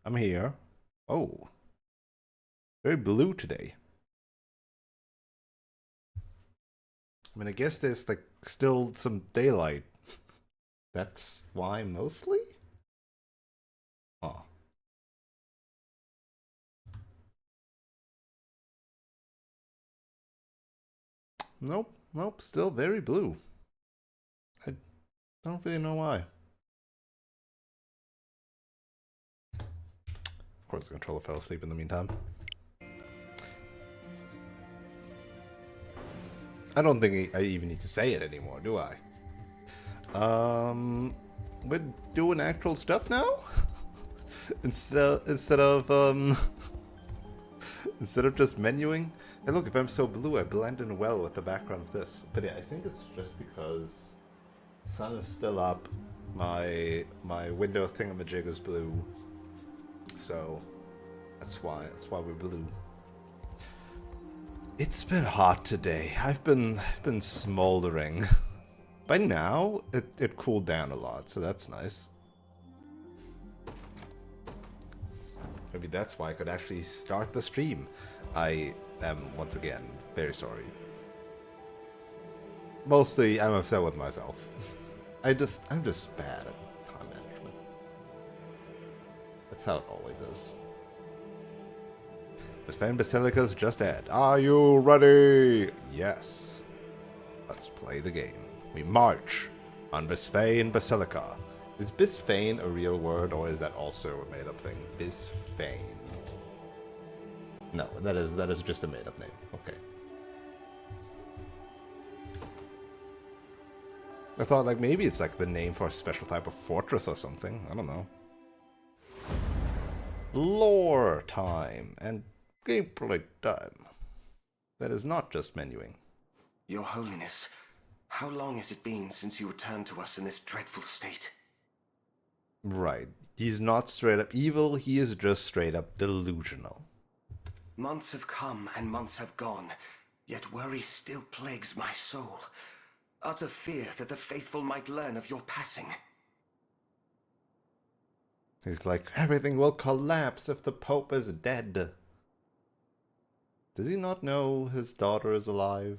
I'm here. Oh, very blue today. I mean, I guess there's like still some daylight. That's why mostly? Oh. Nope, nope, still very blue. I don't really know why. Of course, the controller fell asleep in the meantime. I don't think I even need to say it anymore, do I? We're doing actual stuff now? instead of instead of just menuing. Hey look, if I'm so blue I blend in well with the background of this. But yeah, I think it's just because the sun is still up. My window thingamajig is blue. So that's why we're blue. It's been hot today. I've been smoldering. By now, it cooled down a lot, so that's nice. Maybe that's why I could actually start the stream. I am, once again, very sorry. Mostly, I'm upset with myself. I'm just bad at time management. That's how it always is. Bisphane Basilica's just dead. Are you ready? Yes. Let's play the game. We march on Bisphane Basilica. Is Bisphane a real word, or is that also a made-up thing? Bisphane. No, that is just a made-up name. Okay. I thought like maybe it's like the name for a special type of fortress or something. I don't know. Lore time and gameplay time. That is not just menuing. Your Holiness, how long has it been since you returned to us in this dreadful state? Right. He's not straight up evil, he is just straight up delusional. Months have come and months have gone, yet worry still plagues my soul. Utter fear that the faithful might learn of your passing. He's like, everything will collapse if the Pope is dead. Does he not know his daughter is alive?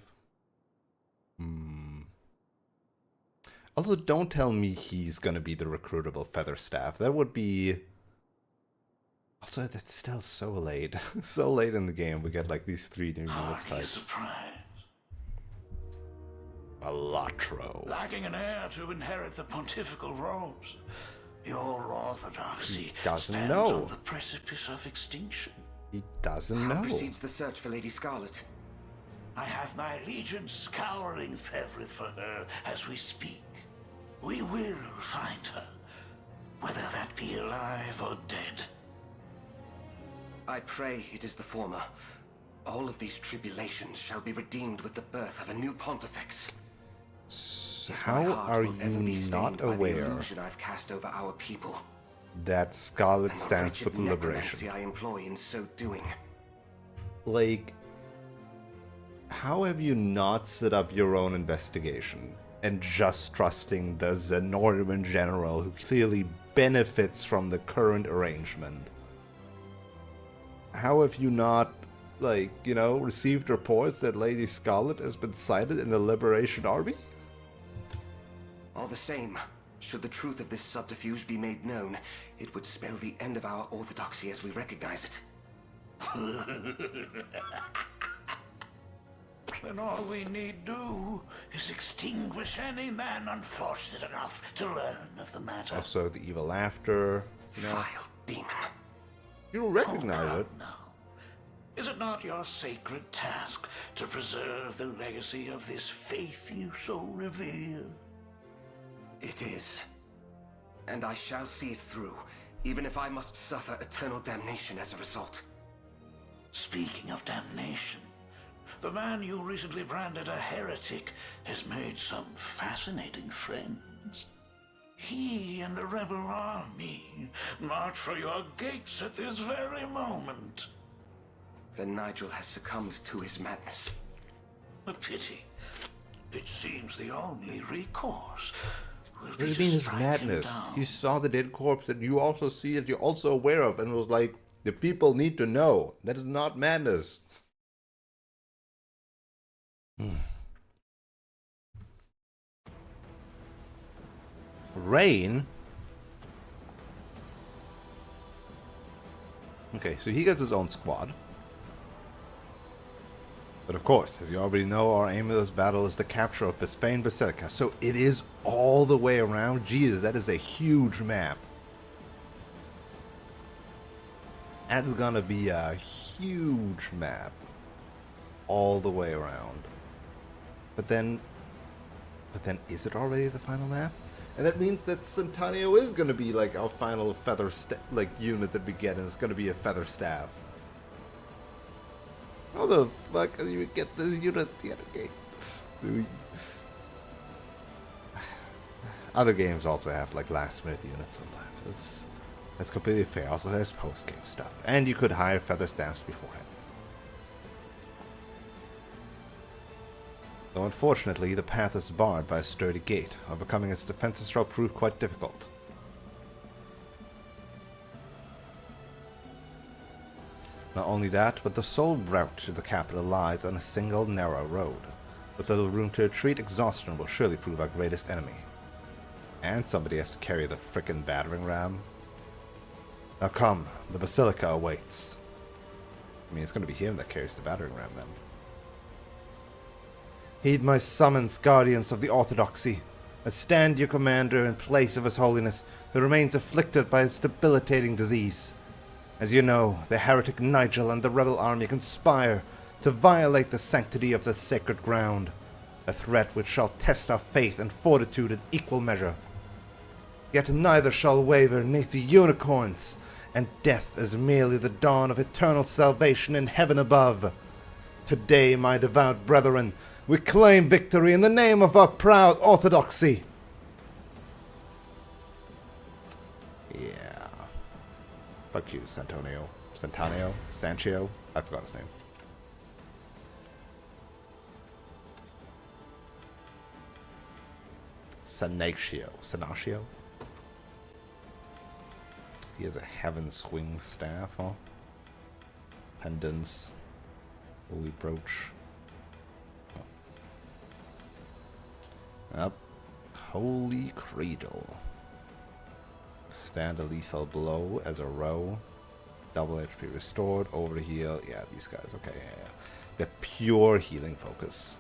Also, don't tell me he's gonna be the recruitable Featherstaff. That would be... Also, that's still so late. So late in the game, we get like these 3 new units types. Surprise. Alatro. Lacking an heir to inherit the pontifical robes, your orthodoxy doesn't stands know. on the precipice of extinction. He doesn't How know. proceeds the search for Lady Scarlet? I have my legion scouring Fevrith for her as we speak. We will find her, whether that be alive or dead. I pray it is the former. All of these tribulations shall be redeemed with the birth of a new pontifex. How are you not aware the illusion I've cast over our people, that Scarlet and stands the for wretched the liberation? necromancy I employ in so doing? Like, how have you not set up your own investigation and just trusting the Xenorian general who clearly benefits from the current arrangement? How have you not, like, you know, received reports that Lady Scarlet has been sighted in the Liberation Army? All the same, should the truth of this subterfuge be made known, it would spell the end of our orthodoxy as we recognize it. Then all we need do is extinguish any man unfortunate enough to learn of the matter. Also, the evil laughter, you know. Vile demon. You recognize Oh, it. now. Is it not your sacred task to preserve the legacy of this faith you so revere? It is. And I shall see it through, even if I must suffer eternal damnation as a result. Speaking of damnation, the man you recently branded a heretic has made some fascinating friends. He and the rebel army march for your gates at this very moment. Then Nigel has succumbed to his madness. A pity. It seems the only recourse. will What do be you to mean it's strike him madness? down. He saw the dead corpse that you also see that you're also aware of and was like, the people need to know. That is not madness. Rain? Okay, so he gets his own squad. But of course, as you already know, our aim of this battle is the capture of Bisphane Basilica. So it is all the way around. Jesus, that is a huge map. That is gonna be a huge map. All the way around. But then is it already the final map? And that means that Centennial is gonna be like our final feather unit that we get, and it's gonna be a feather staff. How the fuck do you get this unit the other game? Other games also have like last minute units sometimes. That's completely fair. Also there's post game stuff. And you could hire feather staffs beforehand. Though unfortunately the path is barred by a sturdy gate, overcoming its defenses shall prove quite difficult. Not only that, but the sole route to the capital lies on a single narrow road. With little room to retreat, exhaustion will surely prove our greatest enemy. And somebody has to carry the frickin' battering ram. Now come, the Basilica awaits. I mean, it's gonna be him that carries the battering ram then. Heed my summons, guardians of the Orthodoxy. I stand your commander in place of His Holiness, who remains afflicted by its debilitating disease. As you know, the heretic Nigel and the rebel army conspire to violate the sanctity of this sacred ground, a threat which shall test our faith and fortitude in equal measure. Yet neither shall waver neath the unicorns, and death is merely the dawn of eternal salvation in heaven above. Today, my devout brethren, we claim victory in the name of our proud orthodoxy. Yeah. Fuck you, Santonio. Sanchio? I forgot his name. Sanatio? He has a heaven swing staff, huh? Pendants. Holy brooch. Up. Holy Cradle. Stand a lethal blow as a row. Double HP restored. Overheal. Yeah, these guys. Okay, yeah. They're pure healing focus.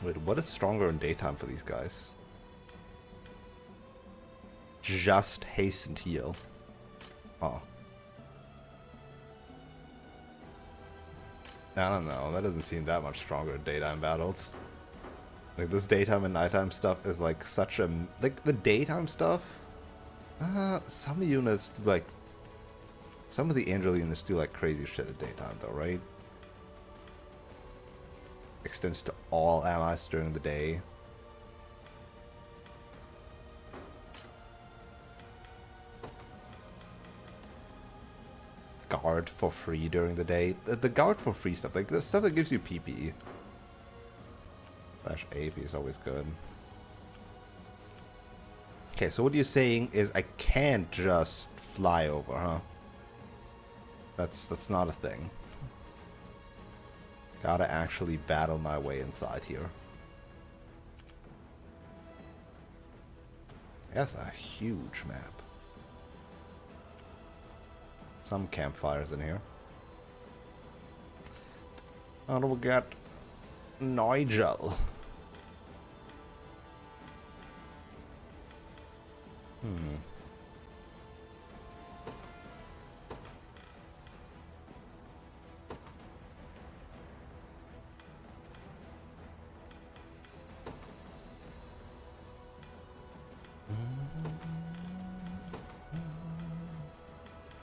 Wait, what is stronger in daytime for these guys? Just haste and heal. Oh. I don't know, that doesn't seem that much stronger in daytime battles. Like, this daytime and nighttime stuff is like such a... Like, the daytime stuff? Some units, like... Some of the angel units do like crazy shit at daytime though, right? Extends to all allies during the day. Guard for free during the day. The guard for free stuff, like the stuff that gives you PP. Slash AP is always good. Okay, so what you're saying is I can't just fly over, huh? That's not a thing. Gotta actually battle my way inside here. That's a huge map. Some campfires in here. And we got Nigel.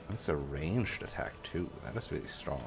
That's a ranged attack too. That is really strong.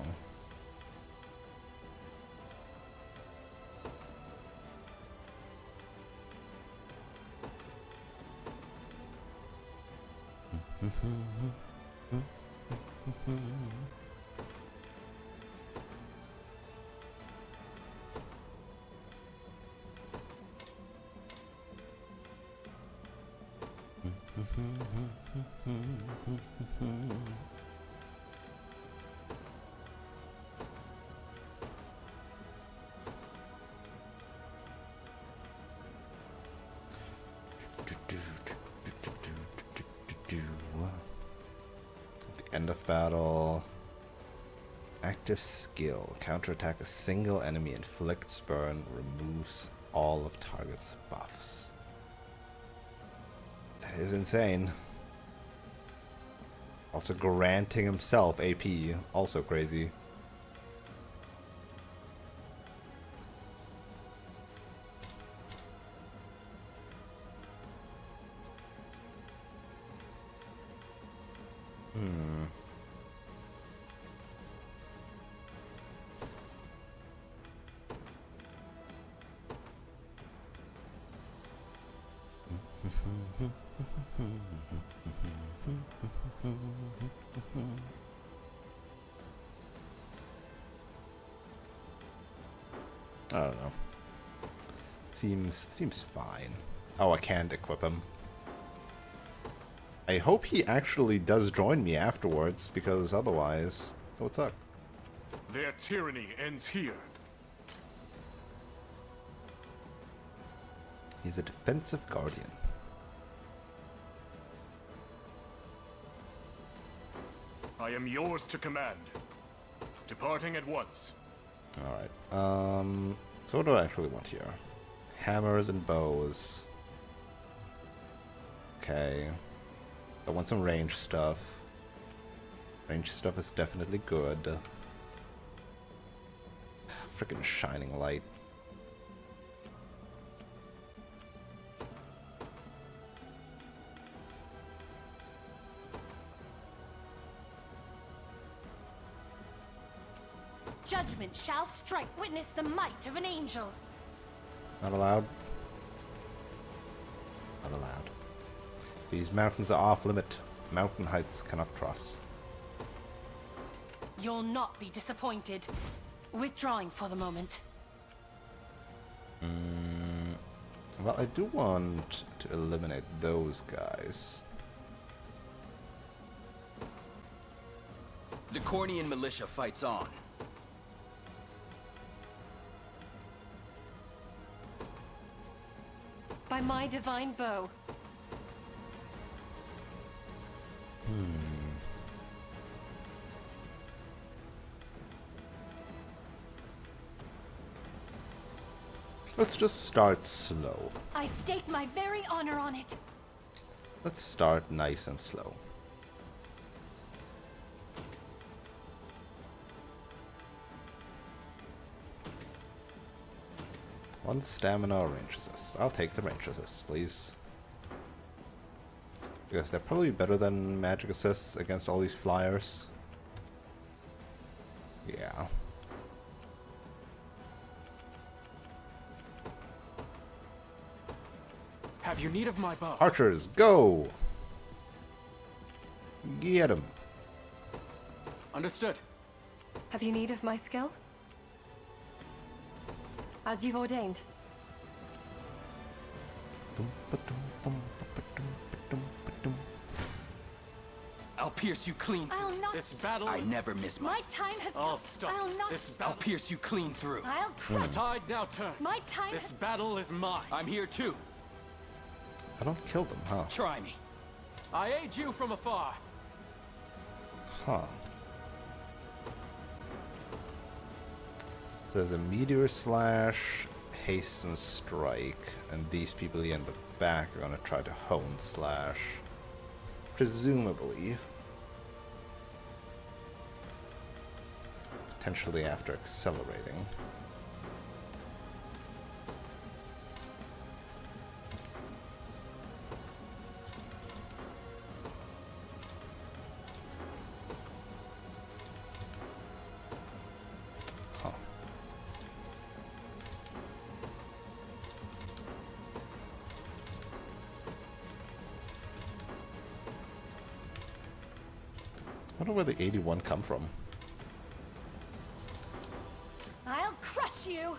End of battle. Active skill. Counterattack a single enemy, inflicts burn, removes all of target's buffs. That is insane. Also granting himself AP. Also crazy. I don't know. Seems fine. Oh, I can't equip him. I hope he actually does join me afterwards, because otherwise, what's up? Their tyranny ends here. He's a defensive guardian. I am yours to command. Departing at once. Alright. So what do I actually want here? Hammers and bows. Okay. I want some range stuff. Range stuff is definitely good. Freaking shining light. Judgment shall strike. Witness the might of an angel. Not allowed. Not allowed. These mountains are off limit. Mountain heights cannot cross. You'll not be disappointed. Withdrawing for the moment. Well, I do want to eliminate those guys. The Cornian militia fights on. By my divine bow. Let's just start slow. I stake my very honor on it. Let's start nice and slow. One stamina or range assist. I'll take the range assists, please. Because they're probably better than magic assists against all these flyers. Yeah. Have you need of my bow? Archers, go! Get 'em. Understood. Have you need of my skill? As you've ordained. I'll pierce you clean. I'll not. This battle. I never miss my. My time has I'll come. stop. I'll not. This I'll battle. pierce you clean through. I'll The crush. tide now turns. My time This has. battle is mine. I'm here too. I don't kill them, huh? Try me. I aid you from afar. Huh. So there's a meteor slash, haste and strike, and these people in the back are gonna try to hone slash. Presumably. Potentially after accelerating. Huh. wonder where the 81 come from. I'll crush you!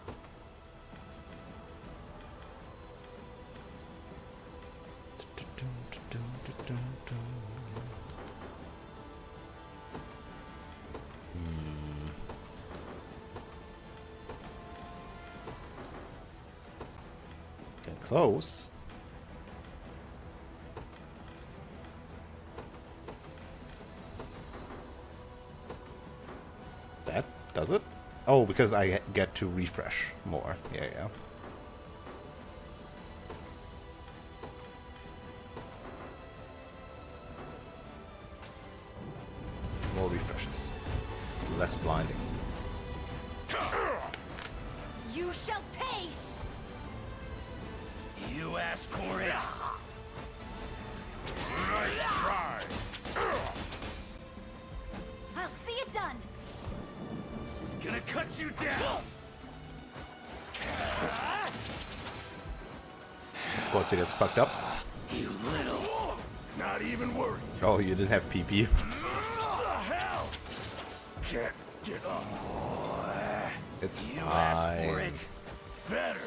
Getting close. That does it? Oh, because I get to refresh more. Yeah, yeah. More refreshes. Less blinding. You shall pay! You asked for it. Nice try. I'll see it done! Gonna cut you down. Of course, it gets fucked up. You little. Not even worried. Oh, you didn't have PP. What the hell? Can't get up. It's You asked for fine. it. Better.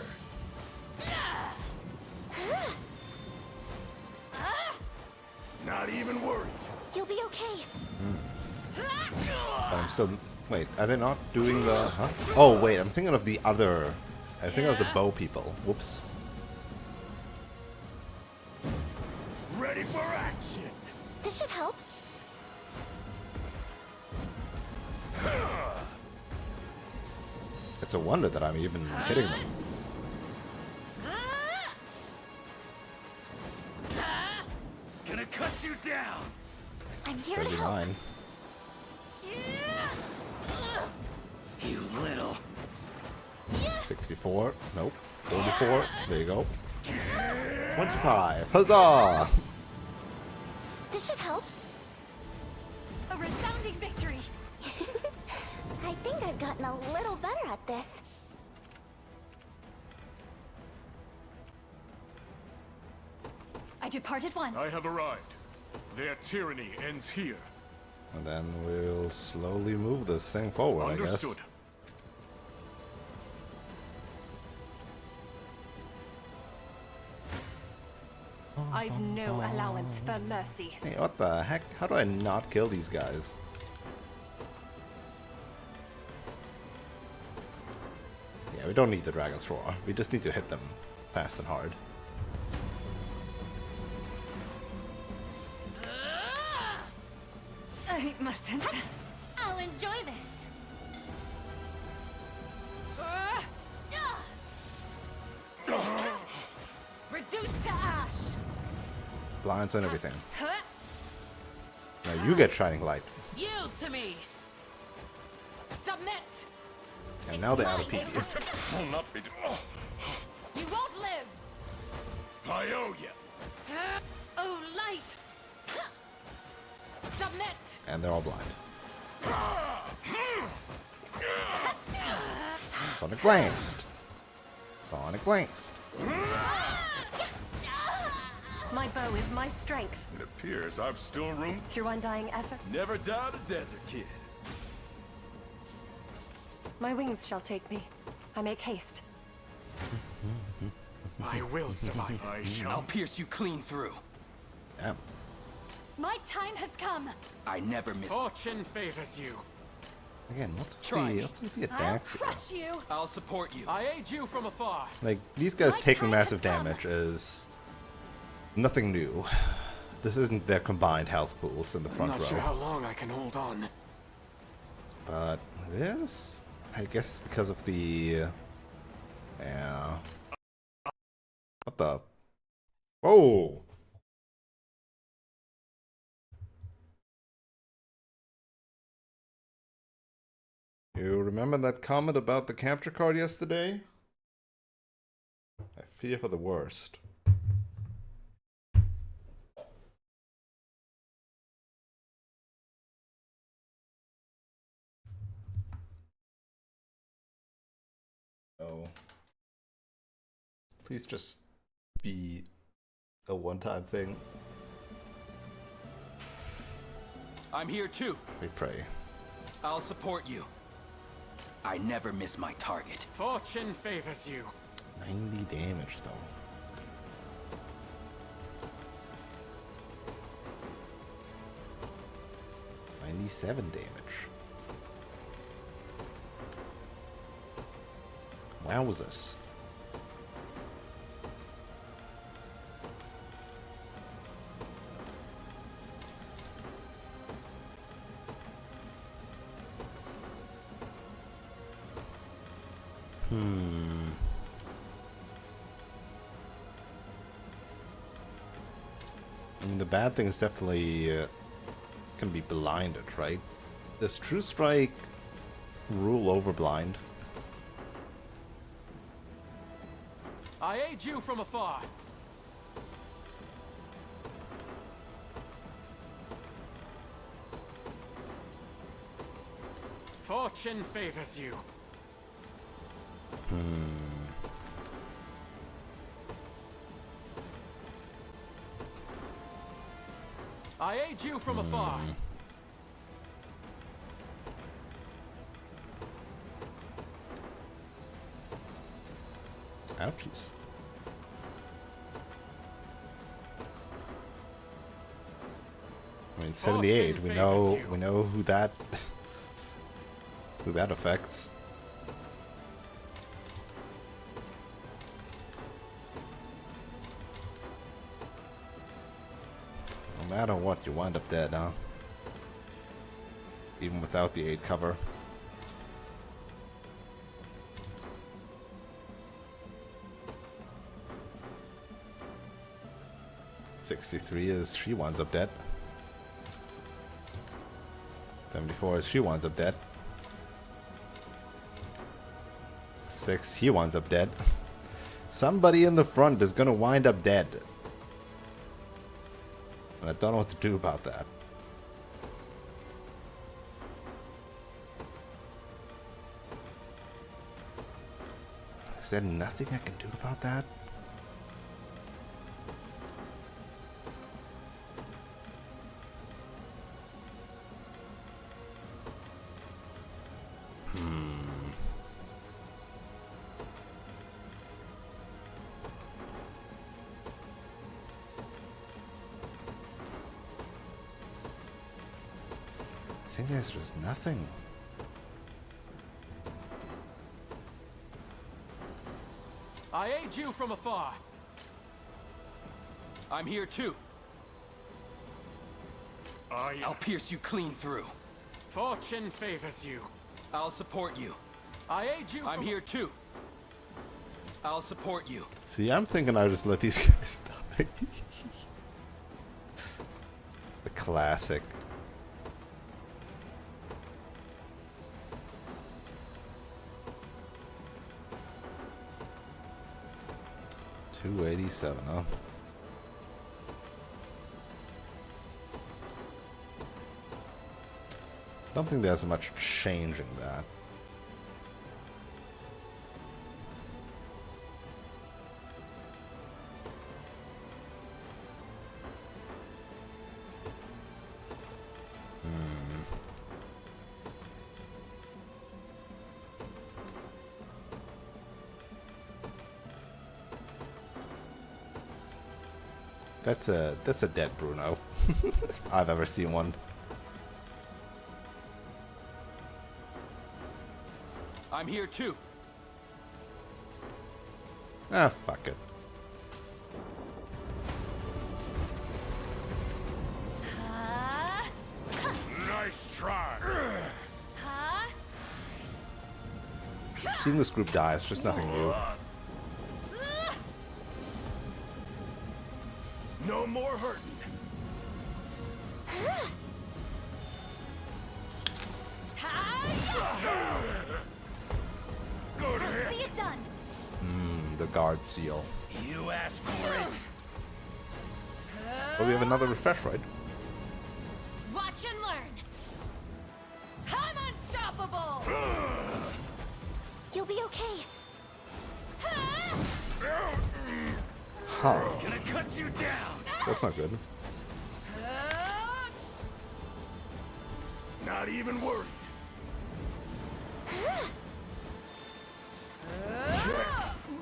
Not even worried. You'll be okay. But I'm still. Wait, are they not doing the? Huh? Oh wait, I'm thinking of the other. I think of the bow people. Whoops. Ready for action. This should help. It's a wonder that I'm even hitting them. Gonna cut you down. I'm here to help. 39. You little. 64. Nope. 44. There you go. 25. Huzzah! This should help. A resounding victory. I think I've gotten a little better at this. I departed once. I have arrived. Their tyranny ends here. And then we'll slowly move this thing forward, I guess. Understood. I've no allowance for mercy. Hey, what the heck? How do I not kill these guys? Yeah, we don't need the Dragon's Roar. We just need to hit them fast and hard. I mustn't. I'll enjoy this. Reduced to ash. Blinds and everything. Now you get Shining Light. Yield to me. Submit. And now they're out of PP. Will not be. You won't live. I owe you. Oh, light. Submit. And they're all blind. Sonic Glanced. Sonic Glanced. My bow is my strength. It appears I've still room. Through undying effort, Never doubt a desert kid. my wings shall take me. I make haste. I will survive. I shall. I'll pierce you clean through. Damn. My time has come. I never miss. Fortune favors you. Again, what's Try me. the I'll attacks? crush you. I'll support you. I aid you from afar. Like, these guys My taking time massive has come. damage is nothing new. This isn't their combined health pools in the I'm front not row. sure how long I can hold on. But this, I guess because of the... Yeah. What the... Whoa! You remember that comment about the capture card yesterday? I fear for the worst. Oh. Please just be a one-time thing. I'm here too. We pray. I'll support you. I never miss my target. Fortune favors you. 90 damage though. $97 damage. Wowzers. I mean, the bad thing is definitely can be blinded, right? Does True Strike rule over blind? I aid you from afar. Fortune favors you. I aid you from afar. Ouchies. I mean, 78. We know who that affects. No matter what, you wind up dead, huh? Even without the 8 cover. $63 is she winds up dead. 74 is she winds up dead. 6, he winds up dead. Somebody in the front is gonna wind up dead. And I don't know what to do about that. Is there nothing I can do about that? I think there's just nothing. I aid you from afar. I'm here too. I'll pierce you clean through. Fortune favors you. I'll support you. I aid you. I'm here too. I'll support you. See, I'm thinking I just let these guys die. The classic. $287, huh? Don't think there's much changing that. That's a dead Bruno. I've ever seen one. I'm here too. Ah, fuck it. Nice try. Seeing this group die is just nothing new. No more hurting. I'll see it done. The guard seal. You asked for it. But we have another refresh, right? Watch and learn. I'm unstoppable. You'll be okay. Huh. Gonna cut you down. That's not good. Not even worried.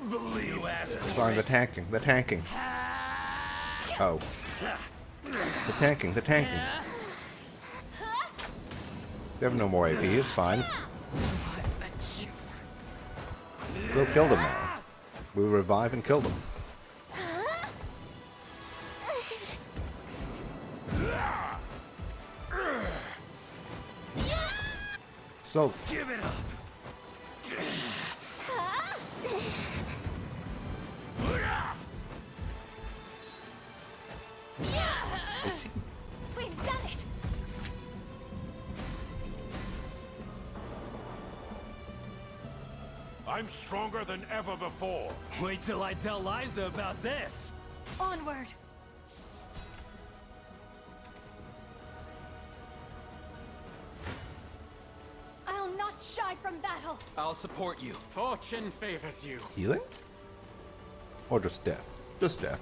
Believe you Sorry, the tanking. The tanking. Oh. The tanking. The tanking. They have no more AP. It's fine. We'll kill them now. We'll revive and kill them. So, give it up. I see. We've done it! I'm stronger than ever before. Wait till I tell Liza about this. Onward! I'll not shy from battle! I'll support you. Fortune favors you. Healing? Or just death? Just death.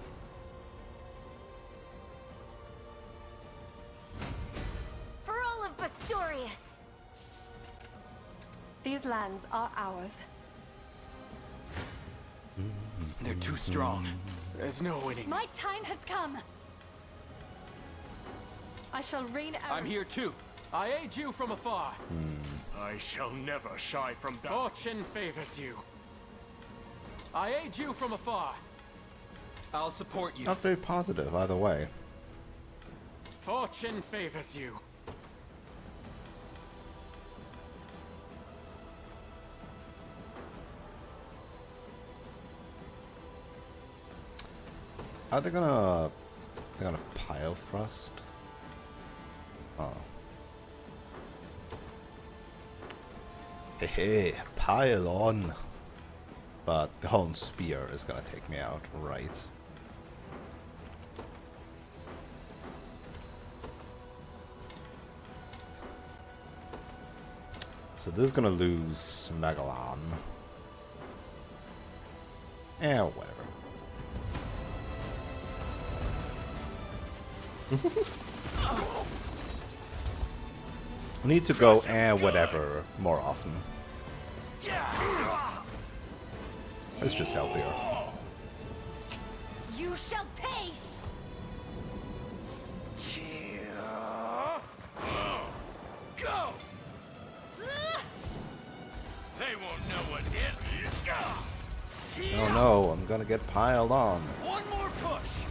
For all of Bastorius! These lands are ours. They're too strong. There's no winning. My time has come! I shall reign out. I'm here too. I aid you from afar. I shall never shy from battle. Fortune favors you. I aid you from afar. I'll support you. Not very positive either way. Fortune favors you. Are they gonna... They're gonna pile thrust? Oh. Hey, hey, pile on! But the Hone Spear is gonna take me out, right? So this is gonna lose Megalon. Eh, whatever. We need to go whatever more often. It's just healthier. You shall pay! Go! They won't know what hit me. Oh no, I'm gonna get piled on. One more push.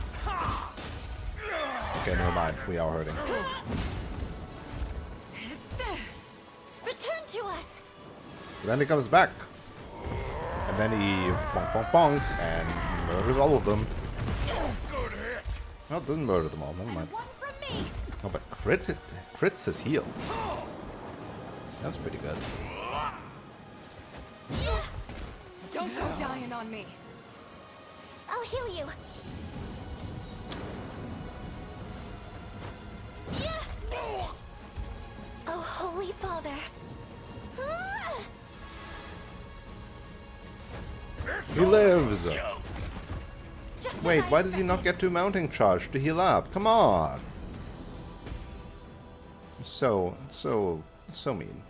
Okay, never mind. We are hurting. Return to us! Then he comes back. And then he bonks and murders all of them. Good hit. No, didn't murder them all, never mind. One from me! No, but crits his heal. That's pretty good. Don't go dying on me. I'll heal you. Oh, Holy Father. He lives! Just as Wait, I why does he not expected. get to mounting charge to heal up? Come on! So mean.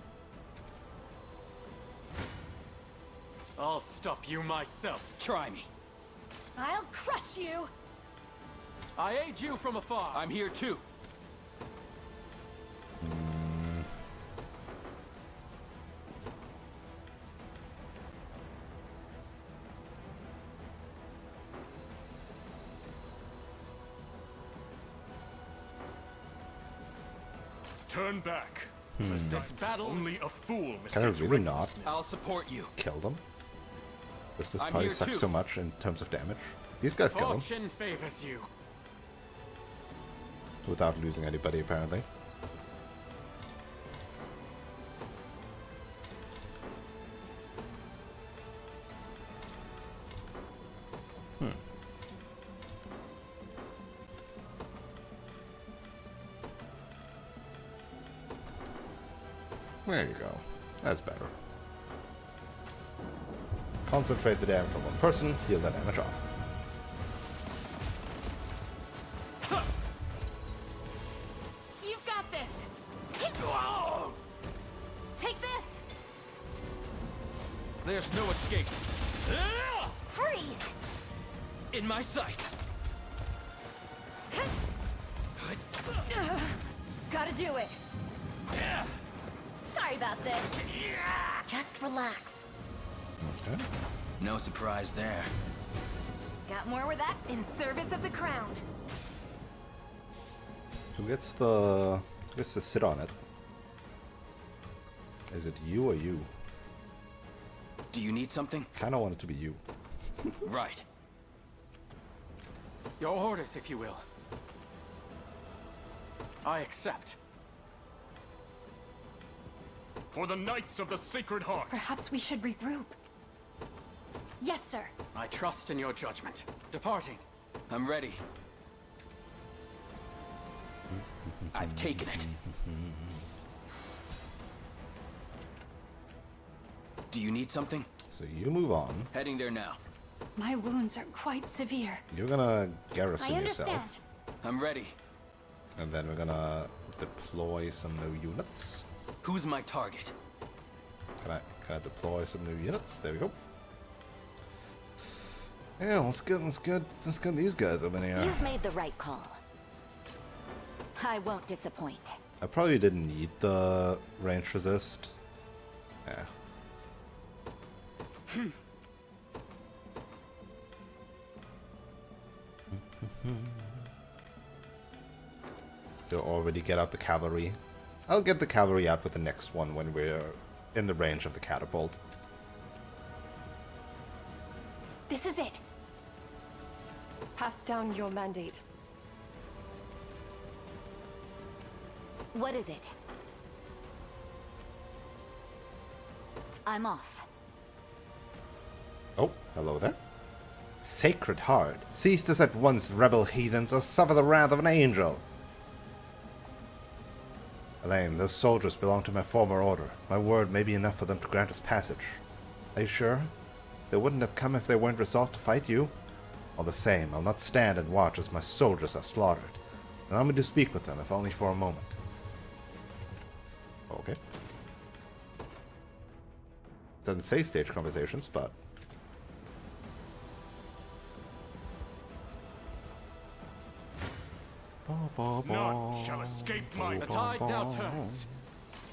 I'll stop you myself. Try me. I'll crush you! I aid you from afar. I'm here too. Turn back. This battle. Only a fool Can I mistakes really not recklessness. I'll support you. kill them? Does this I'm party here suck too. so much in terms of damage? These guys kill them Fortune favors you. without losing anybody apparently. There you go. That's better. Concentrate the damage on one person, heal that damage off. You've got this! There's no escape. Freeze! In my sights. Gotta do it. Sorry about this. Just relax. Okay. No surprise there. Got more where that in service of the crown. Who gets to sit on it? Is it you or you? Do you need something? Kinda want it to be you. Right. Your orders, if you will. I accept. For the Knights of the Sacred Heart. Perhaps we should regroup. Yes, sir. I trust in your judgment. Departing. I'm ready. I've taken it. Do you need something? So you move on. Heading there now. My wounds are quite severe. You're gonna I garrison understand. yourself. I'm ready. And then we're gonna deploy some new units. Who's my target? Can I deploy some new units? There we go. Yeah, let's get these guys over here. You've made the right call. I won't disappoint. I probably didn't need the range resist. Yeah. They'll already get out the cavalry. I'll get the cavalry out with the next one when we're in the range of the catapult. This is it. Pass down your mandate. What is it? I'm off. Oh, hello there. Sacred Heart. Cease this at once, rebel heathens, or suffer the wrath of an angel. Elaine, those soldiers belong to my former order. My word may be enough for them to grant us passage. Are you sure? They wouldn't have come if they weren't resolved to fight you? All the same, I'll not stand and watch as my soldiers are slaughtered. Allow me to speak with them, if only for a moment. Okay. Doesn't say stage conversations, but... None shall escape my... The tide now turns.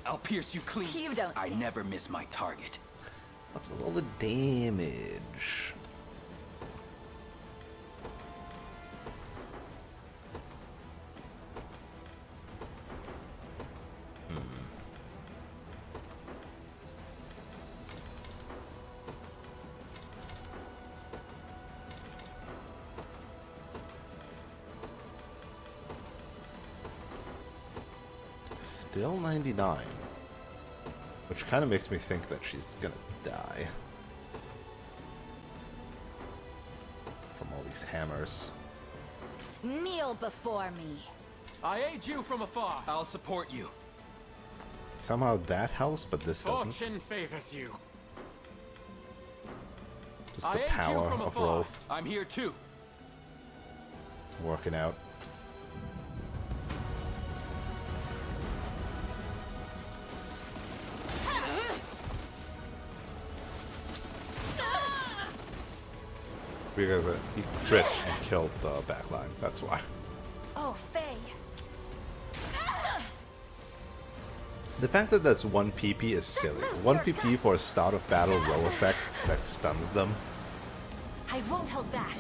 I'll pierce you clean. You don't I say. never miss my target. What's with all the damage? Still 99. Which kind of makes me think that she's gonna die. From all these hammers. Kneel before me. I aid you from afar. I'll support you. Somehow that helps, but this doesn't. Fortune favors you. Just the I aid power you from of afar. Rolf I'm here too. working out. Because he crit and killed the backline. That's why. Oh, Faye. The fact that that's 1 PP is silly. 1 PP for a start of battle row effect that stuns them. I won't hold back.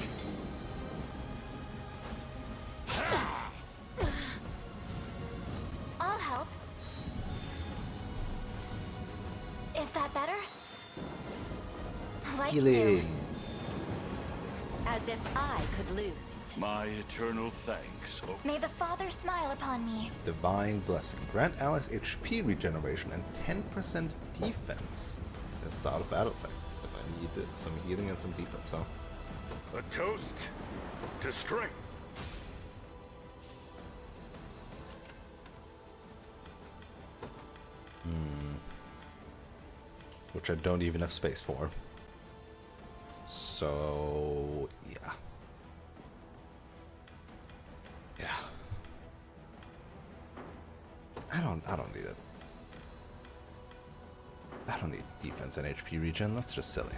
I'll help. Is that better? Like new. Healing. As if I could lose. My eternal thanks. Oh, May the Father smile upon me. Divine Blessing. Grant allies HP regeneration and 10% defense. At start of battle effect. If I need some healing and some defense, huh? a toast to strength. Which I don't even have space for. So yeah. Yeah. I don't need it. I don't need defense and HP regen. That's just silly.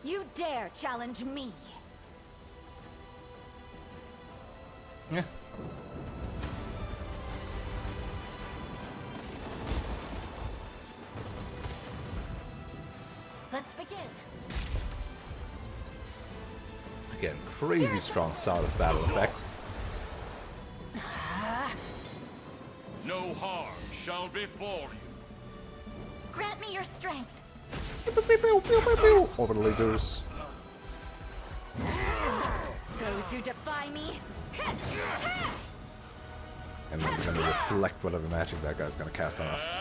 You dare challenge me? Yeah. Let's begin. Again, crazy strong solid battle effect. No harm shall befall you. Grant me your strength. Orbital lasers. Those who defy me. And then we're gonna reflect whatever magic that guy's gonna cast on us.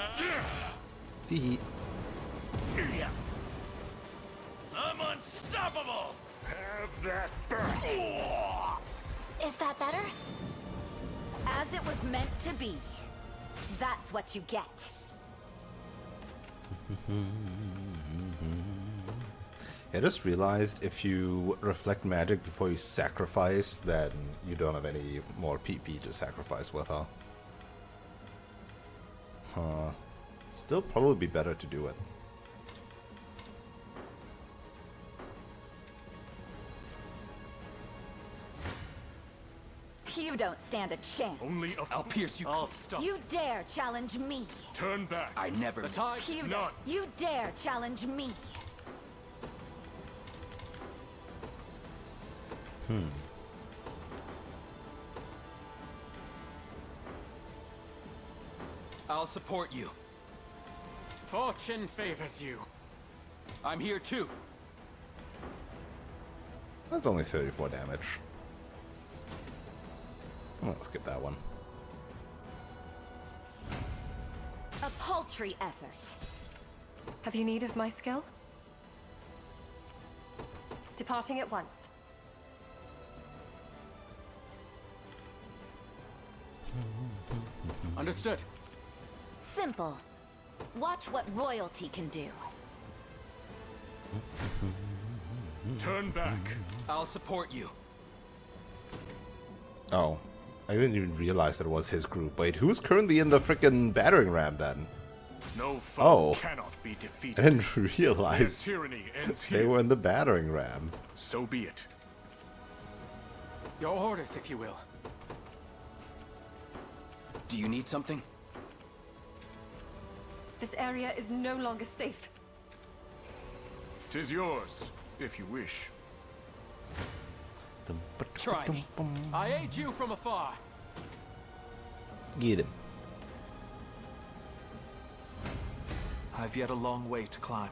Tee. I'm unstoppable! Have that back. Is that better? As it was meant to be. That's what you get. I just realized if you reflect magic before you sacrifice, then you don't have any more PP to sacrifice with, huh? Huh. Still probably be better to do it. You don't stand a chance. Only a I'll pierce you. I'll stop. You dare challenge me. Turn back. I never. The tide. None. You dare challenge me. I'll support you. Fortune favors you. I'm here too. That's only 34 damage. Well, let's skip that one. A paltry effort. Have you need of my skill? Departing at once. Understood. Simple. Watch what royalty can do. Turn back. I'll support you. Oh. I didn't even realize that it was his group. Wait, who's currently in the frickin' battering ram then? No foe Oh. cannot be I defeated. didn't Their realize tyranny ends they here. were in the battering ram. So be it. Your orders, if you will. Do you need something? This area is no longer safe. 'Tis yours, if you wish. Try me. I aid you from afar. Get him. I've yet a long way to climb.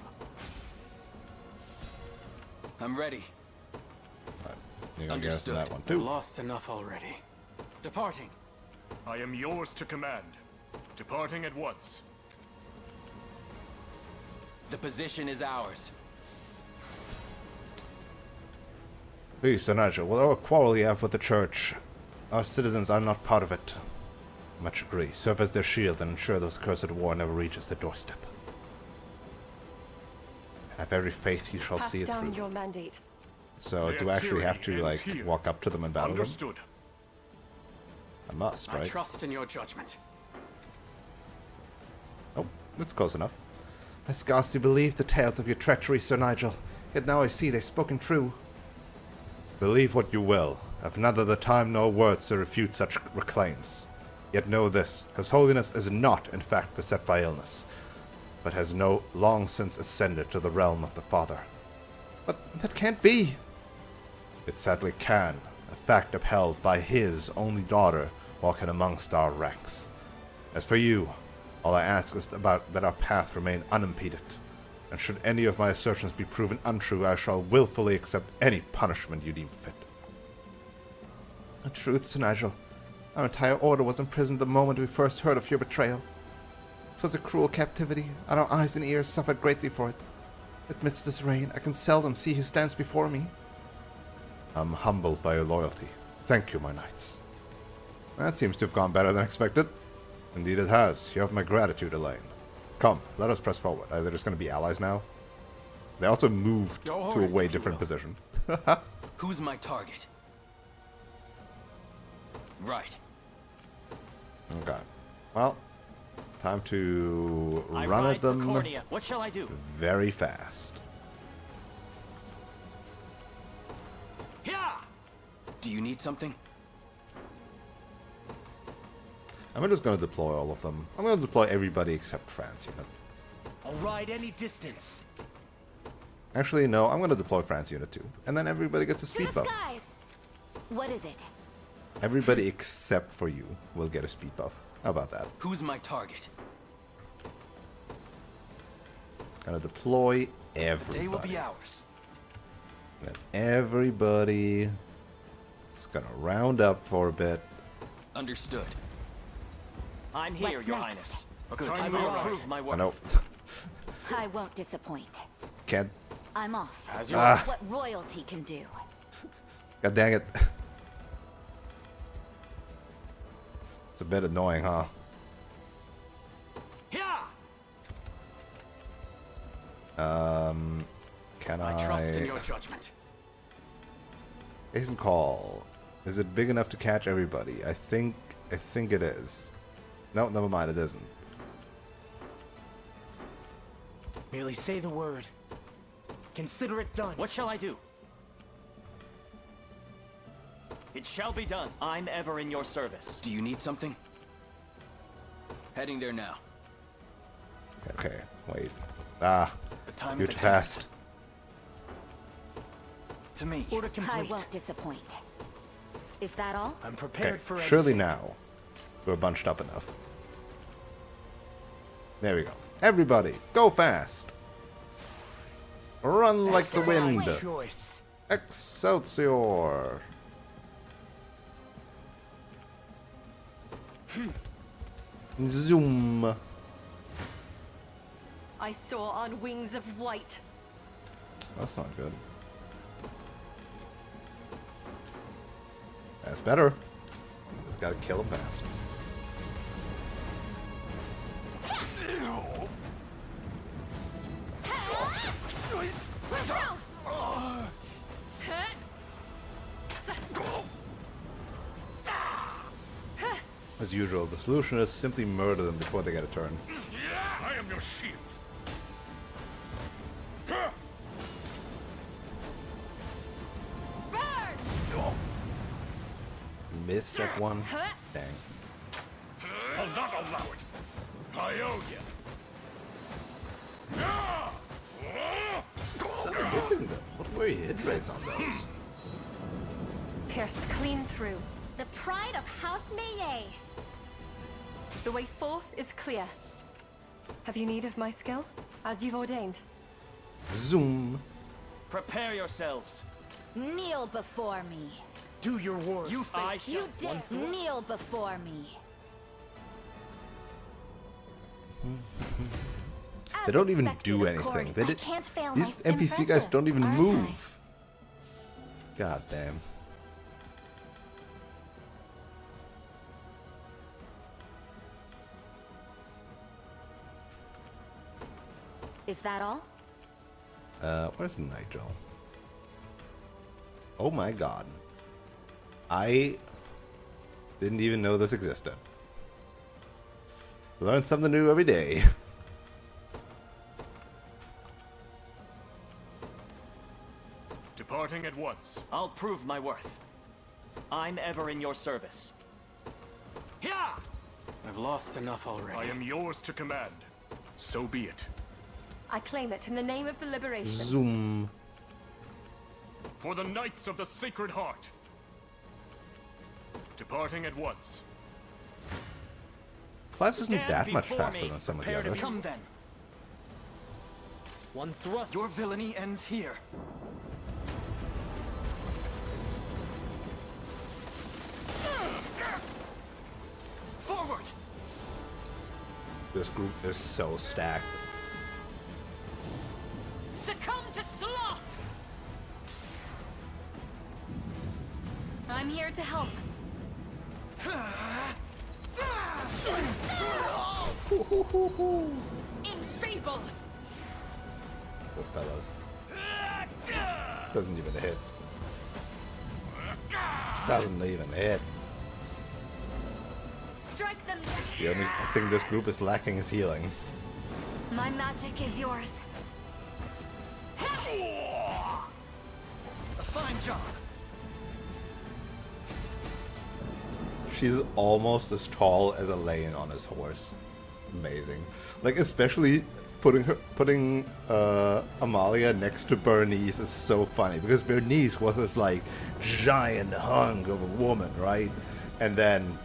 I'm ready. You're gonna get us in Understood. that one too. Lost enough already. Departing. I am yours to command. Departing at once. The position is ours. Please, Sir Nigel, whatever quarrel you have with the church, our citizens are not part of it. Much agree. Serve as their shield and ensure this cursed war never reaches their doorstep. Have every faith you shall Pass see it down through. your mandate. So Their do I actually have to, tyranny like, ends here. walk up to them and battle them? Understood. I must, I right? trust in your judgment. Oh, that's close enough. I scarcely believed the tales of your treachery, Sir Nigel. Yet now I see they've spoken true. Believe what you will. I've neither the time nor words to refute such claims. Yet know this, His Holiness is not, in fact, beset by illness, but has long since ascended to the realm of the Father. But that can't be! It sadly can, a fact upheld by his only daughter walking amongst our ranks. As for you, all I ask is that our path remain unimpeded, and should any of my assertions be proven untrue, I shall willfully accept any punishment you deem fit. The truth, Sir Nigel, our entire order was imprisoned the moment we first heard of your betrayal. It was a cruel captivity, and our eyes and ears suffered greatly for it. Amidst this reign, I can seldom see who stands before me. I'm humbled by your loyalty. Thank you, my knights. That seems to have gone better than expected. Indeed it has. You have my gratitude, Elaine. Come, let us press forward. Are they just going to be allies now? They also moved Your to a orders, way if you different will. position. Who's my target? Right. Okay. Well, Time to I run ride at for them Cornea. What shall I do? very fast. Yeah! Do you need something? I'm just going to deploy all of them. I'm going to deploy everybody except France unit. I'll ride any distance. Actually, no, I'm going to deploy France unit too. And then everybody gets a To speed the buff. skies! What is it? Everybody except for you will get a speed buff. How about that? Who's my target? Gonna deploy everybody. Day will be ours. Then everybody is gonna round up for a bit. Understood. I'm here, What's Your next? Highness. A Good. time I to will arrive. prove my I worth. know. I won't disappoint. Can't. I'm off. As you Ah. What royalty can do. God dang it. It's a bit annoying, huh? Yeah! Can I trust in I... your judgment. Hasten call. Is it big enough to catch everybody? I think it is. No, never mind, it isn't. Merely say the word. Consider it done. What shall I do? It shall be done. I'm ever in your service. Do you need something? Heading there now. Okay, wait. Ah, The time you're is too at hand. fast. To me. Order I complete. won't disappoint. Is that all? I'm prepared Okay, for surely anything. now we're bunched up enough. There we go. Everybody, go fast. Run like the wind. Choice. Excelsior. Zoom. I soar on wings of white. That's not good. That's better. Just gotta kill him fast. As usual, the solution is simply murder them before they get a turn. I am your shield. Missed that one. Dang. I'll not allow it. I owe you. I'm missing them. What were your hit rates on those? Pierced clean through. The pride of House Maye. The way forth is clear. Have you need of my skill? As you've ordained. Zoom. Prepare yourselves. Kneel before me. Do your work. I shall. You dare kneel before me. They don't even As do expected, of anything. Cordy, They I did, can't fail these my NPC guys impressive, don't even aren't I? move. God damn. Is that all? Where's Nigel? Oh my god. I didn't even know this existed. Learn something new every day. Departing at once. I'll prove my worth. I'm ever in your service. Yeah! I've lost enough already. I am yours to command. So be it. I claim it in the name of the liberation. Zoom. For the Knights of the Sacred Heart. Departing at once. Clive isn't Stand that much before faster me. than some of the Prepare to others. come then. One thrust. Your villainy ends here. Forward! This group is so stacked. Succumb to sloth! I'm here to help. Enfeeble! Poor fellas. Doesn't even hit. Doesn't even hit. Strike them. The only thing this group is lacking is healing. My magic is yours. A fine job. She's almost as tall as Elaine on his horse. Amazing. Like, especially putting Amalia next to Bernice is so funny, because Bernice was this like giant hunk of a woman, right? And then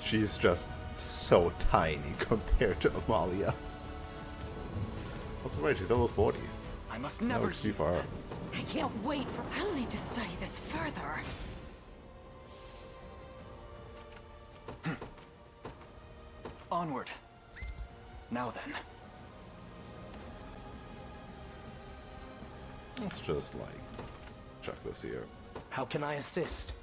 she's just so tiny compared to Amalia. Also, right, she's level 40. I must No never XP for her. I can't wait for... I'll need to study this further. Onward. Now then. Let's just like chuck this here. How can I assist?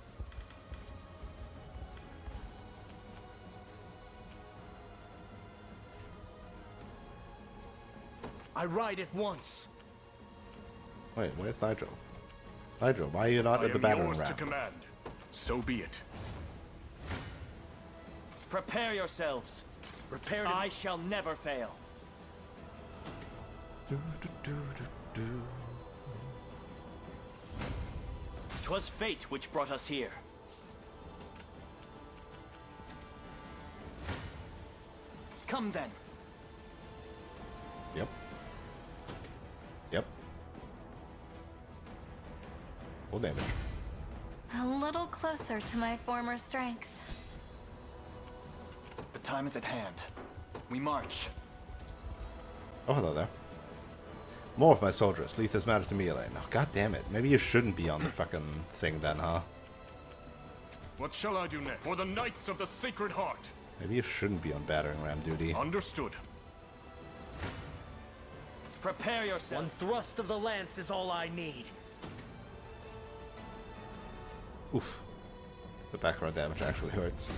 I ride at once. Wait, where's Nigel? Nigel, why are you not I at the am battering yours to ram? command. So be it. Prepare yourselves. Prepare to... I shall never fail. Do, do, do, do, do. 'Twas fate which brought us here. Come then. Yep. Yep. Full damage. A little closer to my former strength. The time is at hand. We march. Oh, hello there. More of my soldiers. Leave this matter to me, Elaine. Oh, God damn it. Maybe you shouldn't be on the fucking thing then, huh? What shall I do next? For the Knights of the Sacred Heart. Maybe you shouldn't be on battering ram duty. Understood. Prepare yourself. One thrust of the lance is all I need. Oof. The background damage actually hurts.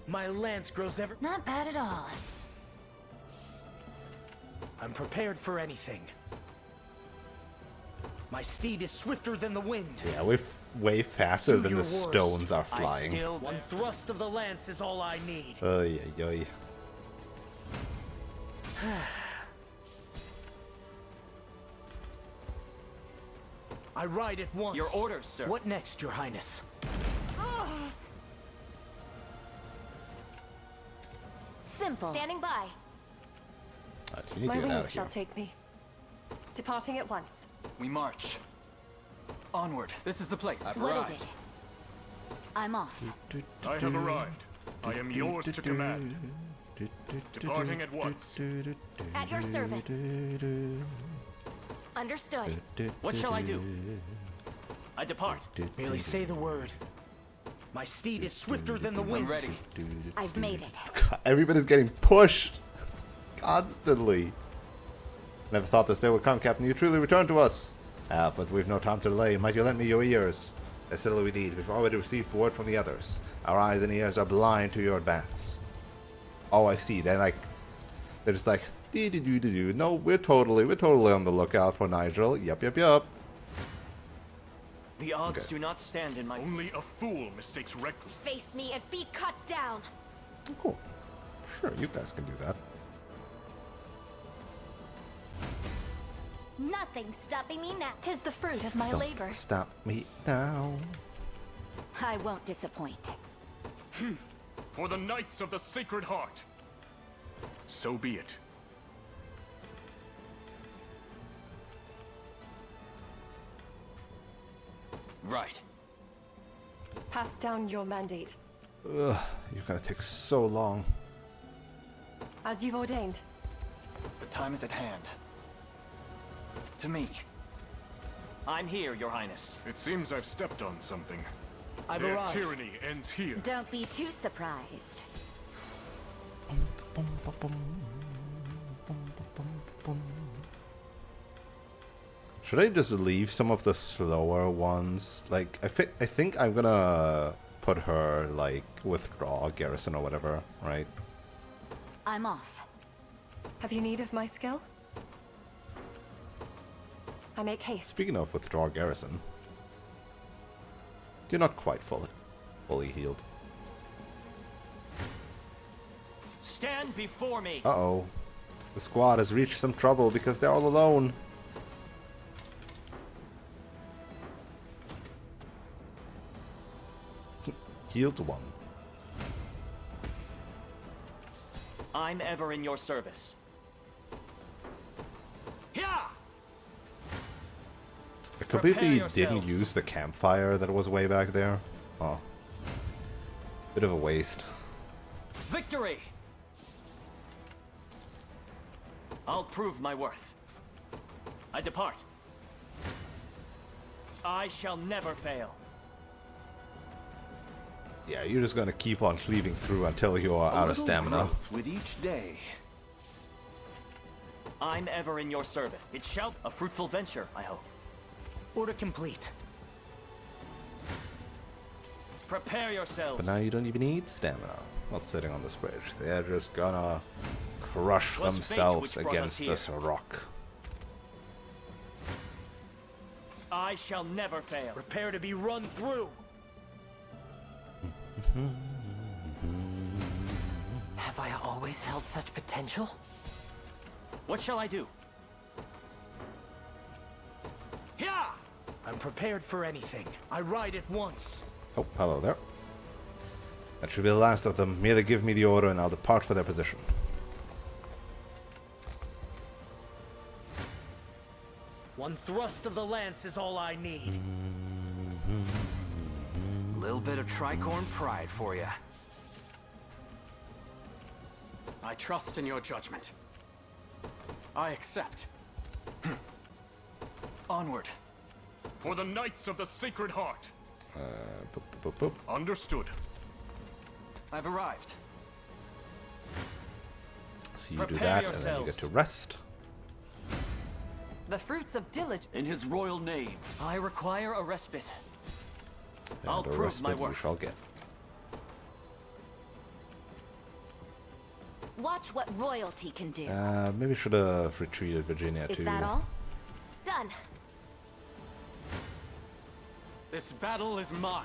My lance grows ever... Not bad at all. I'm prepared for anything. My steed is swifter than the wind. Yeah, we're way faster Do than your the worst. stones are I flying. still One thrust of the lance is all I need. Oy, oy, oy. I ride at once. Your orders, sir. What next, Your Highness? Simple. Standing by. Alright, you need My to get out wings of shall here. take me. Departing at once. We march. Onward. This is the place. I've What arrived. is it? I'm off. I have arrived. I am yours to command. Departing at once. At your service. Understood. What shall I do? I depart. Merely say the word. My steed is swifter than the wind. I'm ready. I've made it. Everybody's getting pushed constantly. Never thought this day would come, Captain. You truly returned to us. But we've no time to delay. Might you lend me your ears? As still we need. We've already received word from the others. Our eyes and ears are blind to your advance. Oh, I see. They're just like, dee-dee-doo-doo-doo. No, we're totally on the lookout for Nigel. Yup. The odds Okay. do not stand in my... Only a fool mistakes reckless. Face me and be cut down. Oh, cool. Sure, you guys can do that. Nothing's stopping me now. 'Tis the fruit of my Don't labor. stop me now. I won't disappoint. For the Knights of the Sacred Heart. So be it. Right. Pass down your mandate. Ugh, you're gonna take so long. As you've ordained. The time is at hand. To me. I'm here, Your Highness. It seems I've stepped on something. I've Their arrived. tyranny ends here. Don't be too surprised. Should I just leave some of the slower ones? Like, I think I'm gonna put her, like, withdraw Garrison or whatever, right? I'm off. Have you need of my skill? I make haste. Speaking of withdraw Garrison, you're not quite fully healed. Stand before me. Uh-oh. The squad has reached some trouble because they're all alone. Healed one. I'm ever in your service. Yeah. I completely Prepare didn't yourselves. use the campfire that was way back there. Oh. Bit of a waste. Victory! I'll prove my worth. I depart. I shall never fail. Yeah, you're just gonna keep on cleaving through until you are out of stamina. With each day. I'm ever in your service. It shall a fruitful venture, I hope. Order complete. Prepare yourselves. But now you don't even need stamina. Not sitting on this bridge. They're just gonna crush 'Twas fate themselves which brought us against this rock. I shall never fail. Prepare to be run through. Have I always held such potential? What shall I do? Yeah! I'm prepared for anything. I ride at once. Oh, hello there. That should be the last of them. Merely give me the order and I'll depart for their position. One thrust of the lance is all I need. Little bit of tricorn pride for you. I trust in your judgment. I accept. Onward. For the Knights of the Sacred Heart. Boop, boop, boop. Understood. I've arrived. So you do Prepare that and then you get yourselves. to rest. The fruits of diligence. In his royal name. I require a respite. And I'll a prove respite my you worth. shall get. Watch what royalty can do. Maybe should have retreated Virginia Is too. that all? Done. This battle is mine.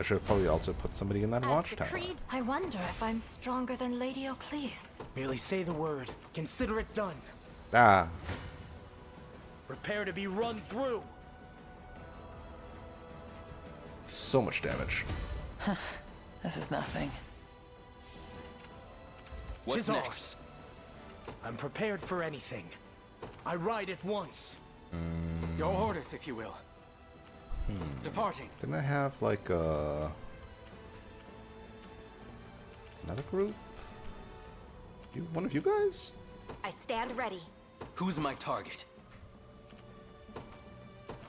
I should have probably also put somebody in that As watchtower. decreed, I wonder if I'm stronger than Lady Ocleus. Merely say the word. Consider it done. Ah, Prepare to be run through. so much damage. This is nothing. What's Tis next? I'm prepared for anything. I ride at once. Your orders, if you will. Departing. Didn't I have like another group? One of you guys? I stand ready. Who's my target?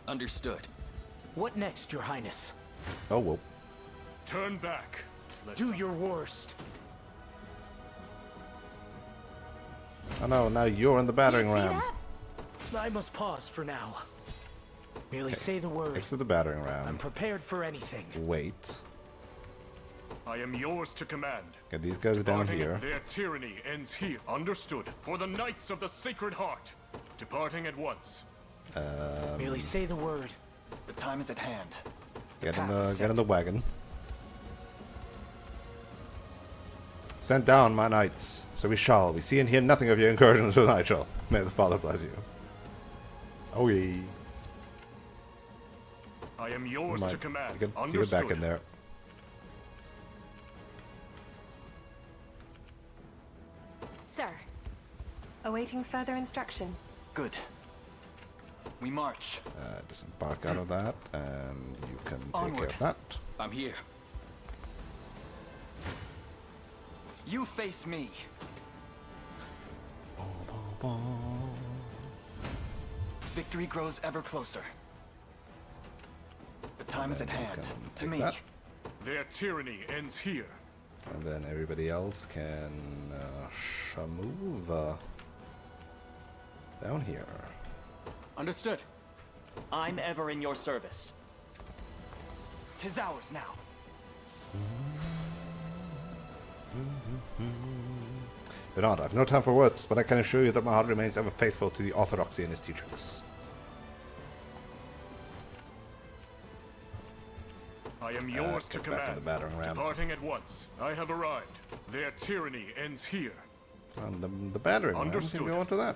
Understood. What next, Your Highness? Oh well. Turn back. Let's Do your worst. Oh no, now you're in the battering You see ram. that? I must pause for now. Merely say the word. Exit the battering I'm ram. prepared for anything. Wait. I am yours to command. Get these guys down Departing- here. Their tyranny ends here. Understood. For the Knights of the Sacred Heart. Departing at once. Merely say the word. The time is at hand. Get in path is get in set. the wagon. Send down, my knights. So we shall. We see and hear nothing of your incursions with Nigel. May the Father bless you. Oh yeah. I am yours to command. You get Understood. back in there. Sir, Awaiting further instruction. Good. We march. Disembark out of that, and you can take Onward. care of that. I'm here. You face me. Victory grows ever closer. The time is at And you hand. can To take me. that. Their tyranny ends here. And then everybody else can move down here. Understood. I'm ever in your service. Tis ours now. Bernard, I've no time for words, but I can assure you that my heart remains ever faithful to the orthodoxy in his teachings. I am yours to get back in command. the battering ram. Departing at once. I have arrived. Their tyranny ends here. And the battering ram. Understood. Can we go on to that?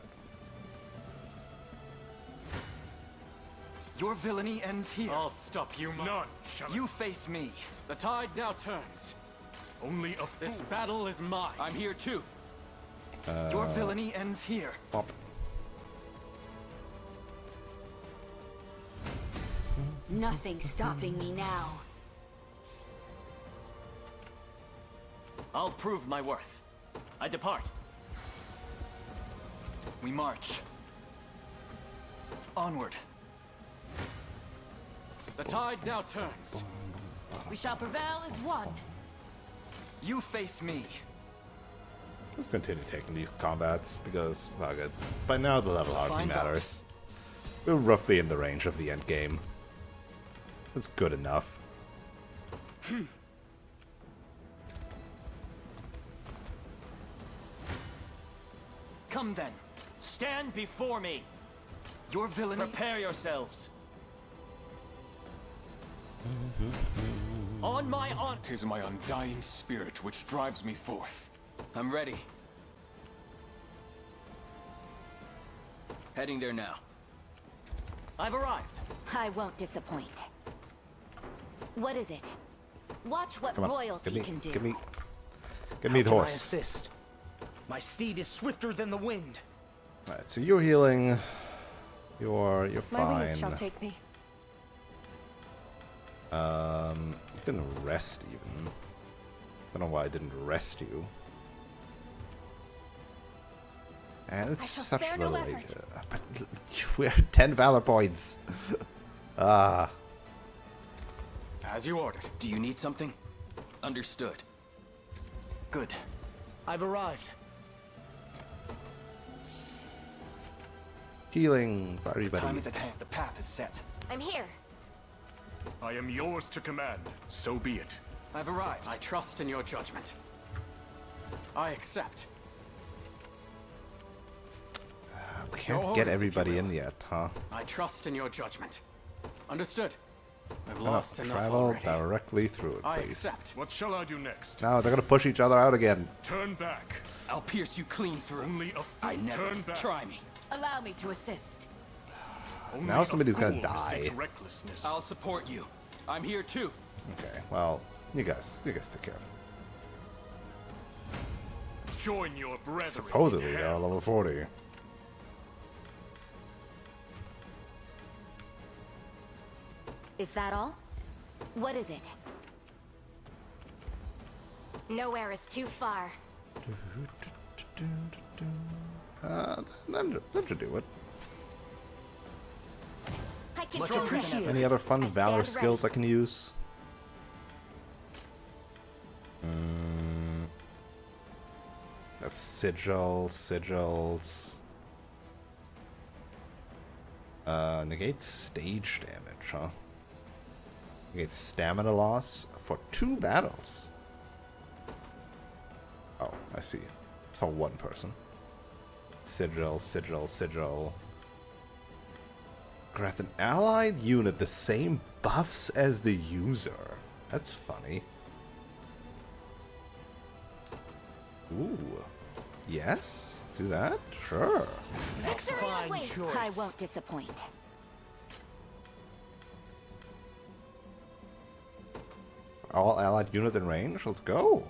Your villainy ends here. I'll stop you. None shall You face me. The tide now turns. only a fool. This battle is mine. I'm here too. Your villainy ends here. Pop. Nothing's stopping me now. I'll prove my worth. I depart. We march. Onward. The tide now turns. We shall prevail as one. You face me. Let's continue taking these combats because, well, good. By now the level hardly Find out. matters. We're roughly in the range of the end game. That's good enough. Come then. Stand before me. Your villainy. Prepare yourselves. On my honor. 'Tis my undying spirit which drives me forth. I'm ready. Heading there now. I've arrived. I won't disappoint. What is it? Watch what Come on, royalty give me, can do. give me How the can I horse. assist? My steed is swifter than the wind. Alright, so you're healing. You're My wings shall fine. take me. You can rest even. Don't know why I didn't rest you. And it's I shall such spare no little effort. But we're 10 valor points. Ah. As you ordered. Do you need something? Understood. Good. I've arrived. Healing for everybody. Time is at hand. The path is set. I'm here. I am yours to command. So be it. I've arrived. I trust in your judgment. I accept. We can't No get orders, if everybody you in will. yet, huh? I trust in your judgment. Understood. I've Enough. lost enough Travel already. directly through it, I please. accept. What shall I do next? Now they're gonna push each other out again. Turn back. I'll pierce you clean through. Only a fool. I never Turn back. try me. Allow me to assist. Only Now a somebody's gonna fool mistakes die. recklessness. I'll support you. I'm here too. Okay, well, you guys take care of it. Join your brethren. Supposedly in they're hell. level 40. Is that all? What is it? Nowhere is too far. That should do it. I can Much stand appreciated. ready. Any other fun I valor stand skills I ready. can use? That's sigils. Negate stage damage, huh? Negate stamina loss for 2 battles. Oh, I see. It's for 1 person. Sigil. Grant an allied unit the same buffs as the user. That's funny. Ooh. Yes? Do that? Sure. Victory Fine awaits. choice. I won't disappoint. All allied unit in range? Let's go.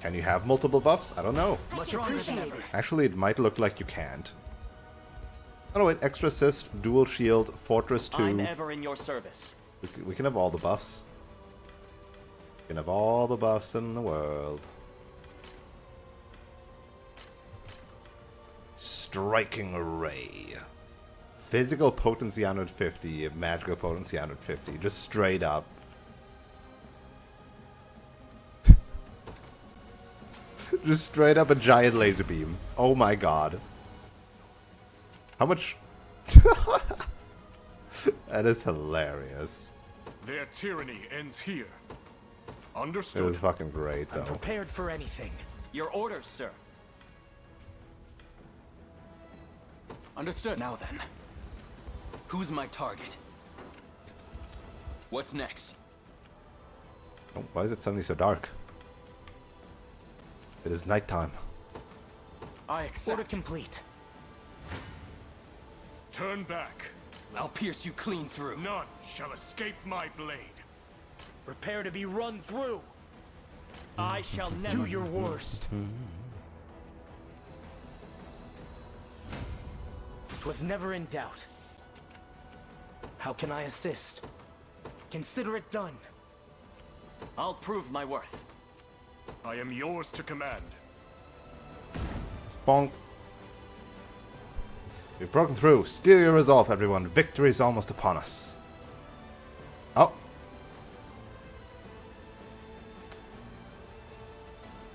Can you have multiple buffs? I don't know. I Much should prove appreciated. it. Actually, it might look like you can't. Oh no, wait. Extra assist, dual shield, fortress 2. I'm ever in your service. We can have all the buffs. We can have all the buffs in the world. Striking Array. Physical potency 150, magical potency 150. Just straight up. Just straight up a giant laser beam. Oh my god. How much? That is hilarious. Their tyranny ends here. It Understood. was fucking great, I'm though. prepared for anything. Your orders, sir. Understood. Now then. Who's my target? What's next? Oh, why is it suddenly so dark? It is nighttime. I accept. Order complete. Turn back. I'll pierce you clean through. None shall escape my blade. Prepare to be run through. I shall never do your worst. 'Twas never in doubt. How can I assist? Consider it done. I'll prove my worth. I am yours to command. Bonk. We've broken through. Steel your resolve, everyone. Victory is almost upon us. Oh.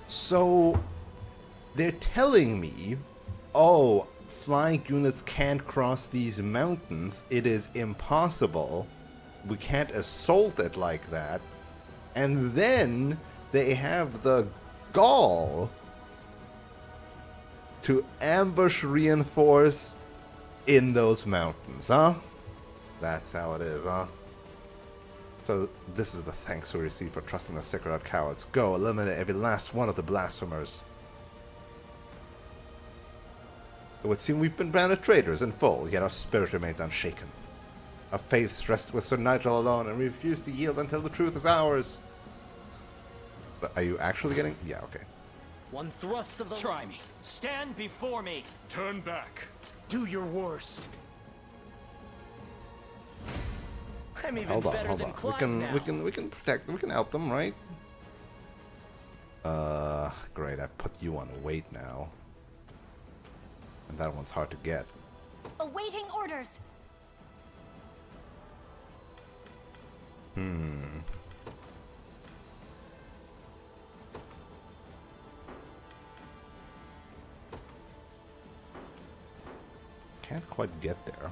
So, they're telling me, oh, flying units can't cross these mountains. It is impossible. We can't assault it like that. And then they have the gall to ambush reinforce in those mountains, huh? That's how it is, huh? So this is the thanks we receive for trusting the Sickerat cowards. Go, eliminate every last one of the blasphemers. It would seem we've been branded traitors in full, yet our spirit remains unshaken. Our faiths rest with Sir Nigel alone, and we refuse to yield until the truth is ours. But are you actually getting... Yeah, okay. One thrust of the... Try me. Stand before me. Turn back. Do your worst. I'm even Hold on, better hold than on. Clive now. We can protect, we can help them, right? Great, I put you on wait now. And that one's hard to get. Awaiting orders. Can't quite get there.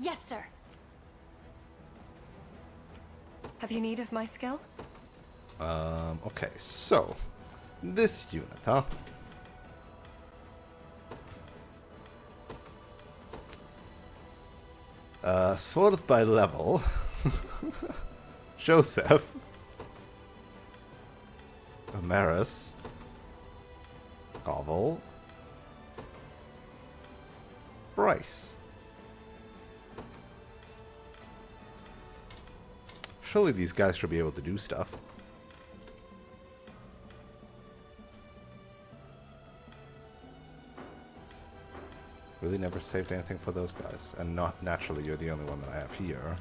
Yes, sir. Have you need of my skill? Okay, so this unit, huh? Sorted by level. Joseph. Amaris. Govel. Bryce. Surely these guys should be able to do stuff. Really never saved anything for those guys. And not naturally, you're the only one that I have here.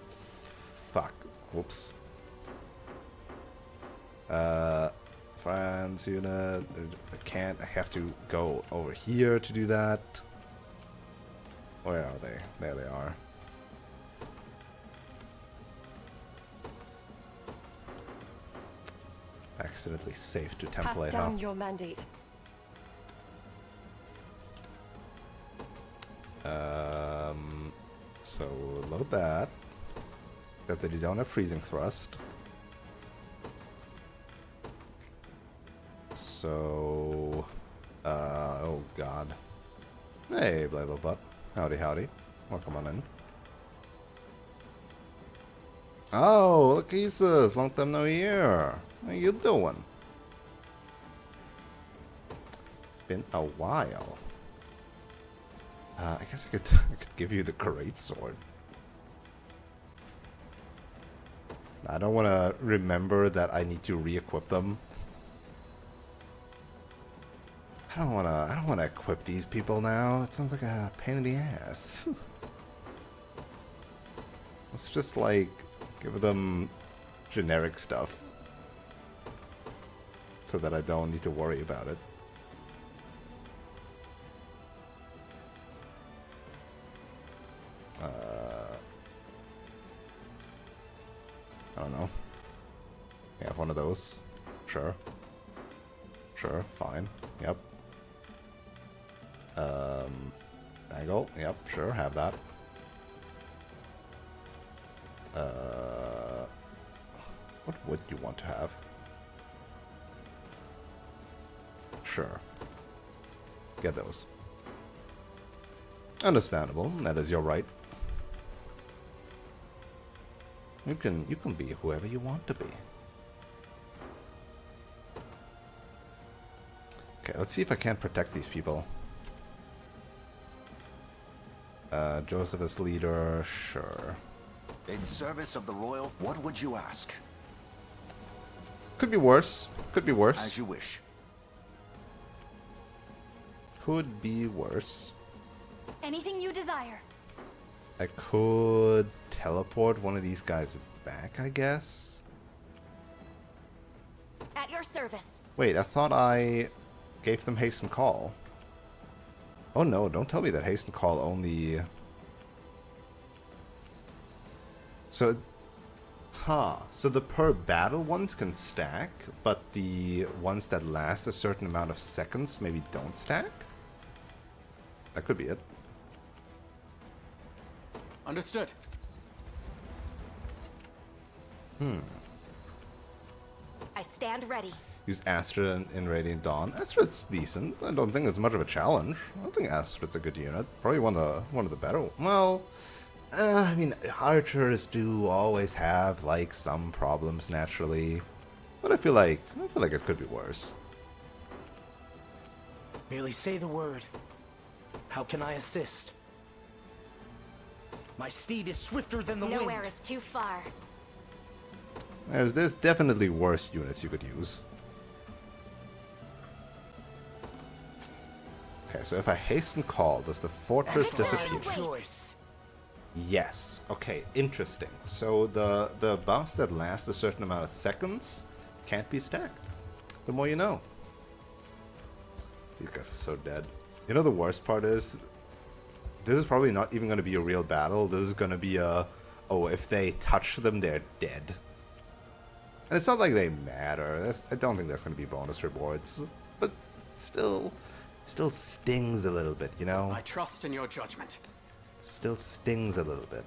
Fuck. Whoops. France unit. I can't. I have to go over here to do that. Where are they? There they are. Accidentally saved to template, Pass down your mandate. So load that. That they don't have freezing thrust. So, oh god. Hey, little butt. Howdy, howdy. Welcome on in. Oh, look, Jesus. Long time no hear. How you doing? Been a while. I guess I could give you the great sword. I don't want to remember that I need to re-equip them. I don't want to equip these people now. It sounds like a pain in the ass. Let's just like give them generic stuff so that I don't need to worry about it. I don't know. You have one of those. Sure. Sure, fine. Yep. Angle. Yep, sure, have that. What would you want to have? Sure. Get those. Understandable. That is your right. You can be whoever you want to be. Okay, let's see if I can't protect these people. Joseph as leader, sure. In service of the royal, what would you ask? Could be worse. Could be worse. As you wish. Could be worse. Anything you desire. I could teleport one of these guys back, I guess. At your service. Wait, I thought I gave them haste and call. Oh no, don't tell me that haste and call only... So... Huh. So the per battle ones can stack, but the ones that last a certain amount of seconds maybe don't stack? That could be it. Understood. I stand ready. Use Astra in Radiant Dawn. Astra's decent. I don't think it's much of a challenge. I don't think Astra's a good unit. Probably one of the better. Well, I mean, archers do always have like some problems naturally, but I feel like it could be worse. Merely say the word. How can I assist? My steed is swifter than the wind. Nowhere is too far. There's definitely worse units you could use. Okay, so if I hasten call, does the fortress disappear? Choice. Yes. Okay, interesting. So the buffs that last a certain amount of seconds can't be stacked. The more you know. These guys are so dead. You know the worst part is, this is probably not even going to be a real battle. This is going to be a, oh, if they touch them, they're dead. And it's not like they matter. I don't think that's going to be bonus rewards. But still stings a little bit, you know? I trust in your judgment. Still stings a little bit.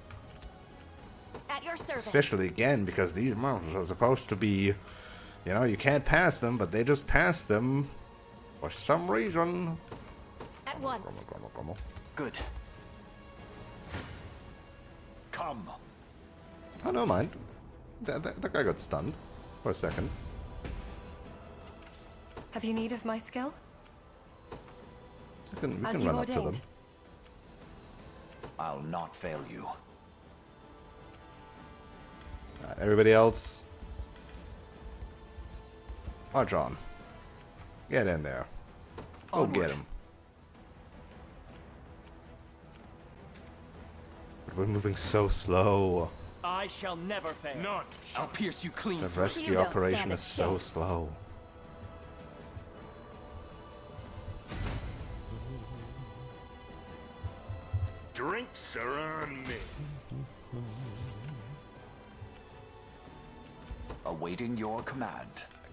At your service. Especially, again, because these mountains are supposed to be, you know, you can't pass them, but they just pass them for some reason. At once. Grumble. Good. Come. Oh, no mind. That guy got stunned for a second. Have you need of my skill? We can As you run up to them. ordained. I'll not fail you. Alright, everybody else. March on. Get in there. Go Onward. get him. We're moving so slow. I shall never fail. None. I'll pierce you clean. The through. rescue You don't operation stand a is so chance. slow. Drinks are on me. Awaiting your command.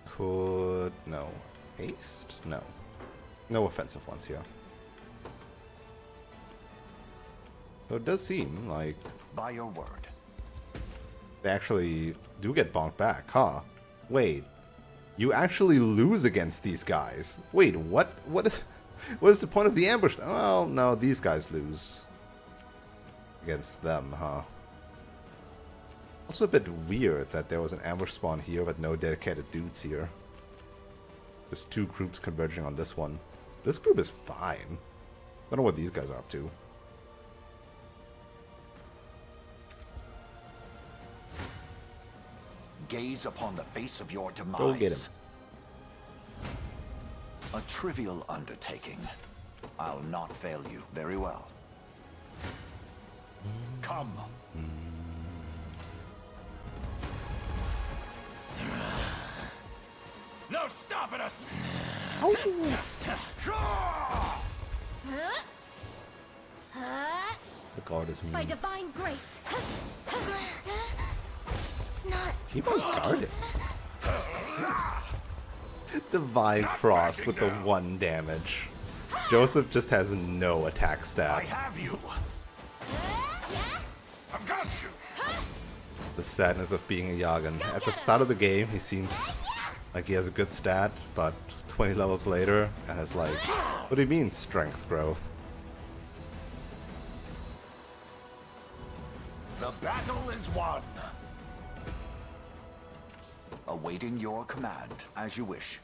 Could... no. Haste? No. No offensive ones here. So it does seem like By your word. they actually do get bonked back, huh? Wait. You actually lose against these guys. Wait, what? What is the point of the ambush? Well, no, these guys lose against them, huh? Also a bit weird that there was an ambush spawn here but no dedicated dudes here. There's two groups converging on this one. This group is fine. I don't know what these guys are up to. Gaze upon the face of your demise. Go get him. A trivial undertaking. I'll not fail you. Very well. Come. No stopping us! The guard is By mean. divine grace. Not. Keep on guarding. Divine cross with the 1 damage. Joseph just has no attack I stat. have you. I've got you! the sadness of being a Yagan. At the start of the game, he seems like he has a good stat, but 20 levels later, and has like, what do you mean strength growth? The battle is won. Awaiting your command, as you wish.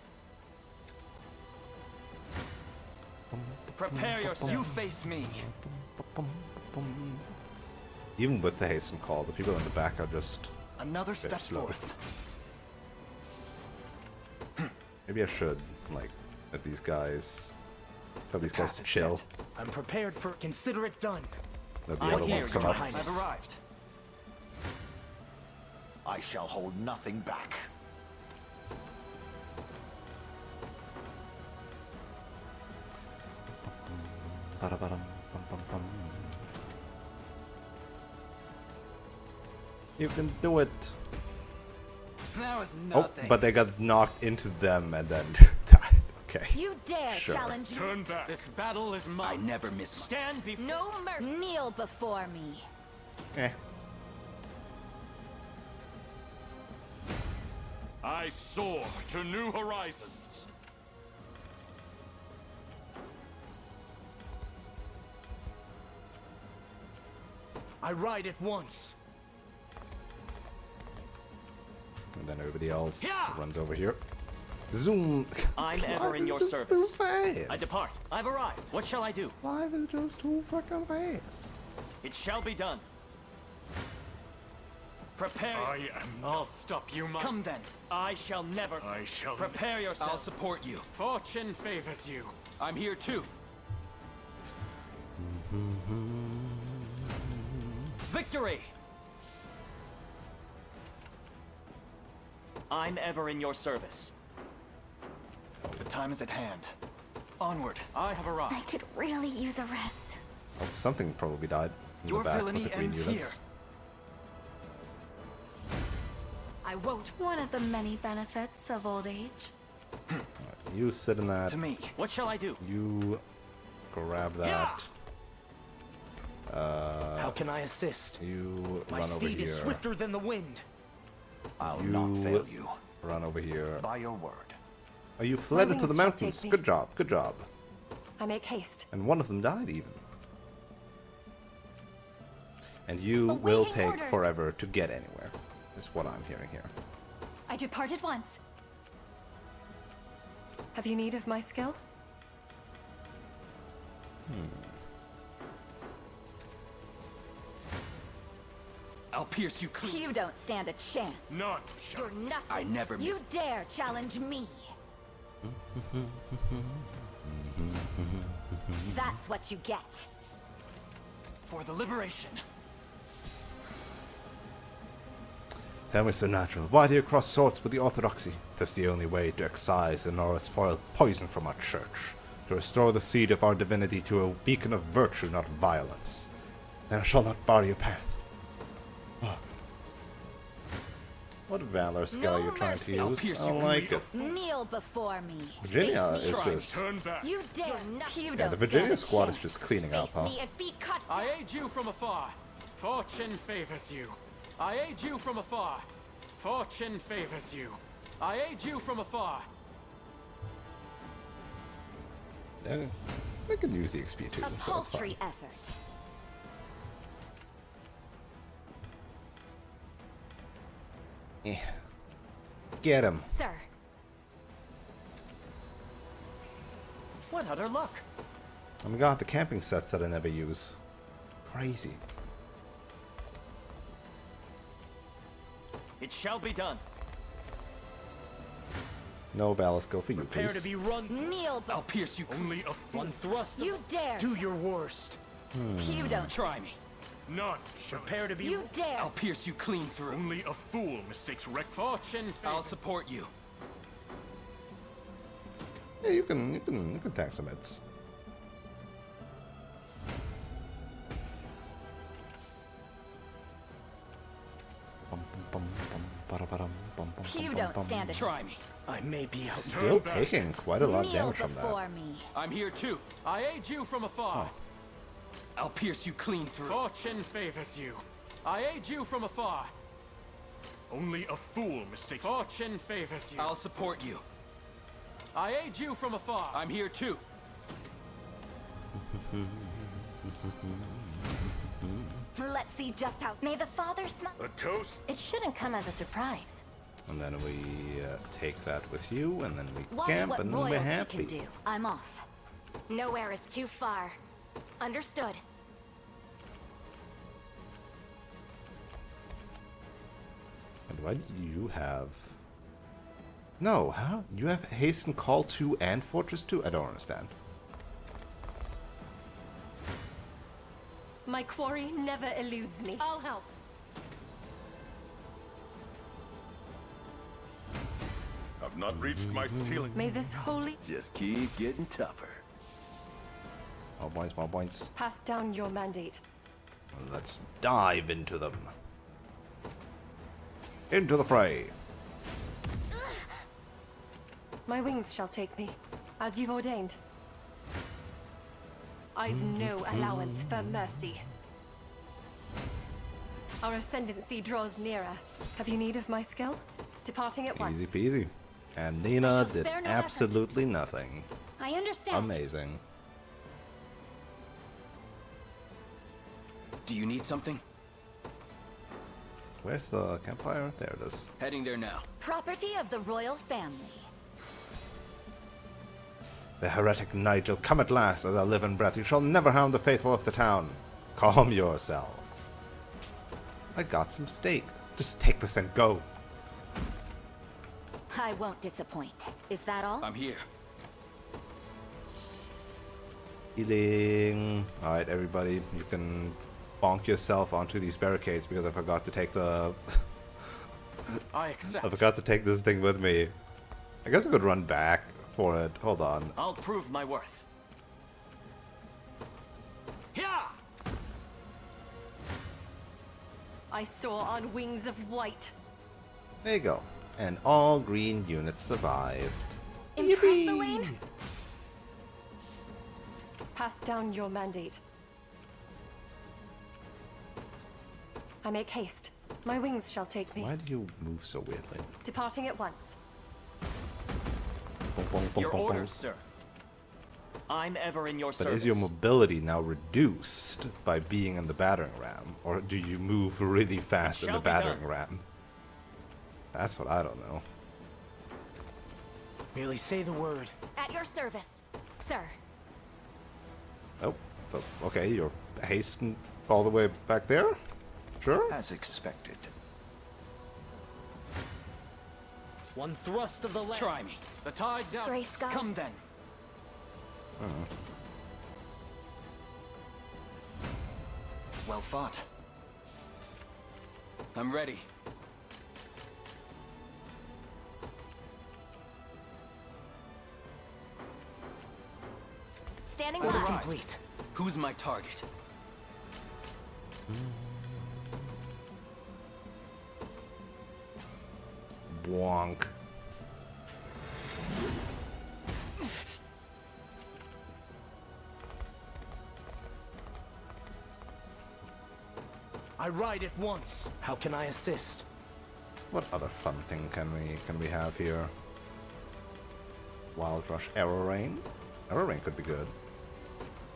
Prepare yourself. You face me. Even with the hasten call, the people in the back are just Another a bit step slow. forth. Maybe I should like let these guys tell these guys Path to is chill. set. I'm prepared for. Consider it done. Let the I other hear ones you, come Your up. Highness. I've arrived. I shall hold nothing back. You can do it. That was Oh, nothing. but they got knocked into them and then died. Okay. You dare Sure. challenge me? Turn back. This battle is mine. I never miss. Stand before. No mercy. Kneel before me. Eh. I soar to new horizons. I ride at once. And then everybody else runs over here. Zoom! I'm ever in your Life is just too service. fast. I depart. I've arrived. What shall I do? Life is just too fucking fast. It shall be done. Prepare. I am. I'll stop you, my. Come then. I shall never. I shall. Prepare yourself. I'll support you. Fortune favors you. I'm here too. Victory! I'm ever in your service. The time is at hand. Onward. I have I arrived. could really use a rest. Oh, something probably died in Your the back villainy with the green ends units. I won't. One of the many benefits of old age. You sit in that. To me. What shall I do? You grab that. How can I assist? You My run over steed here. is swifter than the wind. I'll You not fail you. Run over here. By your word. Oh, you fled My into the wings shall mountains. take me. Good job. Good job. I make haste. And one of them died even. And you will Awaiting take orders. forever to get anywhere. Is what I'm hearing here. I depart at once. Have you need of my skill? I'll pierce you clean. You don't stand a chance. None shall. You're nothing. I never miss. You dare challenge me. That's what you get. For the liberation. Tell me, Sir Natural, why do you cross swords with the Orthodoxy? 'Tis the only way to excise the Norris foiled poison from our church, to restore the seed of our divinity to a beacon of virtue, not violence. Then I shall not bar your path. Oh. What valor skill are you trying to mercy. I'll use? pierce I you don't like it. Kneel before me. Virginia Face me. is Try me. just... Turn back. You dare. You Yeah, don't the Virginia stand a squad is chance. just cleaning up, Face huh? me and be cut I down. aid you from afar. Fortune favors you. I aid you from afar. Fortune favors you. I aid you from afar. Yeah, they could use the XP too, A so that's paltry fine. effort. Yeah. Get him. Sir, What utter luck! Oh my god, the camping sets that I never use. Crazy. It shall be done. No valor skill for you, Prepare please. to be run. kneel I'll before pierce you clean. Only a fool. One thrust. you dare. Do your worst. You don't. Try me. None shall. Prepare to be. You dare. I'll pierce you clean through. Only a fool mistakes Fortune favors. I'll support you. Yeah, you can tank some hits. You don't stand a Try me. I may be out. Still taking quite a lot of Kneel damage from that. before me. I'm here too. I aid you from afar. I'll pierce you clean through. Fortune favors you. I aid you from afar. Only a fool mistakes. Fortune favors you. I'll support you. I aid you from afar. I'm here too. Let's see just how. May the father smile. A toast. It shouldn't come as a surprise. And then we take that with you, and then we Watch camp, what and then we're royalty happy. can do. I'm off. Nowhere is too far. Understood. And why do you have... No, how? You have Hasten Call 2 and Fortress 2? I don't understand. My quarry never eludes me. I'll help. I've not reached my ceiling. May this holy Just keep getting tougher. More points, more points. pass down your mandate. Let's dive into them. Into the fray. My wings shall take me, as you've ordained. I've no allowance for mercy. Our ascendancy draws nearer. Have you need of my skill? Departing at once. Easy peasy. And Nina shall did spare no absolutely nothing. I understand. Amazing. Do you need something? Where's the campfire? There it is. Heading there now. Property of the royal family. The heretic knight shall come at last as I live and breath. You shall never harm the faithful of the town. Calm yourself. I got some steak. Just take this and go. I won't disappoint. Is that all? I'm here. Healing. Alright, everybody. You can bonk yourself onto these barricades because I forgot to take the... I accept. I forgot to take this thing with me. I guess I could run back for it. Hold on. I'll prove my worth. Yeah! I soar on wings of white. There you go. And all green units survived. Impress the lane? Pass down your mandate. I make haste. My wings shall take me. Why do you move so weirdly? Departing at once. Boom, boom, boom, Your boom, boom. orders, sir. I'm ever in your But service. is your mobility now reduced by being in the battering ram? Or do you move really fast in the shall be battering done. ram? That's what I don't know. Merely say the word. At your service, sir. Oh, okay, you're hastened all the way back there? Sure? As expected. One thrust of the lance. Try me. The tide now. Gray Sky. Come then. Well fought. I'm ready. Standing Order by. complete. Who's my target? Bonk. I ride at once. How can I assist? What other fun thing can we have here? Wild Rush Arrow Rain? Arrow Rain could be good.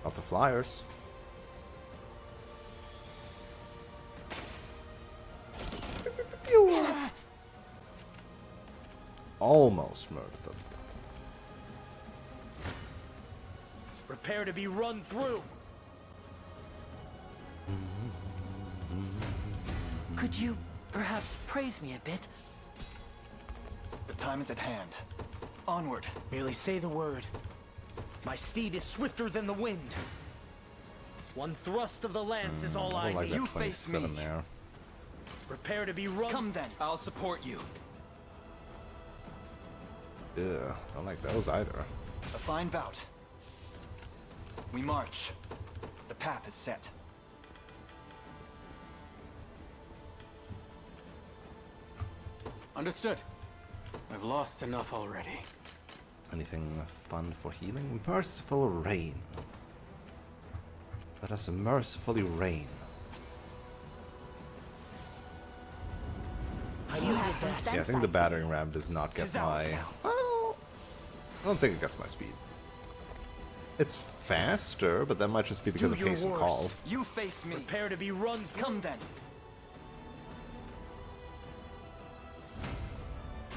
Lots of flyers. Almost murdered them. Prepare to be run through. Could you perhaps praise me a bit? The time is at hand. Onward. Merely say the word. My steed is swifter than the wind. One thrust of the lance is all I I don't like need. that You face 27 me. there. Prepare to be run. Come then. I'll support you. Ugh, don't like those either. A fine bout. We march. The path is set. Understood. I've lost enough already. Anything fun for healing? Merciful rain. Let us mercifully rain. I with that. Yeah, I think the battering ram does not get my... Oh, I don't think it gets my speed. It's faster, but that might just be because of haste and call. You face me. Prepare to be run. Come then.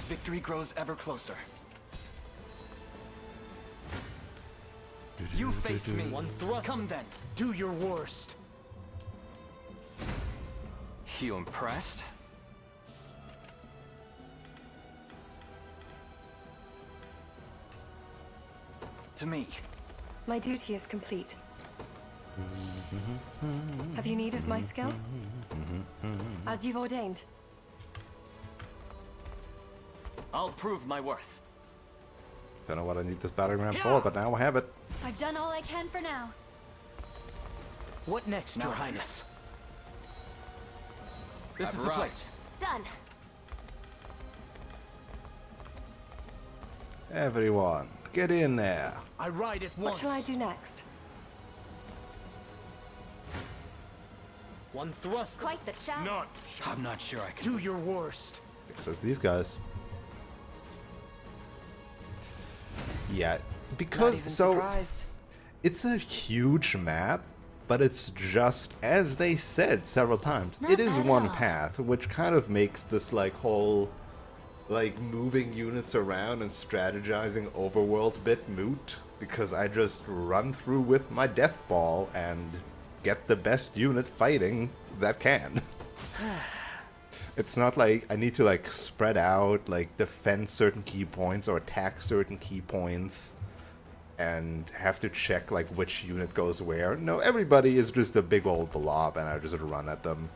Victory grows ever closer. You face me. One thrust. Come then. Do your worst. You impressed? To me. My duty is complete. Have you need of my skill? As you've ordained. I'll prove my worth. Don't know what I need this battering ram for, but now I have it. I've done all I can for now. What next, Your Highness? This is the place. Done. Everyone, get in there. I ride at What once. shall I do next? One thrust. Quite the challenge. None. I'm not sure I can. Do your worst. So it's these guys. Yeah, because Surprised. it's a huge map, but it's just, as they said several times, Not it is bad at one all. path, which kind of makes this like whole like moving units around and strategizing overworld bit moot, because I just run through with my death ball and get the best unit fighting that can. It's not like I need to like spread out, like defend certain key points or attack certain key points and have to check like which unit goes where. No, everybody is just a big old blob and I just run at them.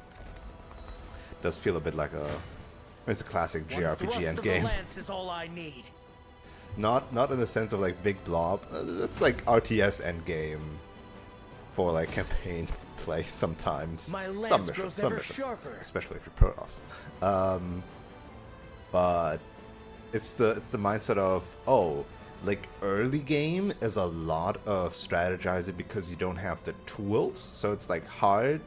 Does feel a bit like it's a classic JRPG endgame. Lance is all I need. Not in the sense of like big blob. It's like RTS endgame for like campaign play sometimes. My lance Some grows missions, ever sharper. especially if you're Protoss. But it's the mindset of, oh, like early game is a lot of strategizing because you don't have the tools, so it's like hard,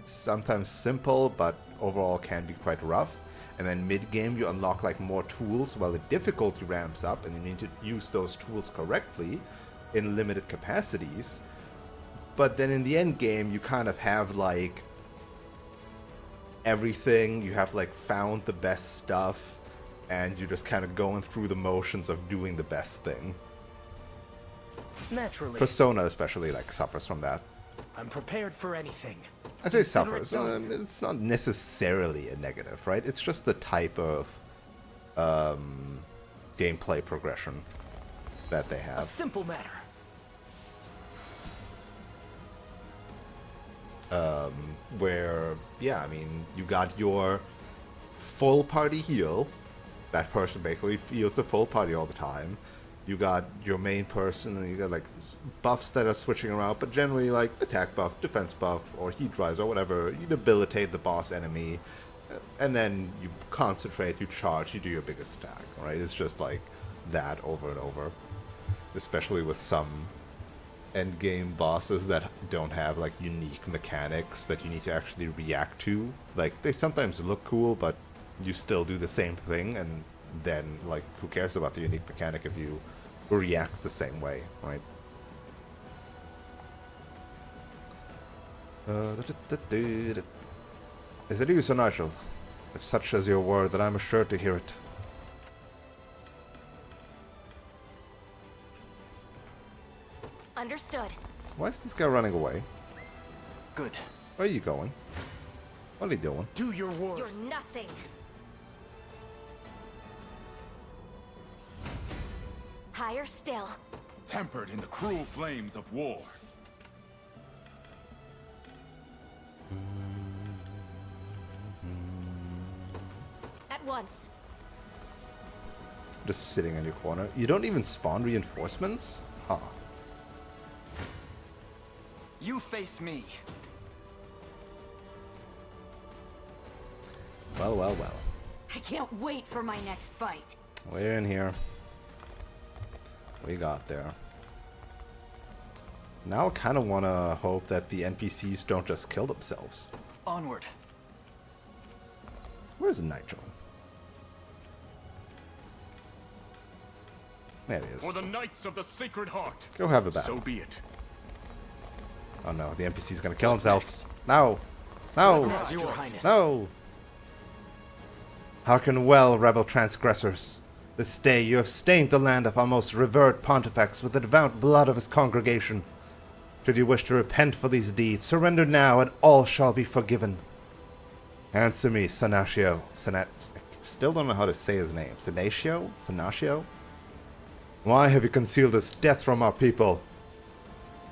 sometimes simple, but overall can be quite rough. And then mid game you unlock like more tools while the difficulty ramps up, and you need to use those tools correctly in limited capacities. But then in the end game, you kind of have like everything. You have like found the best stuff, and you're just kind of going through the motions of doing the best thing. Naturally. Persona especially like suffers from that. I'm prepared for anything. I say Consider it suffers. done. It's not necessarily a negative, right? It's just the type of gameplay progression that they A have. simple matter. Where, yeah, I mean, you got your full party heal. That person basically heals the full party all the time. You got your main person, and you got like buffs that are switching around, but generally like attack buff, defense buff, or heat rise, or whatever. You debilitate the boss enemy, and then you concentrate, you charge, you do your biggest attack, right? It's just like that over and over. Especially with some endgame bosses that don't have like unique mechanics that you need to actually react to. Like they sometimes look cool, but you still do the same thing, and then like who cares about the unique mechanic if you react the same way, right? Is it you, Sir Nigel? If such is your word, then I'm assured to hear it. Understood. Why is this guy running away? Good. Where are you going? What are you doing? Do your worst. You're nothing. Higher still. Tempered in the cruel flames of war. At once. Just sitting in your corner. You don't even spawn reinforcements? Huh. You face me. Well, well, well. I can't wait for my next fight. We're in here. We got there. Now I kind of want to hope that the NPCs don't just kill themselves. Onward. Where's Nigel? There it is. For the Knights of the Sacred Heart. Go have a battle. So be it. Oh no, the NPC's gonna kill himself. No! No! Your Highness. No! Hearken well, rebel transgressors. This day you have stained the land of our most revered pontifex with the devout blood of his congregation. Should you wish to repent for these deeds, surrender now and all shall be forgiven. Answer me, Sanatio. Still don't know how to say his name. Sanatio? Sanatio? Why have you concealed this death from our people?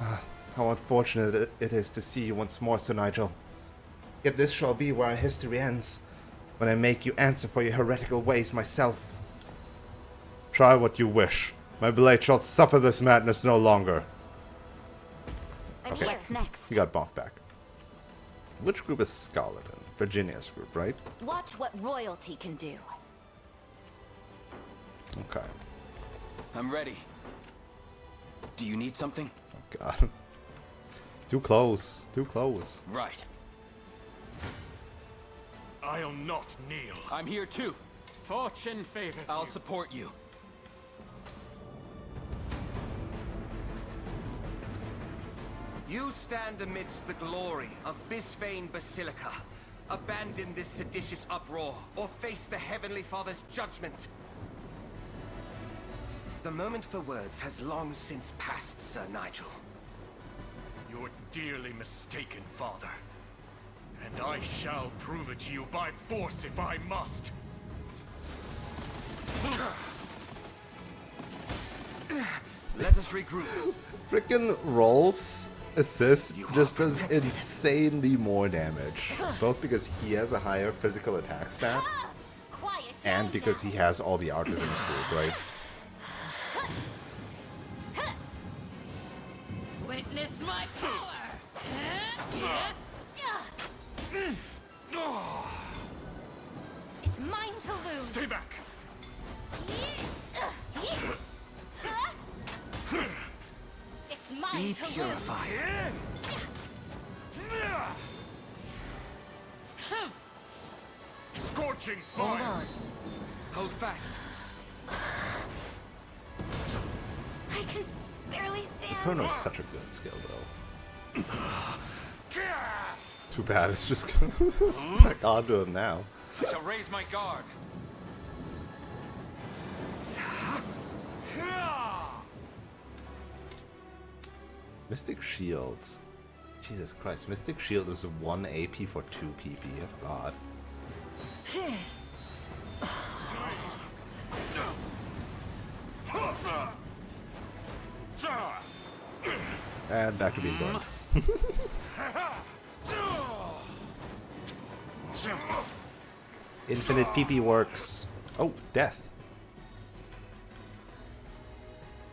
How unfortunate it is to see you once more, Sir Nigel. Yet this shall be where our history ends, when I make you answer for your heretical ways myself. Try what you wish. My blade shall suffer this madness no longer. I'm here. What's next? You got bonked back. Which group is Scarlet in? Virginia's group, right? Watch what royalty can do. Okay. I'm ready. Do you need something? Oh god. Too close. Too close. Right. I'll not kneel. I'm here too. Fortune favors I'll you. support you. You stand amidst the glory of Bisphane Basilica. Abandon this seditious uproar, or face the Heavenly Father's judgment. The moment for words has long since passed, Sir Nigel. You're dearly mistaken, Father. And I shall prove it to you by force if I must. Let us regroup. Frickin' Rolf's assist just does insanely more damage. Both because he has a higher physical attack stat, and because he has all the archers in his group, right? Witness my power! It's mine to lose. Stay back. It's mine Be to purified. Scorching Hold fire. on. Hold fast. I can barely stand. Inferno's such a good skill, though. Too bad it's just gonna smack onto him now. I shall raise my guard. Mystic Shields. Jesus Christ, Mystic Shield is 1 AP for 2 PP. Oh god. And back to being burned. Infinite PP works. Oh, death.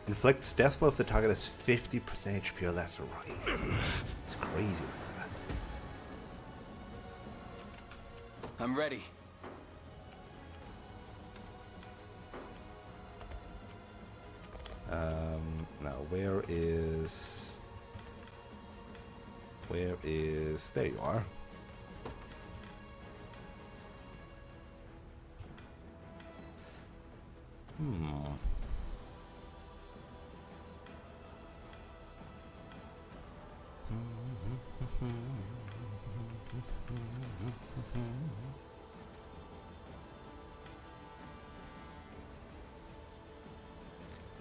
Inflicts death blow if the target has 50% HP or less. Right. It's crazy. I'm ready. Now where is... There you are.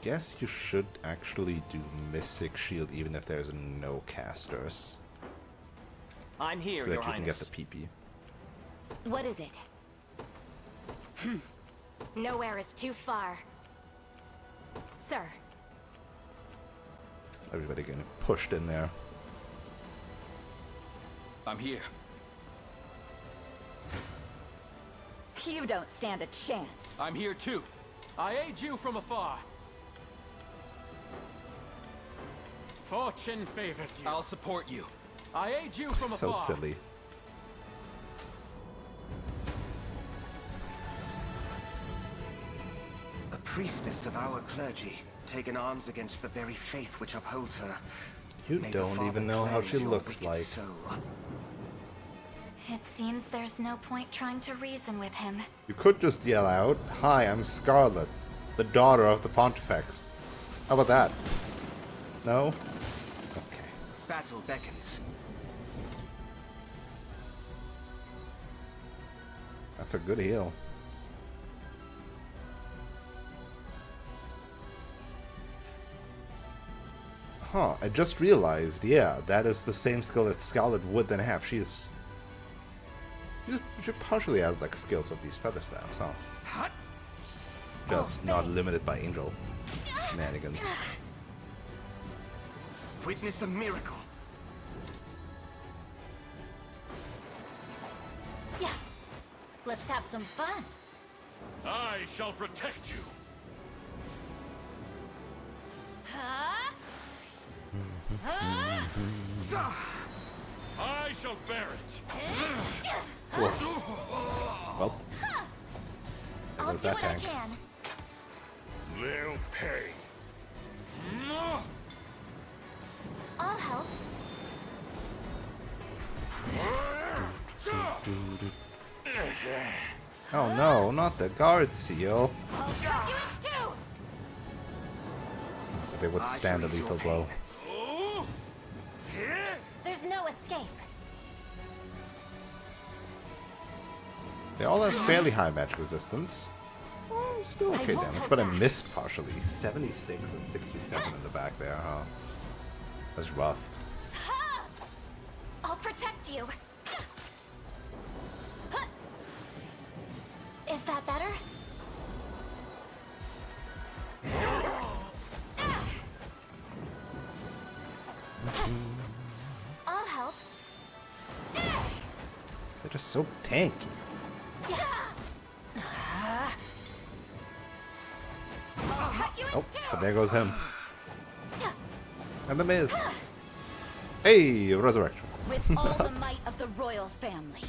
Guess you should actually do Mystic Shield even if there's no casters. I'm here, so that Your you Highness. can get the PP. What is it? Nowhere is too far. Sir. Everybody getting pushed in there. I'm here. You don't stand a chance. I'm here too. I aid you from afar. Fortune favors you. I'll support you. I aid you from So afar. silly. A priestess of our clergy, taken arms against the very faith which upholds her. You May the don't Father even know how cleanse she your looks wicked like. soul. It seems there's no point trying to reason with him. You could just yell out, "Hi, I'm Scarlet." the daughter of the Pontifex. How about that? No? Okay. Battle beckons. That's a good heal. Huh, I just realized, yeah, that is the same skill that Scarlet would then have. She partially has like skills of these feather stabs, huh? Just not limited by angel shenanigans. Witness a miracle. Yeah. Let's have some fun. I shall protect you. Huh? I shall bear it. Well, there I'll goes do that what I tank. can. They'll pay. I'll help. Oh no, not the guard seal. I'll cut you in two. They would stand a lethal blow. There's no escape. They all have fairly high magic resistance. Oh, still okay won't damage, hold but I back. missed partially. 76 and 67 in the back there, huh? That's rough. I'll protect you. Is that better? I'll help. They're just so tanky. I'll cut you in Oh, two. but there goes him. And the miss. Hey, resurrection. With all the might of the royal family.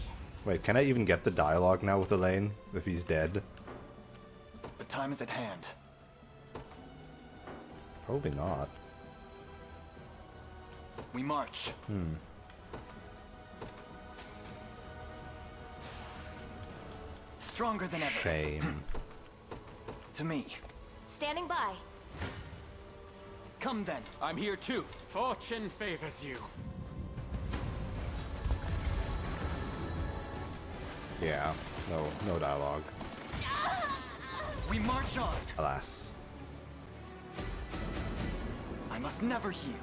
Wait, can I even get the dialogue now with Elaine if he's dead? The time is at hand. Probably not. We march. Stronger than ever. Shame. To me. Standing by. Come then. I'm here too. Fortune favors you. Yeah, no dialogue. We march on. Alas. I must never yield.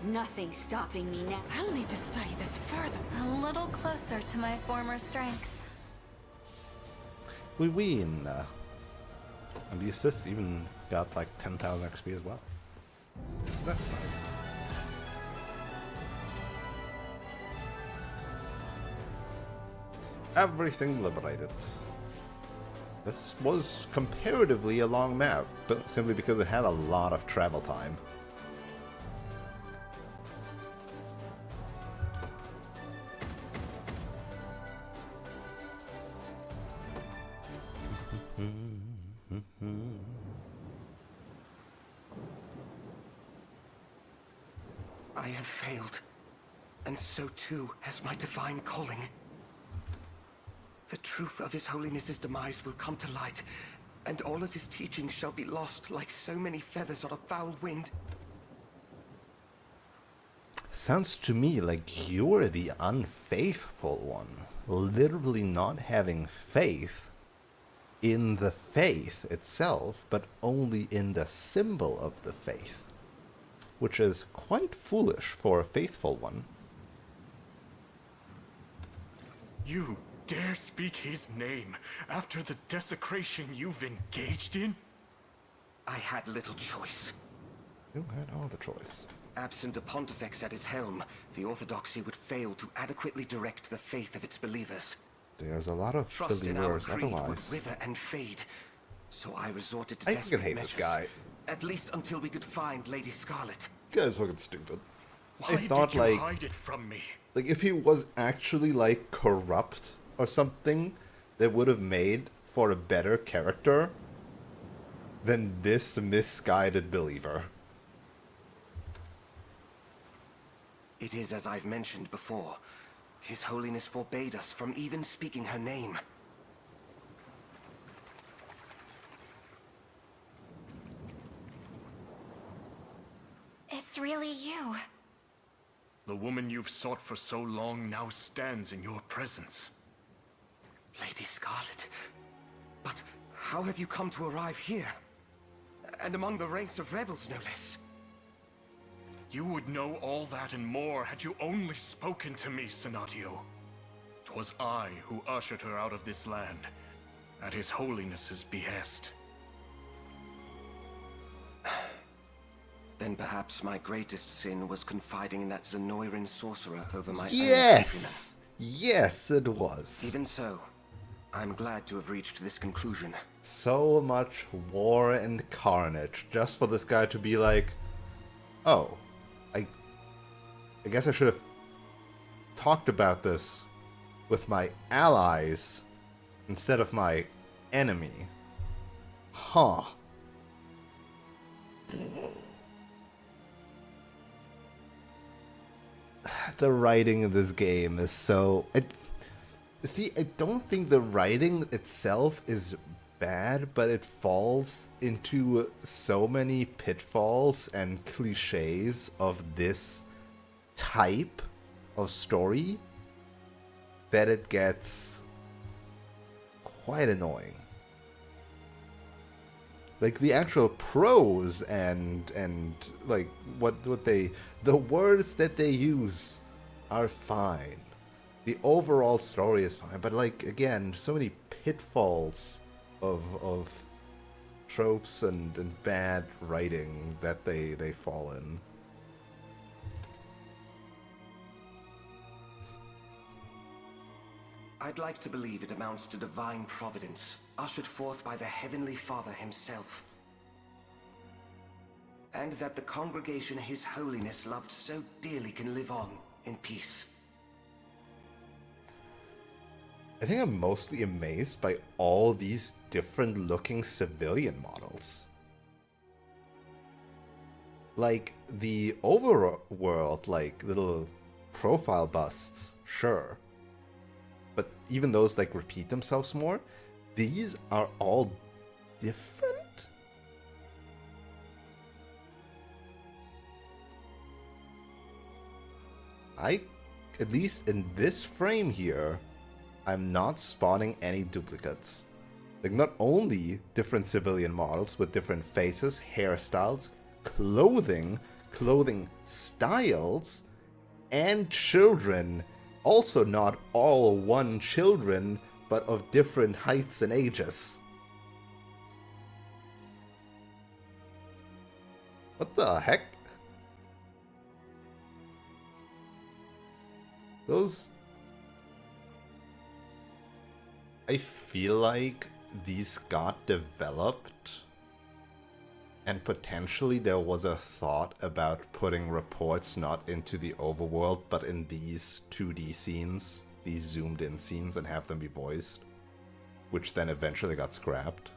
Nothing stopping me now. I'll need to study this further. A little closer to my former strength. We win. And the assists even got like 10,000 XP as well. So that's nice. Everything liberated. This was comparatively a long map, but simply because it had a lot of travel time. I have failed, and so too has my divine calling. The truth of His Holiness's demise will come to light, and all of his teachings shall be lost like so many feathers on a foul wind. Sounds to me like you're the unfaithful one, literally not having faith in the faith itself, but only in the symbol of the faith, which is quite foolish for a faithful one. You dare speak his name after the desecration you've engaged in? I had little choice. You had all the choice. Absent a pontifex at its helm, the Orthodoxy would fail to adequately direct the faith of its believers. There's a lot of Trust in our believers creed would otherwise. wither and fade. So I resorted to I desperate fucking hate measures. this guy. At least until we could find Lady Scarlet. This guy's fucking stupid. Why I thought did you like hide it from me? if he was actually like corrupt or something, they would have made for a better character than this misguided believer. It is as I've mentioned before. His Holiness forbade us from even speaking her name. It's really you. The woman you've sought for so long now stands in your presence. Lady Scarlet, but how have you come to arrive here? And among the ranks of rebels, no less. You would know all that and more had you only spoken to me, Senatio. 'Twas I who ushered her out of this land, at His Holiness's behest. Then perhaps my greatest sin was confiding in that Zenoiran sorcerer over my own Yes! Yes, it was. Even so, I'm glad to have reached this conclusion. So much war and carnage just for this guy to be like, oh, I guess I should have talked about this with my allies instead of my enemy. Huh. The writing in this game is so... See, I don't think the writing itself is bad, but it falls into so many pitfalls and cliches of this type of story that it gets quite annoying. Like the actual prose and like what the words that they use are fine. The overall story is fine, but like again, so many pitfalls of tropes and bad writing that they fall in. I'd like to believe it amounts to divine providence, ushered forth by the Heavenly Father himself. And that the congregation His Holiness loved so dearly can live on in peace. I think I'm mostly amazed by all these different looking civilian models. Like the overworld, like little profile busts, sure. But even those like repeat themselves more, these are all different? At least in this frame here, I'm not spawning any duplicates. Like not only different civilian models with different faces, hairstyles, clothing styles, and children. Also not all one children, but of different heights and ages. What the heck? Those... I feel like these got developed and potentially there was a thought about putting reports not into the overworld but in these 2D scenes, these zoomed in scenes, and have them be voiced, which then eventually got scrapped.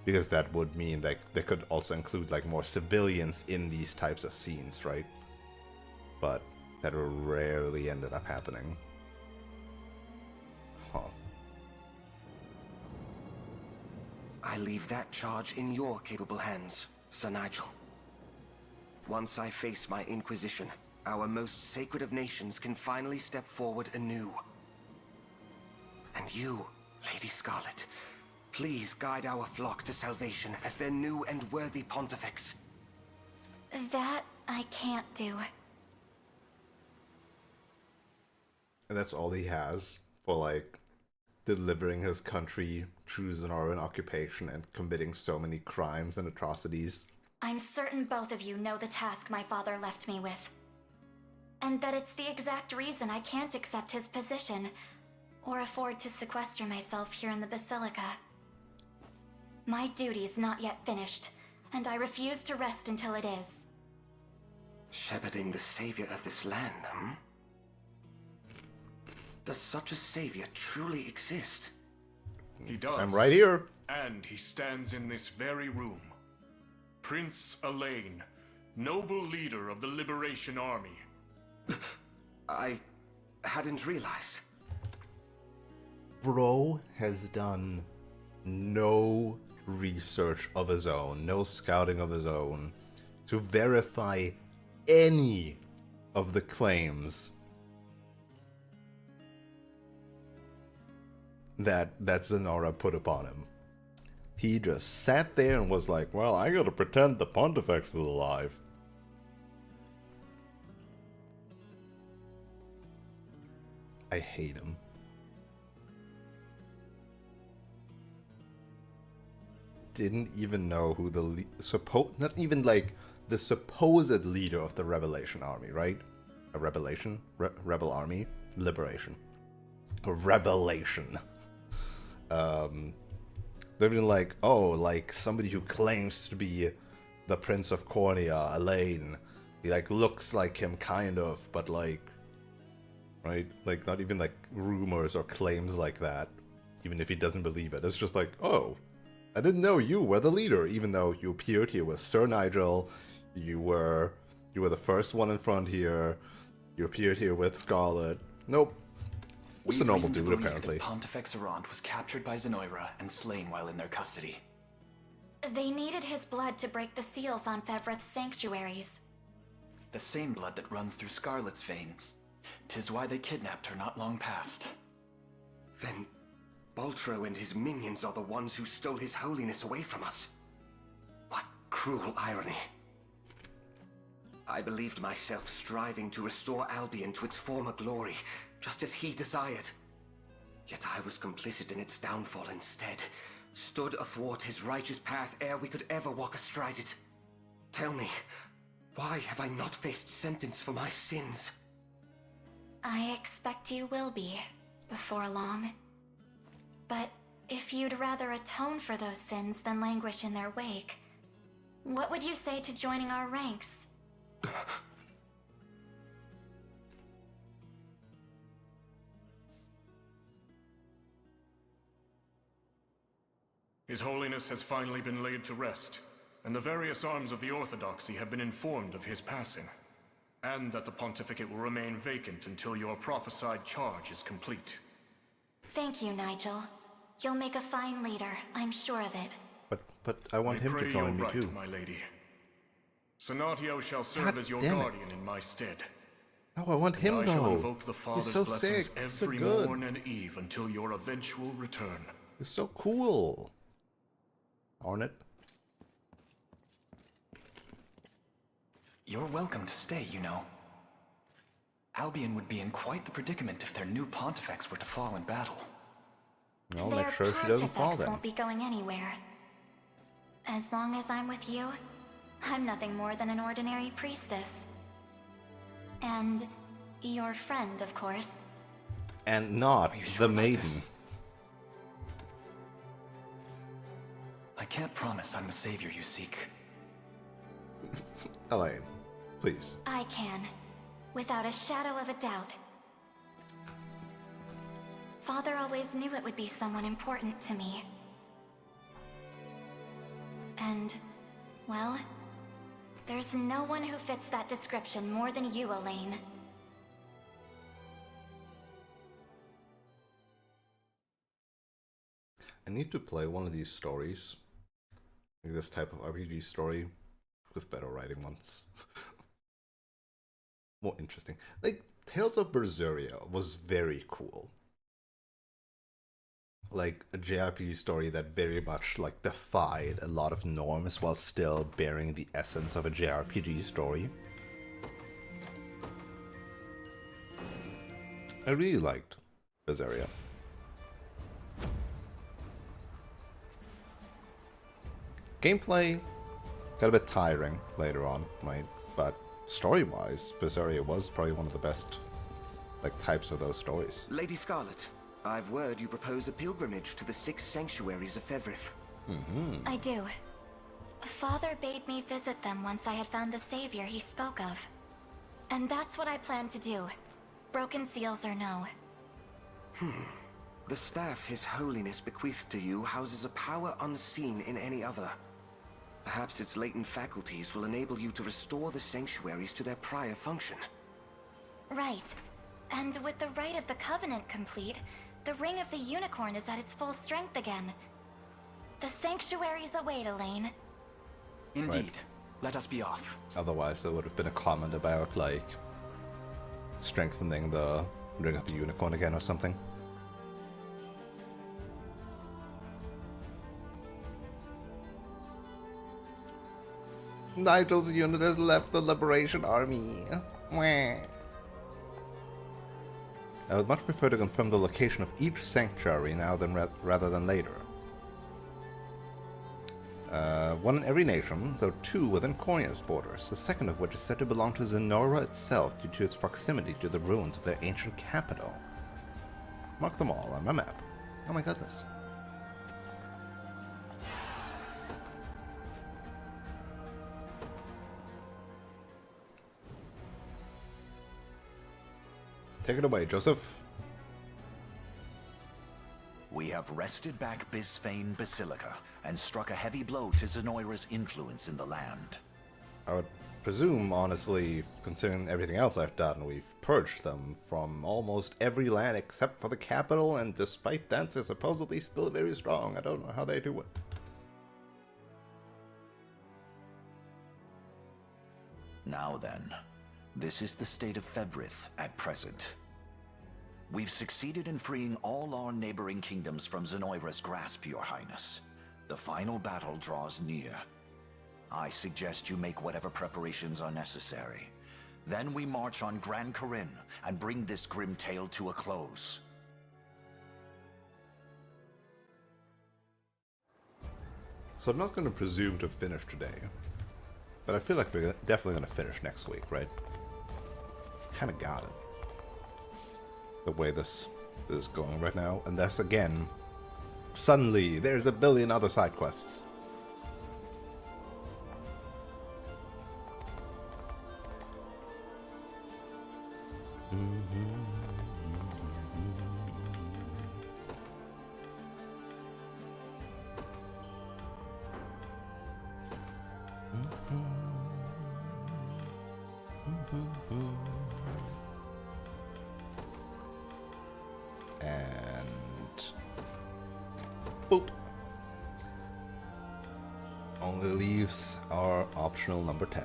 Because that would mean that they could also include like more civilians in these types of scenes, right? But that rarely ended up happening. Huh. I leave that charge in your capable hands, Sir Nigel. Once I face my Inquisition, our most sacred of nations can finally step forward anew. And you, Lady Scarlet, please guide our flock to salvation as their new and worthy pontifex. That I can't do. And that's all he has for like delivering his country, choosing our own occupation, and committing so many crimes and atrocities. I'm certain both of you know the task my father left me with. And that it's the exact reason I can't accept his position, or afford to sequester myself here in the Basilica. My duty's not yet finished, and I refuse to rest until it is. Shepherding the savior of this land, hmm? Does such a savior truly exist? He does. I'm right here. And he stands in this very room. Prince Elaine, noble leader of the Liberation Army. I hadn't realized. Bro has done no research of his own, no scouting of his own, to verify any of the claims that Zenora put upon him. He just sat there and was like, well, I gotta pretend the Pontifex is alive. I hate him. Didn't even know who the not even like the supposed leader of the Revelation Army, right? A Revelation? Rebel Army? Liberation. A Revelation. They've been like, oh, like somebody who claims to be the Prince of Cornea, Elaine. He like looks like him kind of, but like, right? Like not even like rumors or claims like that, even if he doesn't believe it. It's just like, oh, I didn't know you were the leader, even though you appeared here with Sir Nigel. You were the first one in front here. You appeared here with Scarlet. Nope. Just a normal dude, apparently. Pontifex Errant was captured by Zenora and slain while in their custody. They needed his blood to break the seals on Fevrith's sanctuaries. The same blood that runs through Scarlet's veins. 'Tis why they kidnapped her not long past. Then Baltro and his minions are the ones who stole his holiness away from us. What cruel irony. I believed myself striving to restore Albion to its former glory, just as he desired. Yet I was complicit in its downfall instead, stood athwart his righteous path ere we could ever walk astride it. Tell me, why have I not faced sentence for my sins? I expect you will be, before long. But if you'd rather atone for those sins than languish in their wake, what would you say to joining our ranks? His Holiness has finally been laid to rest, and the various arms of the Orthodoxy have been informed of his passing, and that the pontificate will remain vacant until your prophesied charge is complete. Thank you, Nigel. You'll make a fine leader, I'm sure of it. But I want him to join me too. My lady. Senatio shall serve as your guardian in my stead. No, I want him I shall though. invoke the Father's He's so blessings sick. every So good. morn and eve until your eventual return. It's so cool. Aren't it? You're welcome to stay, you know. Albion would be in quite the predicament if their new Pontifex were to fall in battle. I'll make sure she doesn't fall then. Won't be going anywhere. As long as I'm with you, I'm nothing more than an ordinary priestess. And your friend, of course. And not the maiden. I can't promise I'm the savior you seek. Elaine, please. I can, without a shadow of a doubt. Father always knew it would be someone important to me. And, well, there's no one who fits that description more than you, Elaine. I need to play one of these stories. Like this type of RPG story with better writing ones. More interesting. Like, Tales of Berseria was very cool. Like, a JRPG story that very much, like, defied a lot of norms while still bearing the essence of a JRPG story. I really liked Berseria. Gameplay got a bit tiring later on, right? But story-wise, Berseria was probably one of the best, like, types of those stories. Lady Scarlet, I've word you propose a pilgrimage to the 6 sanctuaries of Fevrith. I do. Father bade me visit them once I had found the savior he spoke of. And that's what I plan to do, broken seals or no. The staff His Holiness bequeathed to you houses a power unseen in any other. Perhaps its latent faculties will enable you to restore the sanctuaries to their prior function. Right. And with the Rite of the Covenant complete, the Ring of the Unicorn is at its full strength again. The sanctuaries await, Elaine. Indeed. Let us be off. Otherwise, there would have been a comment about, like, strengthening the Ring of the Unicorn again or something. Nigel's unit has left the Liberation Army. Wah. I would much prefer to confirm the location of each sanctuary now than rather than later. One in every nation, though 2 within Cornea's borders, the second of which is said to belong to Zenora itself due to its proximity to the ruins of their ancient capital. Mark them all on my map. Oh my goodness. Take it away, Joseph. We have wrested back Bisphane Basilica and struck a heavy blow to Zenoira's influence in the land. I would presume, honestly, considering everything else I've done, we've purged them from almost every land except for the capital, and despite that, they're supposedly still very strong. I don't know how they do it. Now then, this is the state of Fevrith at present. We've succeeded in freeing all our neighboring kingdoms from Zenoira's grasp, Your Highness. The final battle draws near. I suggest you make whatever preparations are necessary. Then we march on Gran Corinne and bring this grim tale to a close. So I'm not going to presume to finish today, but I feel like we're definitely going to finish next week, right? Kind of got it. The way this is going right now, and that's again, suddenly there's a billion other side quests. And boop. Only leaves are optional number 10.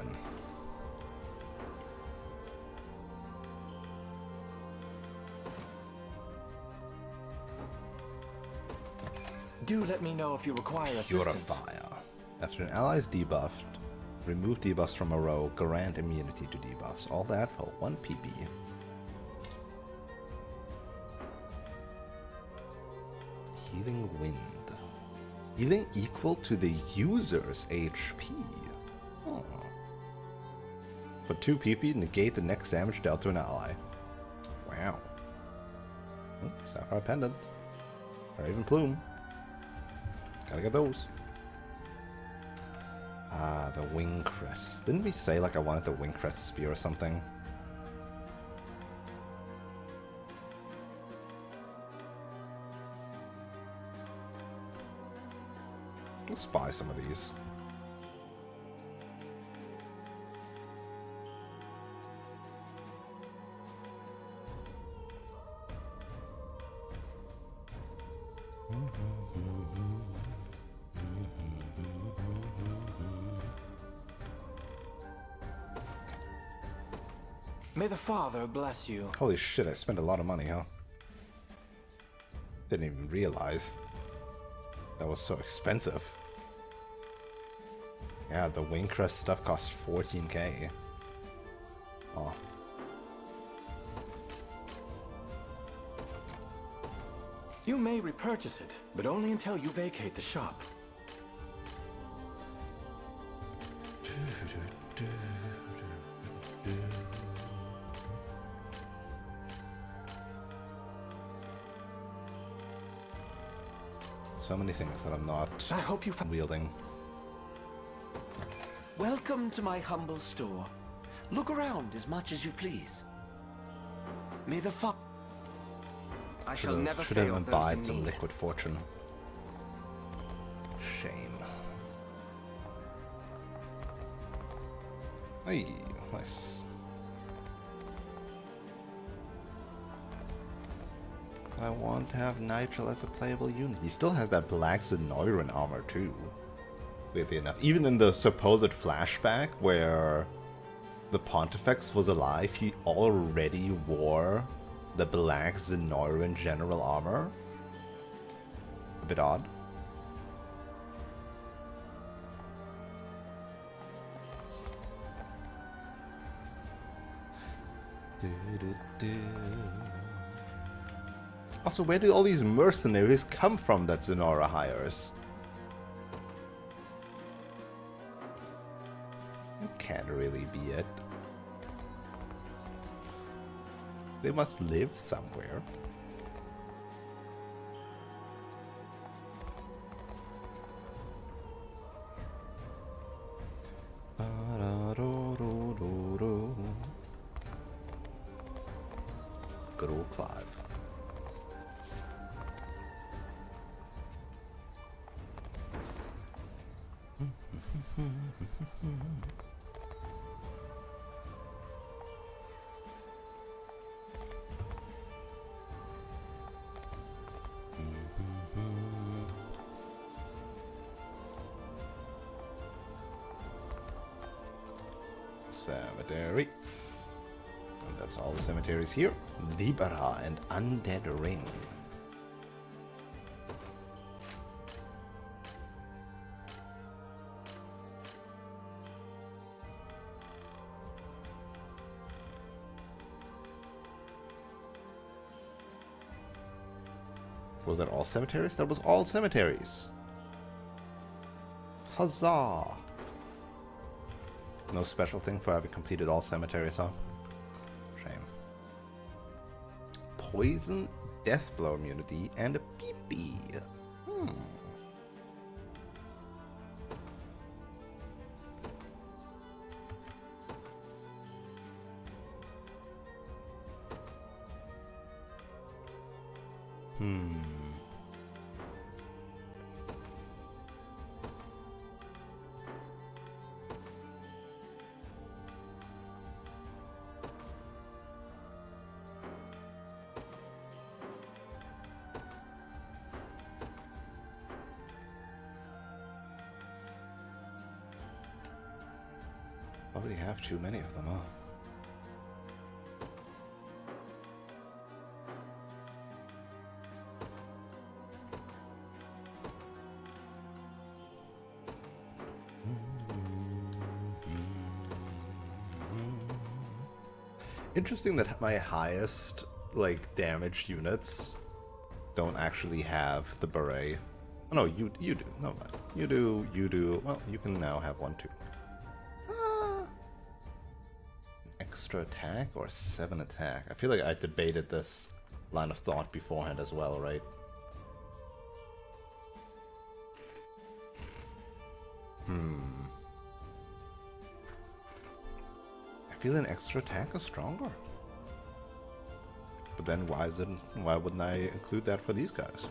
Do let me know if you require assistance. Purify. After an ally is debuffed, remove debuffs from a row, grant immunity to debuffs. All that for 1 PP. Healing Wind. Healing equal to the user's HP. Oh. For 2 PP, negate the next damage dealt to an ally. Wow. Oh, Sapphire Pendant. Raven Plume. Gotta get those. Ah, the Wing Crest. Didn't we say like I wanted the Wing Crest Spear or something? Let's buy some of these. May the Father bless you. Holy shit, I spent a lot of money, huh? Didn't even realize that was so expensive. Yeah, the Wingcrest stuff cost 14k. Oh. You may repurchase it, but only until you vacate the shop. So many things that I'm not I hope you wielding. Welcome to my humble store. Look around as much as you please. May the I shall never should fail have those imbibed in some need. liquid fortune. Shame. Hey, nice. I want to have Nigel as a playable unit. He still has that black Zenoiran armor too. weirdly enough. Even in the supposed flashback where the Pontifex was alive, he already wore the black Zenoran general armor. A bit odd. Also, where do all these mercenaries come from that Zenora hires? That can't really be it. They must live somewhere. Good old Clive. Cemetery. And that's all the cemeteries here. Libera and Undead Ring. Was that all cemeteries? That was all cemeteries. Huzzah! No special thing for having completed all cemeteries, huh? Shame. Poison, death blow immunity, and a peepee. Already have too many of them, huh? Interesting that my highest, like, damage units don't actually have the beret. Oh, no, you do. No, you do. Well, you can now have one too. Extra attack or 7 attack? I feel like I debated this line of thought beforehand as well, right? I feel an extra attack is stronger. But then why wouldn't I include that for these guys?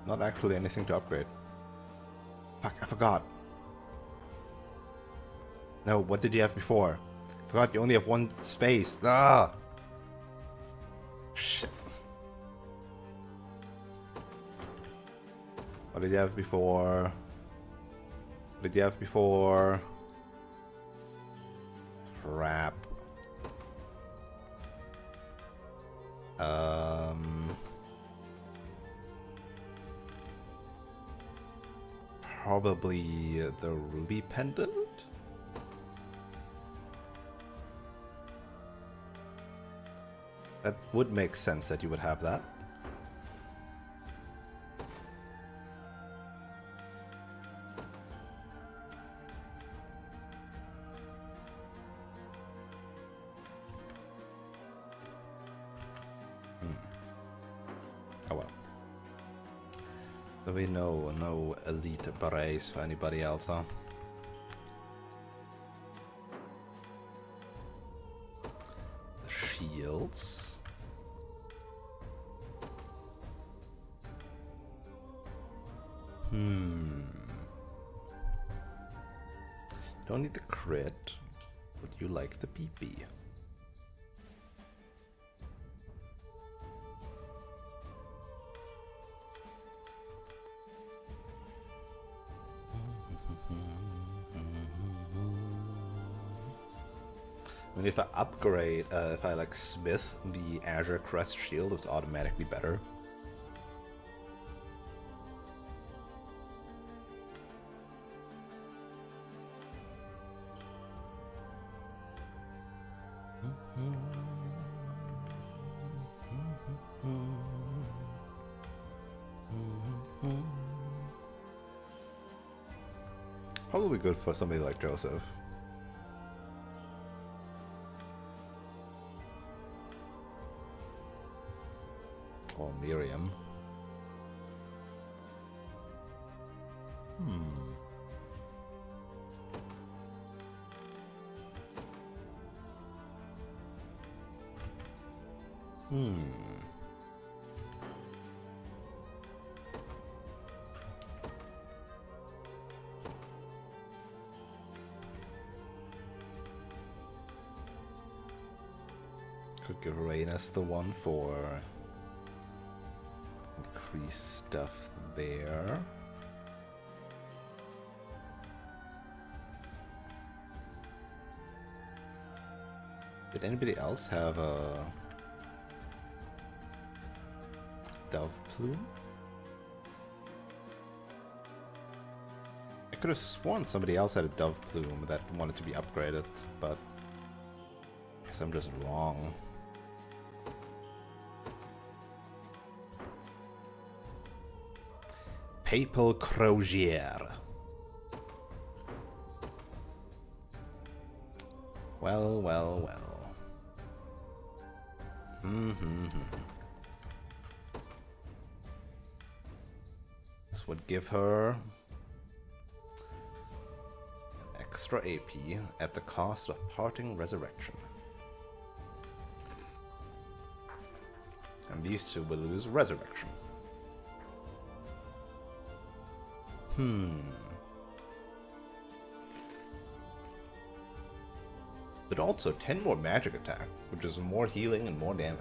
Not actually anything to upgrade. Fuck, I forgot. No, what did you have before? I forgot you only have one space. Ah! Shit. What did you have before? What did you have before? Crap. Probably the ruby pendant? That would make sense that you would have that. Oh well. So we know no elite berets for anybody else, huh? The shields. Don't need the crit, but you like the PP. I mean, if I upgrade, if I like smith the Azure Crest shield, it's automatically better. Probably good for somebody like Joseph. Or Miriam. Could give Rhaenys the one for increased stuff there. Did anybody else have a dove plume? I could have sworn somebody else had a dove plume that wanted to be upgraded, but I guess I'm just wrong. Papal Crozier. Well, well, well. This would give her an extra AP at the cost of Parting Resurrection. And these two will lose Resurrection. But also 10 more magic attack, which is more healing and more damage.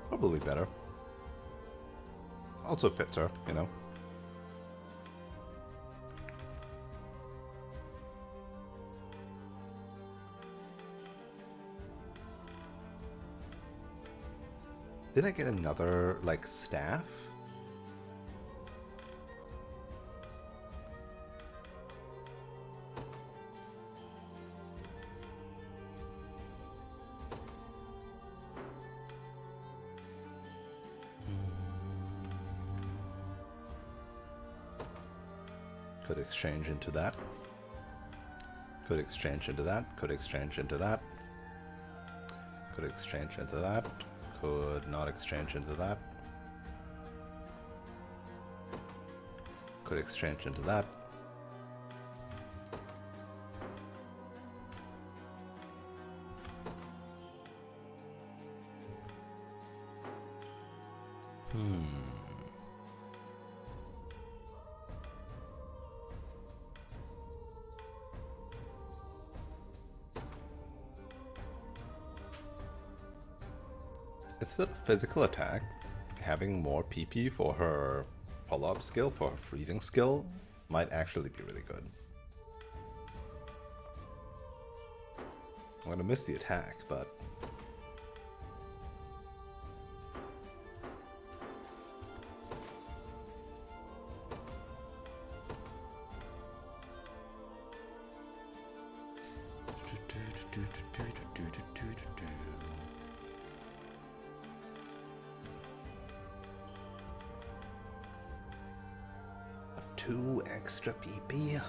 Probably better. Also fits her, you know. Did I get another, like, staff? Could exchange into that. Could exchange into that. Could exchange into that. Could exchange into that. Could not exchange into that. Could exchange into that. Instead of physical attack, having more PP for her pull-up skill, for her freezing skill, might actually be really good. I'm gonna miss the attack, but... Two extra PP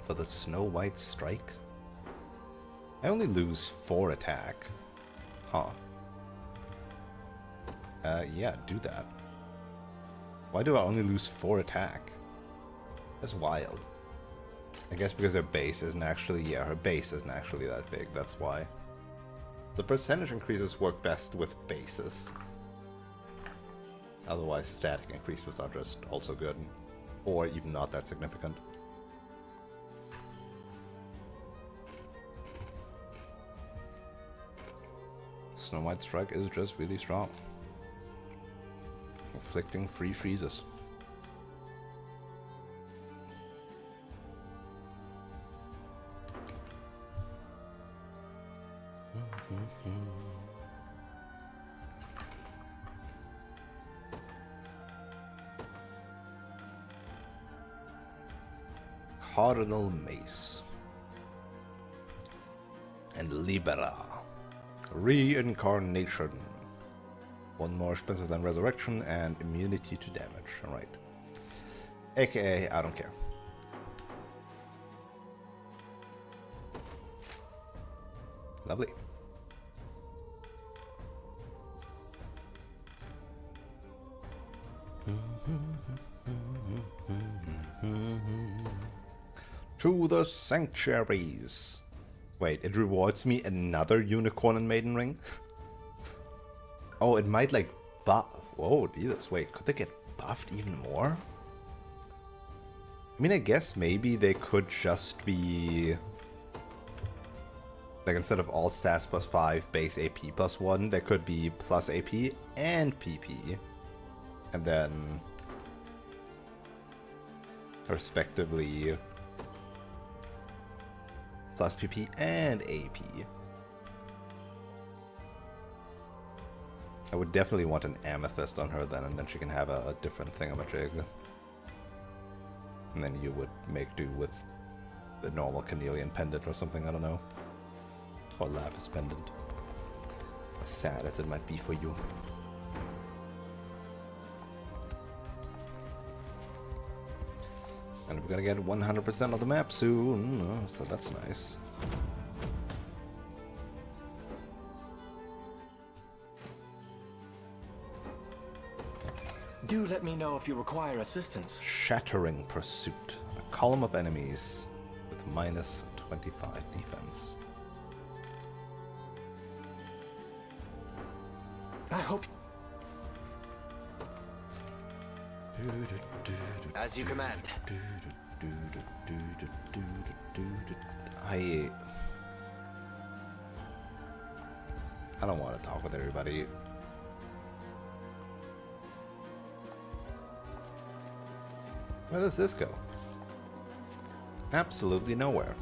for the Snow White Strike. I only lose 4 attack. Huh. Yeah, do that. Why do I only lose 4 attack? That's wild. I guess because her base isn't actually, yeah, her base isn't actually that big, that's why. The percentage increases work best with bases. Otherwise, static increases are just also good. Or even not that significant. Snow White Strike is just really strong. Inflicting 3 freezes. Cardinal Mace. And Libera. Reincarnation. 1 more expensive than Resurrection and immunity to damage. Alright. AKA, I don't care. Lovely. To the sanctuaries. Wait, it rewards me another unicorn and maiden ring? Oh, it might like buff. Whoa, Jesus. Wait, could they get buffed even more? I mean, I guess maybe they could just be like, instead of all stats plus 5, base AP plus 1, there could be plus AP and PP. And then respectively plus PP and AP. I would definitely want an amethyst on her then, and then she can have a different thingamajig. And then you would make do with the normal Cornelian pendant or something, I don't know. Or lapis pendant. As sad as it might be for you. And we're gonna get 100% of the map soon, so that's nice. Do let me know if you require assistance. Shattering Pursuit. A column of enemies with minus 25 defense. I hope... As you command. I don't want to talk with everybody. Where does this go? Absolutely nowhere.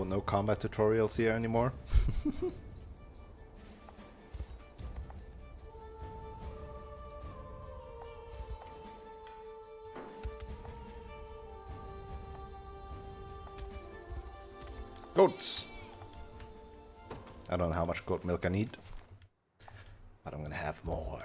No combat tutorials here anymore. Goats. I don't know how much goat milk I need, but I'm gonna have more.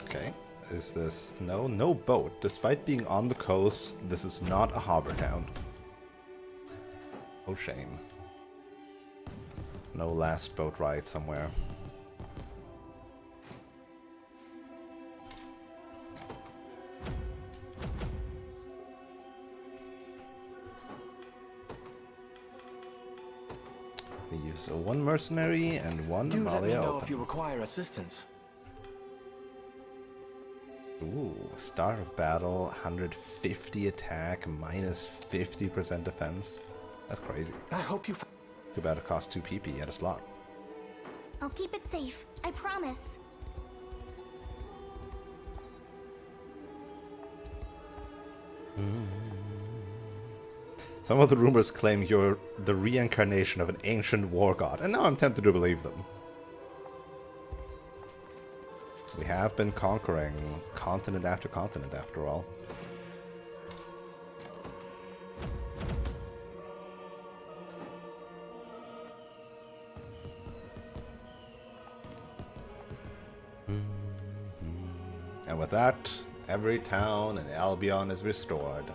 Okay, is this... No boat. Despite being on the coast, this is not a harbor town. Oh, shame. No last boat ride somewhere. They use one mercenary and one Do let me know open. if you require assistance. Ooh, start of battle, 150 attack, minus 50% defense. That's crazy. I hope you... Too bad it costs 2 PP at a slot. I'll keep it safe. I promise. Some of the rumors claim you're the reincarnation of an ancient war god, and now I'm tempted to believe them. We have been conquering continent after continent, after all. And with that, every town in Albion is restored.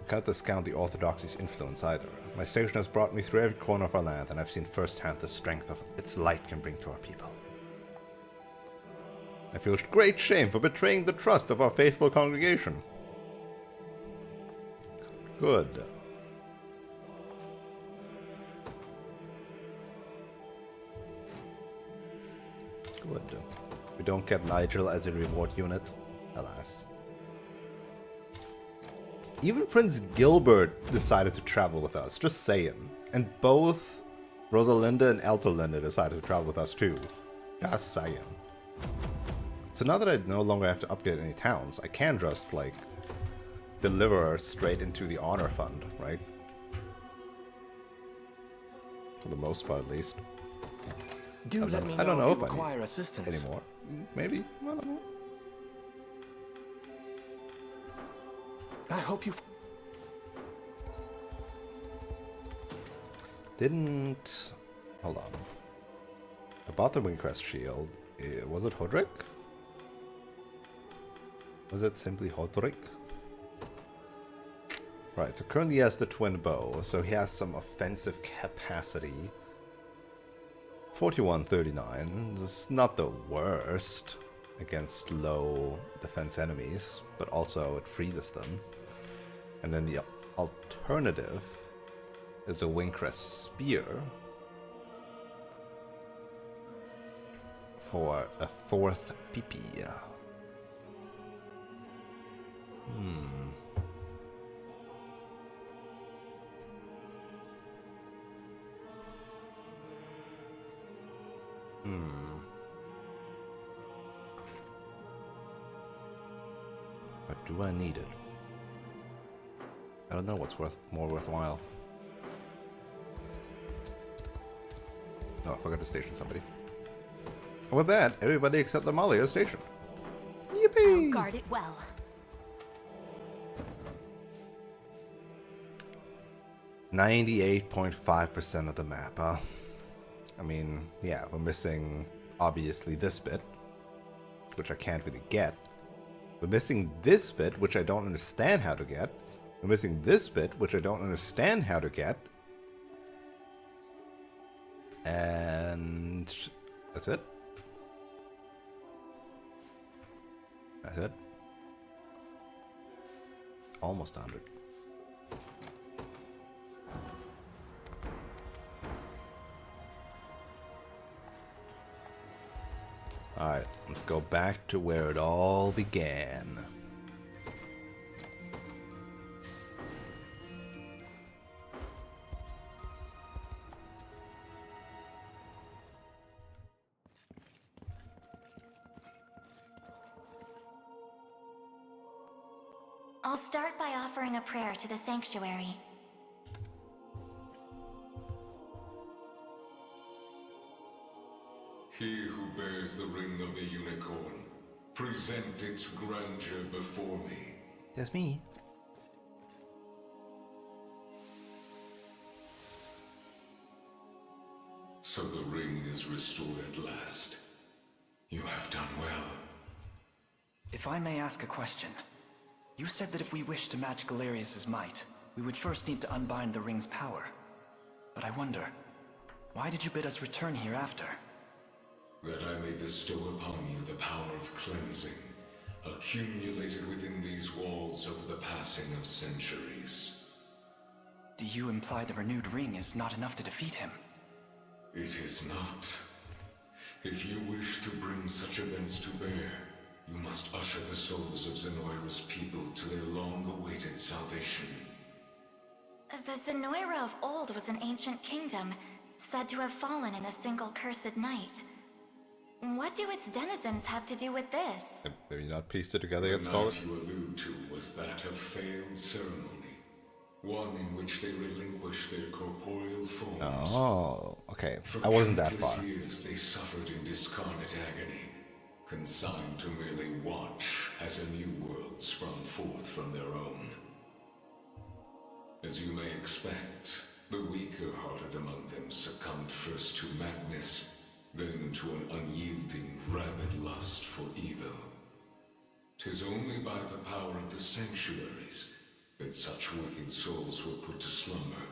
Can't discount the Orthodoxy's influence either. My station has brought me through every corner of our land, and I've seen firsthand the strength of its light can bring to our people. I feel great shame for betraying the trust of our faithful congregation. Good. Good. We don't get Nigel as a reward unit, alas. Even Prince Gilbert decided to travel with us, just saying. And both Rosalinda and Elterlinda decided to travel with us too. Just saying. So now that I no longer have to upgrade any towns, I can just, like, deliver her straight into the honor fund, right? For the most part, at least. Do let me know I don't know if if you I require need assistance anymore. Maybe. I don't know. I hope you... Didn't... Hold on. I bought the Wingcrest shield. Was it Hodrick? Was it simply Hodrick? Right, so currently he has the twin bow, so he has some offensive capacity. 4139 is not the worst against low defense enemies, but also it freezes them. And then the alternative is a Wingcrest spear for a 4th PP. But do I need it? I don't know what's more worthwhile. Oh, I forgot to station somebody. And with that, everybody except Amalia is stationed. Yippee! I'll guard it well. %98.5% of the map, huh? I mean, yeah, we're missing, obviously, this bit, which I can't really get. We're missing this bit, which I don't understand how to get. We're missing this bit, which I don't understand how to get. And that's it. That's it. Almost 100. Alright, let's go back to where it all began. I'll start by offering a prayer to the sanctuary. He who bears the ring of the unicorn, present its grandeur before me. That's me. So the ring is restored at last. You have done well. If I may ask a question. You said that if we wish to match Galerius' might, we would first need to unbind the ring's power. But I wonder, why did you bid us return here after? That I may bestow upon you the power of cleansing, accumulated within these walls over the passing of centuries. Do you imply the renewed ring is not enough to defeat him? It is not. If you wish to bring such events to bear, you must usher the souls of Zenoira's people to their long-awaited salvation. The Zenoira of old was an ancient kingdom, said to have fallen in a single cursed night. What do its denizens have to do with this? Maybe not pieced it together yet, The Scholar? night you allude to was that of failed ceremony, one in which they relinquished their corporeal forms. Oh, okay. For I wasn't that far. countless years they suffered in discarnate agony, consigned to merely watch as a new world sprung forth from their own. As you may expect, the weaker-hearted among them succumbed first to madness, then to an unyielding, rabid lust for evil. 'Tis only by the power of the sanctuaries that such wicked souls were put to slumber,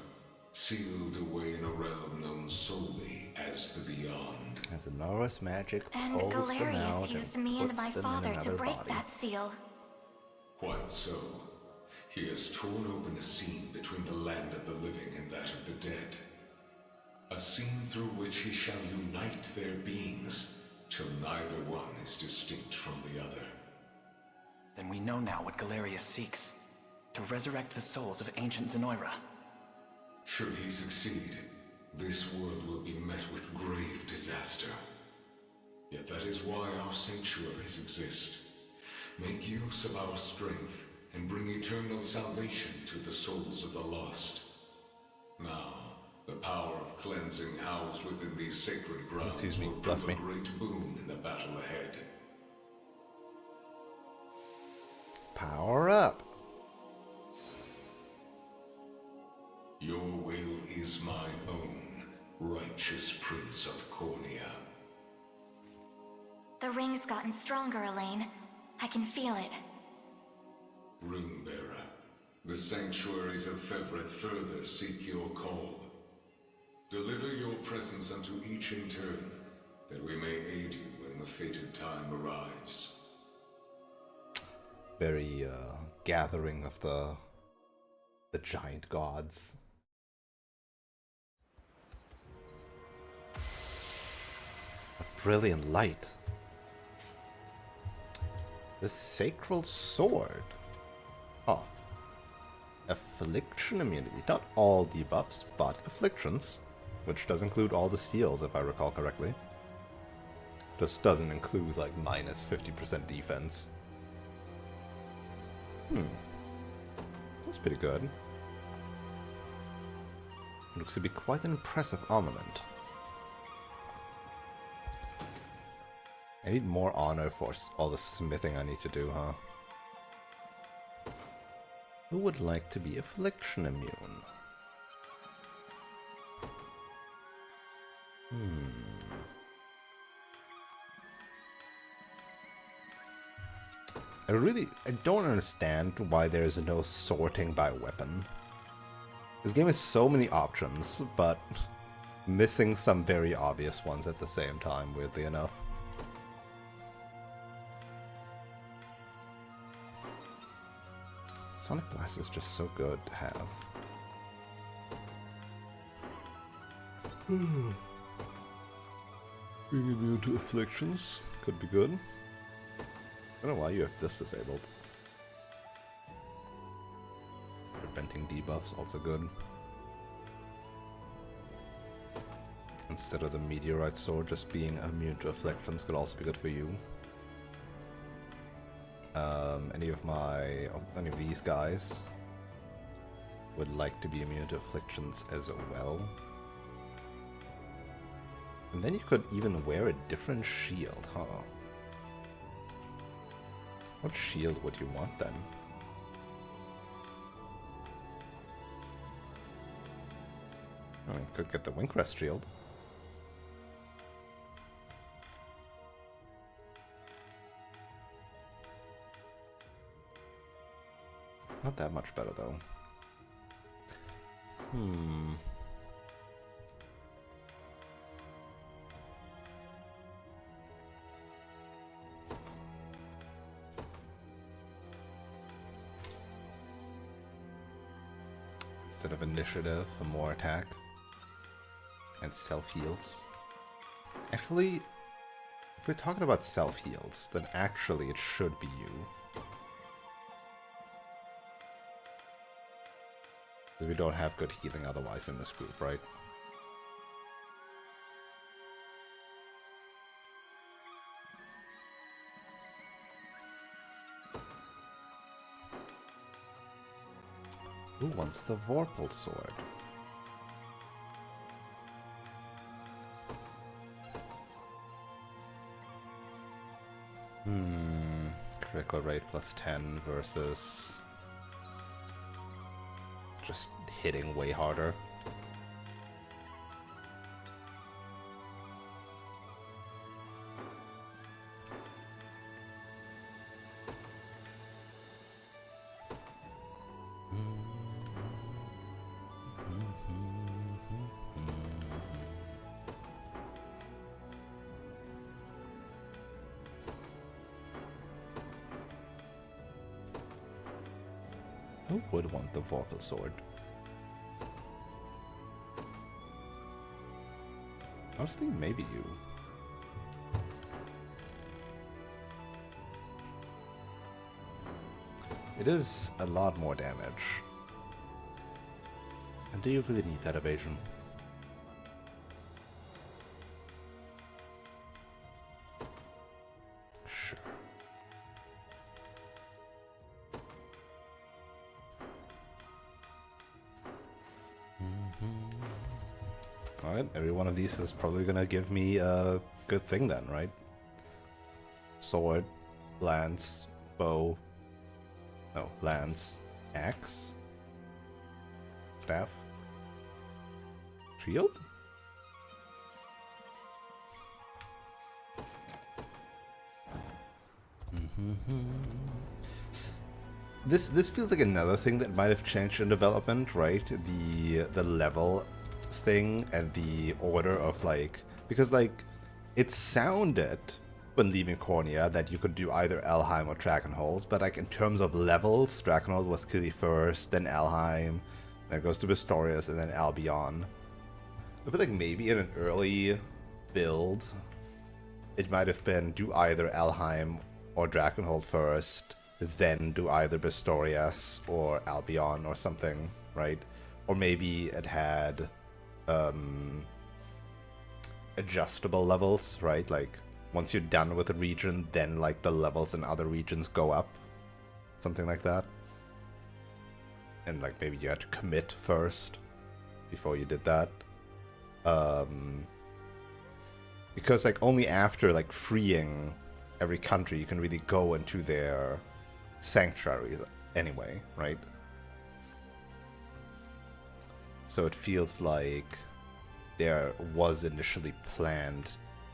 sealed away in a realm known solely as the Beyond. And the Norris magic And pulls them out Galerius used me and puts my them in father to another break body. that seal. Quite so. He has torn open a seam between the land of the living and that of the dead. A seam through which he shall unite their beings, till neither one is distinct from the other. Then we know now what Galerius seeks. To resurrect the souls of ancient Zenoira. Should he succeed, this world will be met with grave disaster. Yet that is why our sanctuaries exist. Make use of our strength and bring eternal salvation to the souls of the lost. Now, the power of cleansing housed within these sacred grounds will prove a great boon in the battle ahead. Power up! Your will is mine own, righteous Prince of Cornea. The ring's gotten stronger, Elaine. I can feel it. Runebearer, the sanctuaries of Fevrith further seek your call. Deliver your presence unto each in turn, that we may aid you when the fated time arrives. Very gathering of the giant gods. A brilliant light. The sacral sword. Oh. Affliction immunity. Not all debuffs, but afflictions. Which does include all the steals, if I recall correctly. Just doesn't include, like, minus 50% defense. That's pretty good. Looks to be quite an impressive armament. I need more honor for all the smithing I need to do, huh? Who would like to be affliction immune? I don't understand why there's no sorting by weapon. This game has so many options, but missing some very obvious ones at the same time, weirdly enough. Sonic Blast is just so good to have. Being immune to afflictions could be good. I don't know why you have this disabled. Preventing debuffs, also good. Instead of the meteorite sword just being immune to afflictions could also be good for you. Any of these guys would like to be immune to afflictions as well. And then you could even wear a different shield, huh? What shield would you want then? I mean, could get the Windcrest shield. Not that much better though. Instead of initiative, for more attack. And self-heals. Actually, If we're talking about self-heals, then actually it should be you. Because we don't have good healing otherwise in this group, right? Who wants the Vorpal sword? Critical rate plus 10 versus just hitting way harder. Who would want the Vorpal sword? Honestly, maybe you. It is a lot more damage. And do you really need that evasion? Sure. Alright, every one of these is probably gonna give me a good thing then, right? Sword, lance, bow. No, lance, axe, staff, shield? This feels like another thing that might have changed in development, right? The level thing and the order of like, because like it sounded when leaving Cornea that you could do either Alheim or Drakenhold, but like in terms of levels, Drakenhold was clearly first, then Alheim, then it goes to Pistorius, and then Albion. I feel like maybe in an early build, it might have been do either Alheim or Drakenhold first, then do either Pistorius or Albion or something, right? Or maybe it had adjustable levels, right? Like once you're done with a region, then like the levels in other regions go up, something like that. And like maybe you had to commit first before you did that. Because like only after like freeing every country you can really go into their sanctuaries anyway, right? So it feels like there was initially planned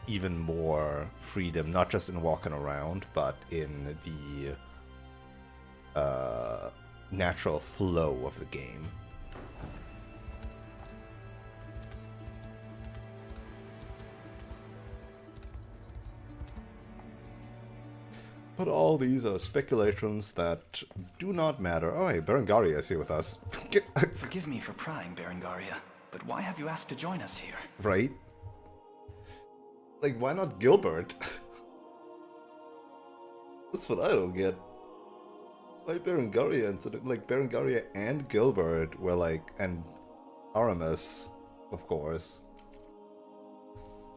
even more freedom, not just in walking around, but in the natural flow of the game. But all these are speculations that do not matter. Oh, hey, Berengaria is here with us. Forgive me for prying, Berengaria, but why have you asked to join us here? Right? Like, why not Gilbert? That's what I don't get. Why Berengaria instead of, like, Berengaria and Gilbert were like, and Aramis, of course.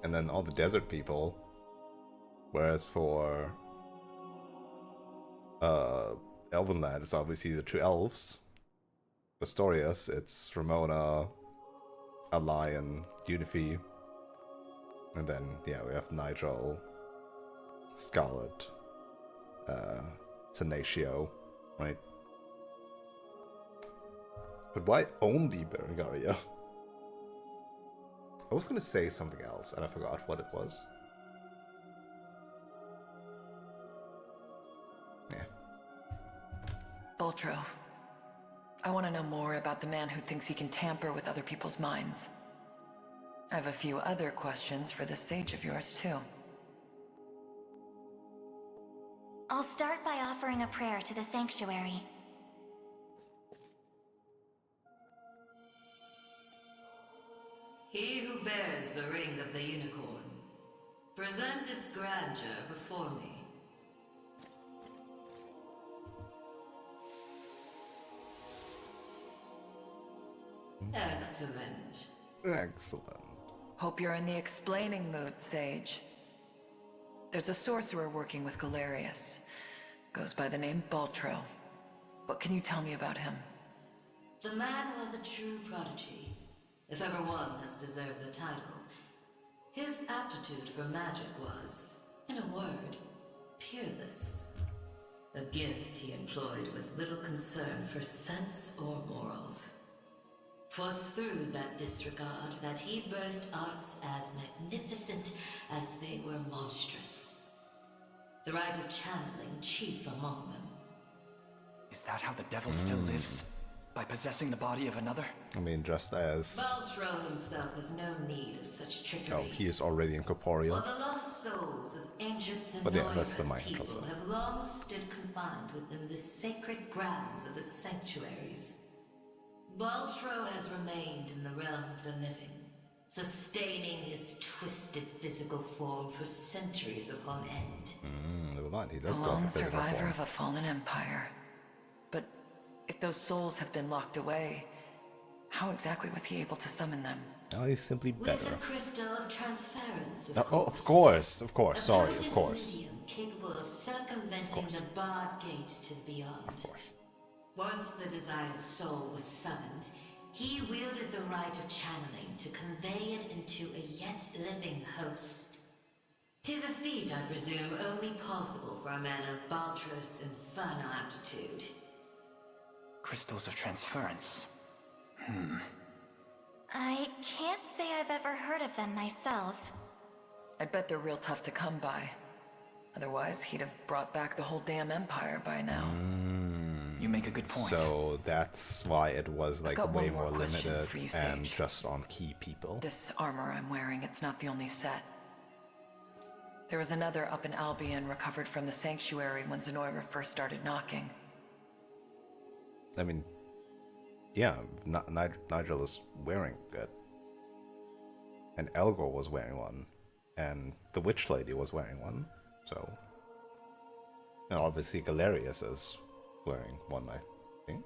And then all the desert people. Whereas for Elvenland, it's obviously the two elves. Pistorius, it's Ramona, Alion, Unifi. And then, yeah, we have Nigel, Scarlet, Senatio, right? But why only Berengaria? I was gonna say something else, and I forgot what it was. Yeah. Boltro, I want to know more about the man who thinks he can tamper with other people's minds. I have a few other questions for this sage of yours, too. I'll start by offering a prayer to the sanctuary. He who bears the ring of the unicorn, Present its grandeur before me. Excellent. Excellent. Hope you're in the explaining mood, Sage. There's a sorcerer working with Galerius. Goes by the name Baltro. What can you tell me about him? The man was a true prodigy, if ever one has deserved the title. His aptitude for magic was, in a word, peerless. A gift he employed with little concern for sense or morals. 'Twas through that disregard that he birthed arts as magnificent as they were monstrous. The rite of channeling chief among them. Is that how the devil still lives? By possessing the body of another? I mean, just as... Baltro himself has no need of such trickery. Oh, he is already incorporeal. While the lost souls of ancient But yeah, that's the Xenoia's mind people concept. have long stood confined within the sacred grounds of the sanctuaries. Baltro has remained in the realm of the living, sustaining his twisted physical form for centuries upon end. Never mind, he A does still have lone a physical survivor form. of a fallen empire. But if those souls have been locked away, how exactly was he able to summon them? Oh, he's simply With better. a crystal of transference, Oh, of course, sorry, of potent course. medium capable of circumventing the barred gate to the beyond. Of course. Once the desired soul was summoned, he wielded the rite of channeling to convey it into a yet living host. 'Tis a feat, I presume, only possible for a man of Baltro's infernal aptitude. Crystals of transference. I can't say I've ever heard of them myself. I bet they're real tough to come by. Otherwise, he'd have brought back the whole damn empire by now. You make a good point. So that's why it was like got way one more more question limited for you, and Sage. just on key people. This armor I'm wearing, it's not the only set. There was another up in Albion recovered from the sanctuary when Zenoira first started knocking. I mean, yeah, Nigel is wearing it. And Elgor was wearing one. And the Witch Lady was wearing one. So. And obviously Galerius is wearing one, I think.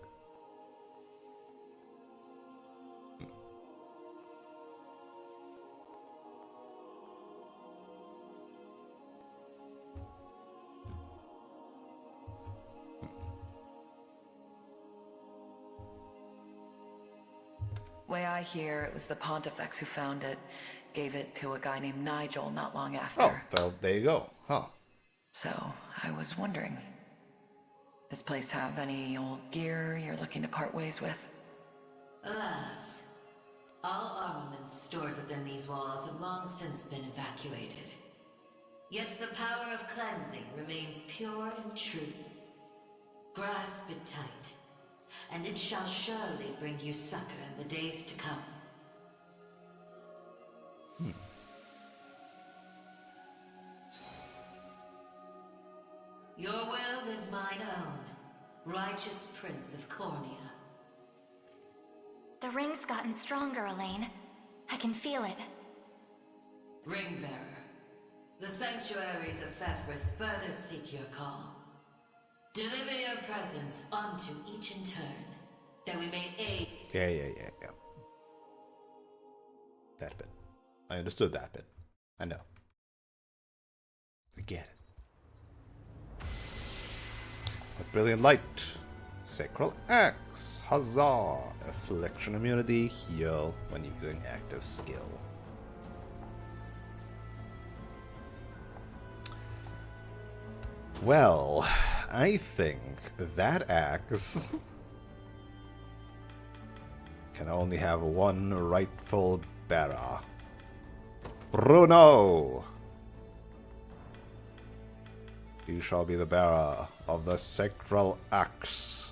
Way I hear, it was the Pontifex who found it. Gave it to a guy named Nigel not long after. Oh, well, there you go. Huh. So, I was wondering, this place have any old gear you're looking to part ways with? Alas, all armaments stored within these walls have long since been evacuated. Yet the power of cleansing remains pure and true. Grasp it tight, and it shall surely bring you succor in the days to come. Your will is mine own, righteous Prince of Cornea. The ring's gotten stronger, Elaine. I can feel it. Ringbearer, the sanctuaries of Fefrith further seek your call. Deliver your presence unto each in turn, that we may aid. Yeah. That bit. I understood that bit. I know. I get it. A brilliant light. Sacral Axe. Huzzah! Affliction immunity. Heal when using active skill. Well, I think that axe can only have one rightful bearer. Bruno! You shall be the bearer of the sacral axe.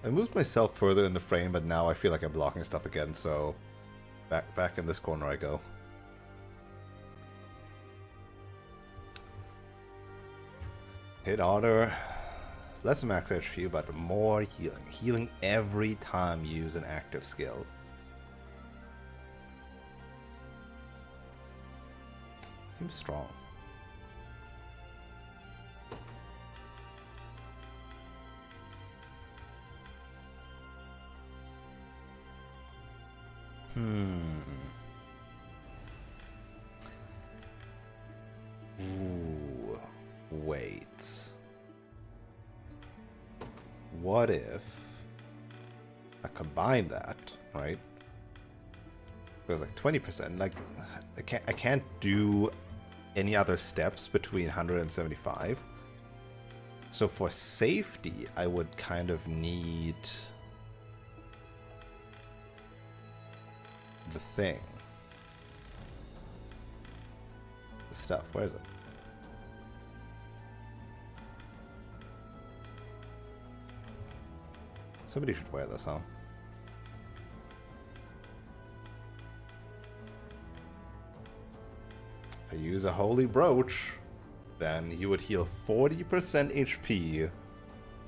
I moved myself further in the frame, but now I feel like I'm blocking stuff again, so back in this corner I go. Hit harder. less max HP, but more healing. Healing every time you use an active skill. Seems strong. Ooh, wait. What if I combine that, right? It was like 20%. Like I can't do any other steps between 175. So for safety, I would kind of need the thing. The stuff. Where is it? Somebody should wear this, huh? If I use a holy brooch, then he would heal 40% HP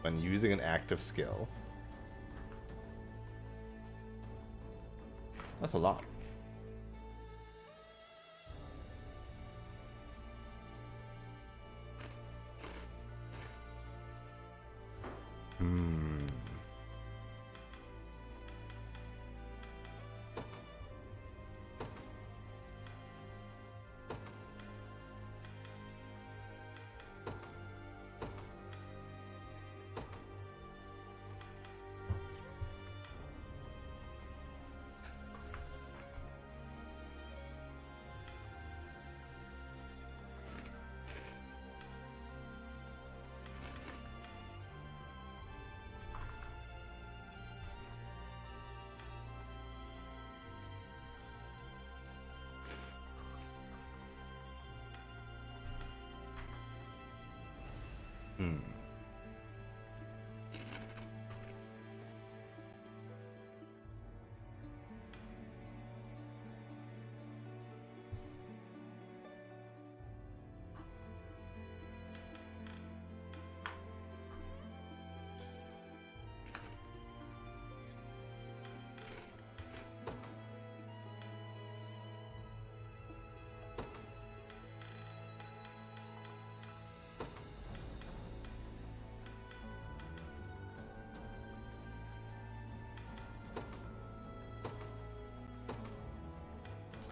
when using an active skill. That's a lot.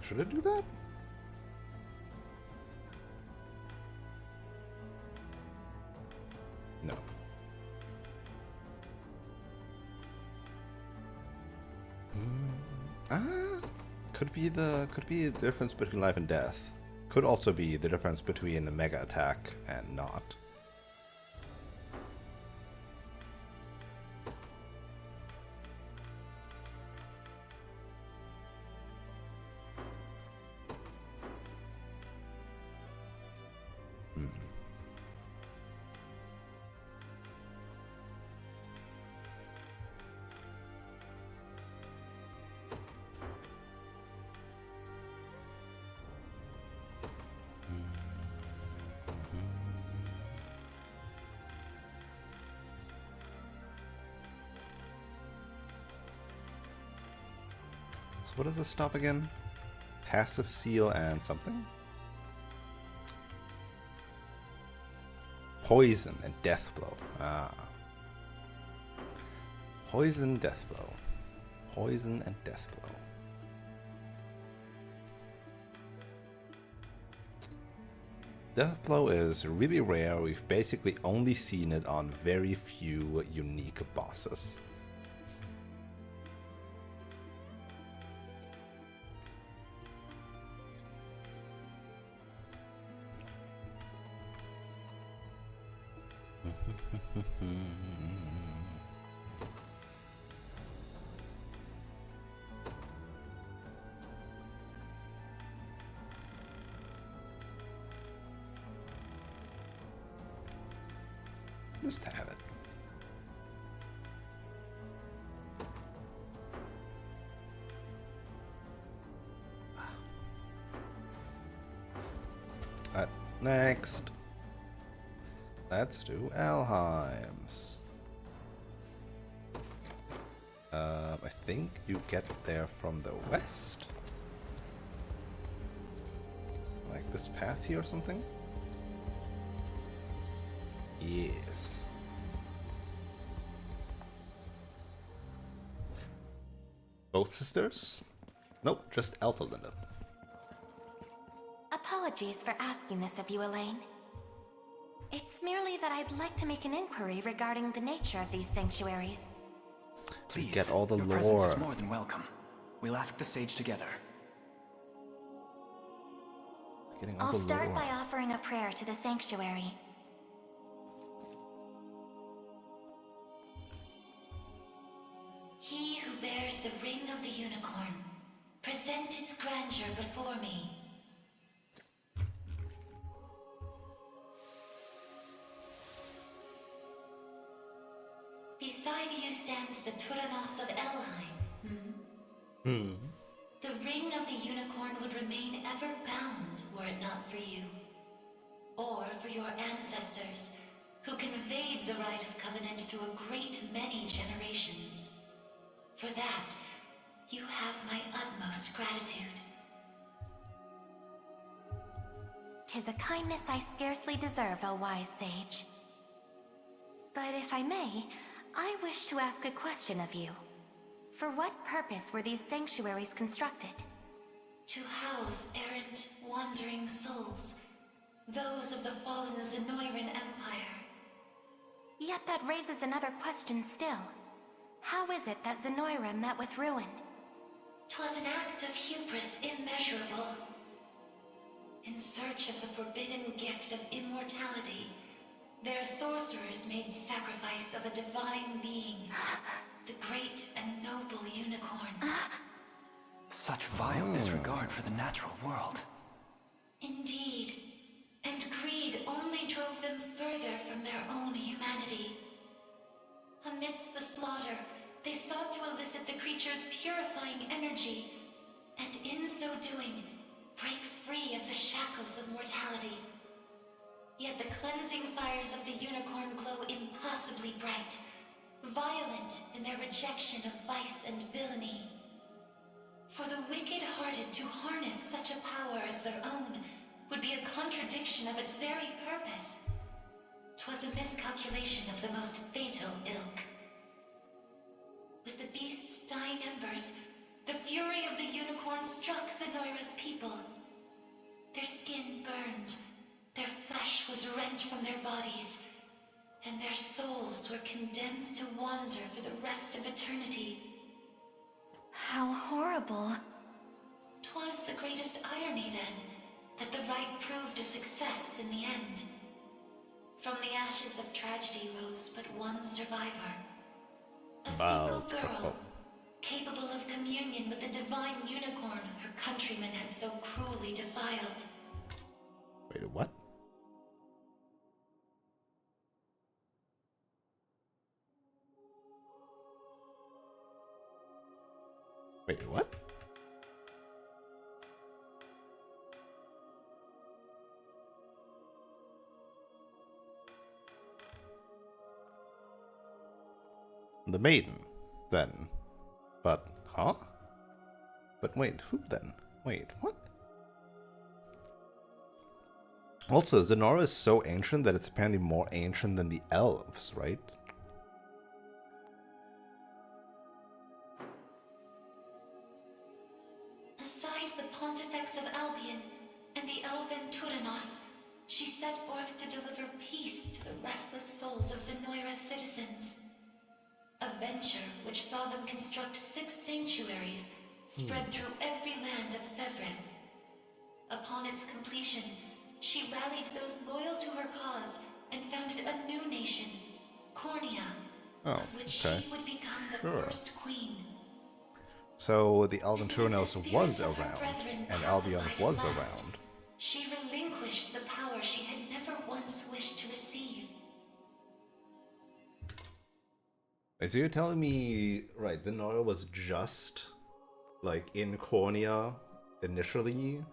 Should I do that? No. Could be the difference between life and death. Could also be the difference between a mega attack and not. What does this stop again? Passive seal and something? Poison and death blow. Ah. Poison, death blow. Poison and death blow. Death blow is really rare. We've basically only seen it on very few unique bosses. Just to have it. Next. Let's do Alheim's. I think you get there from the west? Like this path here or something? Yes. Both sisters? Nope, just Altalinda. Apologies for asking this of you, Elaine. It's merely that I'd like to make an inquiry regarding the nature of these sanctuaries. Please, get all the your lore. presence is more than welcome. We'll ask the sage together. I'll start by offering a prayer to the sanctuary. He who bears the ring of the unicorn, present its grandeur before me. Beside you stands the Tyrannos of Elheim. The ring of the unicorn would remain ever bound were it not for you. Or for your ancestors, who conveyed the rite of covenant through a great many generations. For that, you have my utmost gratitude. 'Tis a kindness I scarcely deserve, O wise sage. But if I may, I wish to ask a question of you. For what purpose were these sanctuaries constructed? To house errant, wandering souls, those of the fallen Zenoiran Empire. Yet that raises another question still. How is it that Zenoira met with ruin? 'Twas an act of hubris immeasurable. In search of the forbidden gift of immortality, their sorcerers made sacrifice of a divine being, the great and noble unicorn. Such vile disregard for the natural world. Indeed. And greed only drove them further from their own humanity. Amidst the slaughter, they sought to elicit the creature's purifying energy, and in so doing, break free of the shackles of mortality. Yet the cleansing fires of the unicorn glow impossibly bright, violent in their rejection of vice and villainy. For the wicked-hearted to harness such a power as their own would be a contradiction of its very purpose. 'Twas a miscalculation of the most fatal ilk. With the beast's dying embers, the fury of the unicorn struck Zenoira's people. Their skin burned, their flesh was rent from their bodies, and their souls were condemned to wander for the rest of eternity. How horrible. 'Twas the greatest irony, then, that the rite proved a success in the end. From the ashes of tragedy rose but one survivor. A single girl, capable of communion with the divine unicorn her countrymen had so cruelly defiled. Wait, what? Wait, what? The maiden, then. But, huh? But wait, who then? Wait, what? Also, Zenora is so ancient that it's apparently more ancient than the elves, right? Aside the Pontifex of Albion and the elven Tyrannos, she set forth to deliver peace to the restless souls of Zenoira's citizens. A venture which saw them construct 6 sanctuaries spread through every land of Fevrith. Upon its completion, she rallied those loyal to her cause and founded a new nation, Cornia, of which she would become the first queen. So the Elven Tyrannos was around, and Albion was around. She relinquished the power she had never once wished to receive. So you're telling me, right, Zenora was just, like, in Cornia initially?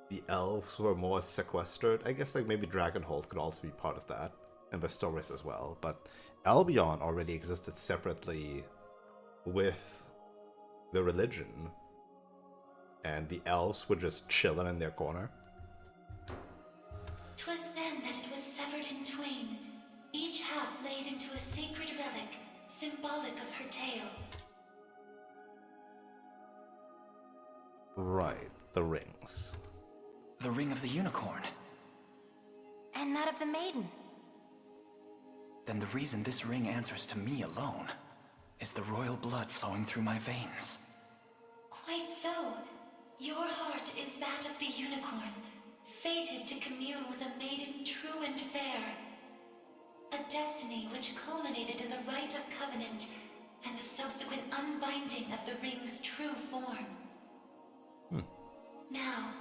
the elves were more sequestered. I guess like maybe Dragonhold could also be part of that, and Vestoris as well. But Albion already existed separately with the religion, and the elves were just chilling in their corner. 'Twas then that it was severed in twain, each half laid into a sacred relic, symbolic of her tale. Right, the rings. The ring of the unicorn. And that of the maiden. Then the reason this ring answers to me alone is the royal blood flowing through my veins. Quite so. Your heart is that of the unicorn, fated to commune with a maiden true and fair. A destiny which culminated in the rite of covenant and the subsequent unbinding of the ring's true form. Now,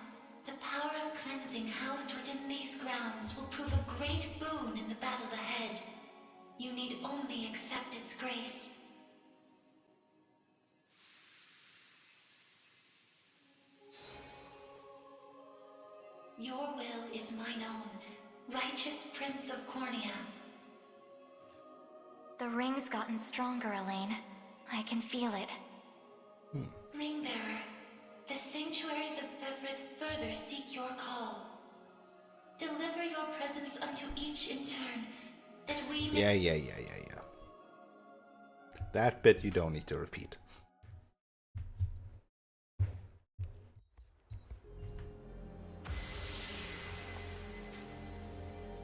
the power of cleansing housed within these grounds will prove a great boon in the battle ahead. You need only accept its grace. Your will is mine own, righteous Prince of Cornea. The ring's gotten stronger, Elaine. I can feel it. Ringbearer, the sanctuaries of Fevrith further seek your call. Deliver your presence unto each in turn, that we may... Yeah. That bit you don't need to repeat.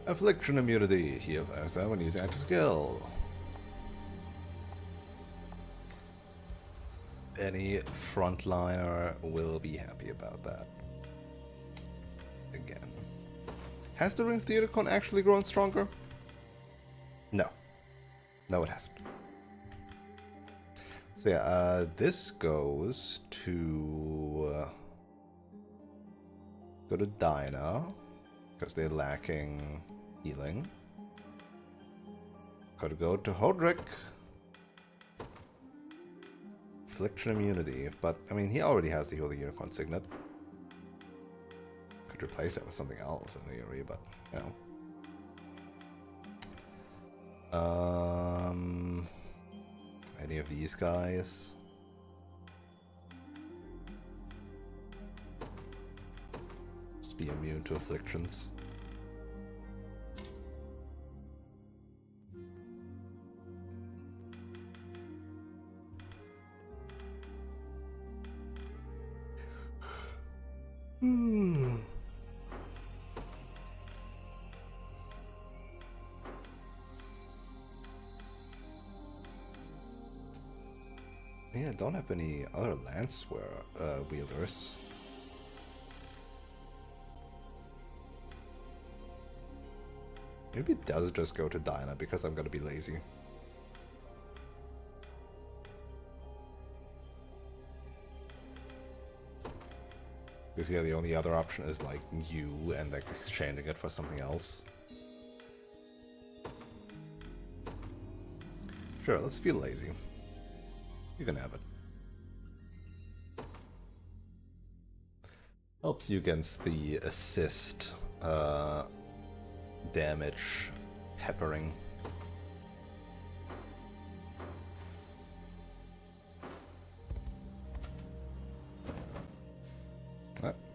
Affliction immunity heals ourselves when using active skill. Any frontliner will be happy about that. Again. Has the Ring of the Unicorn actually grown stronger? No. No, it hasn't. So yeah, this goes to... go to Dinah, because they're lacking healing. Gotta go to Hodrick. Affliction immunity, but I mean, he already has the Holy Unicorn Signet. Could replace that with something else in theory, but you know. Any of these guys? Just be immune to afflictions. Yeah, don't have any other lance wielders. Maybe it does just go to Dinah because I'm gonna be lazy. Because yeah, the only other option is like you and like exchanging it for something else. Sure, let's feel lazy. You can have it. Helps you against the assist damage peppering.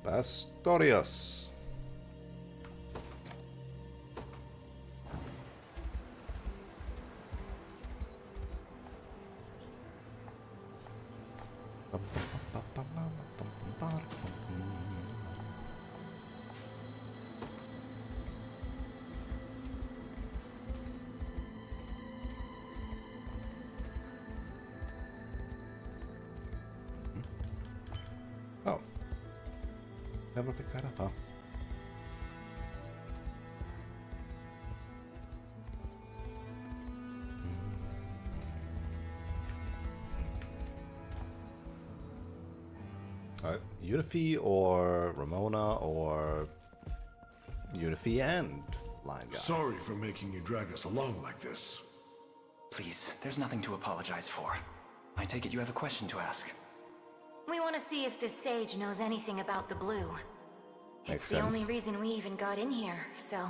Pastorius. Oh. Never picked that up, huh? Unify or Ramona or Unify and Lion Guy. Sorry for making you drag us along like this. Please, there's nothing to apologize for. I take it you have a question to ask. We want to see if this sage knows anything about the blue. It's the only reason we even got in here, so...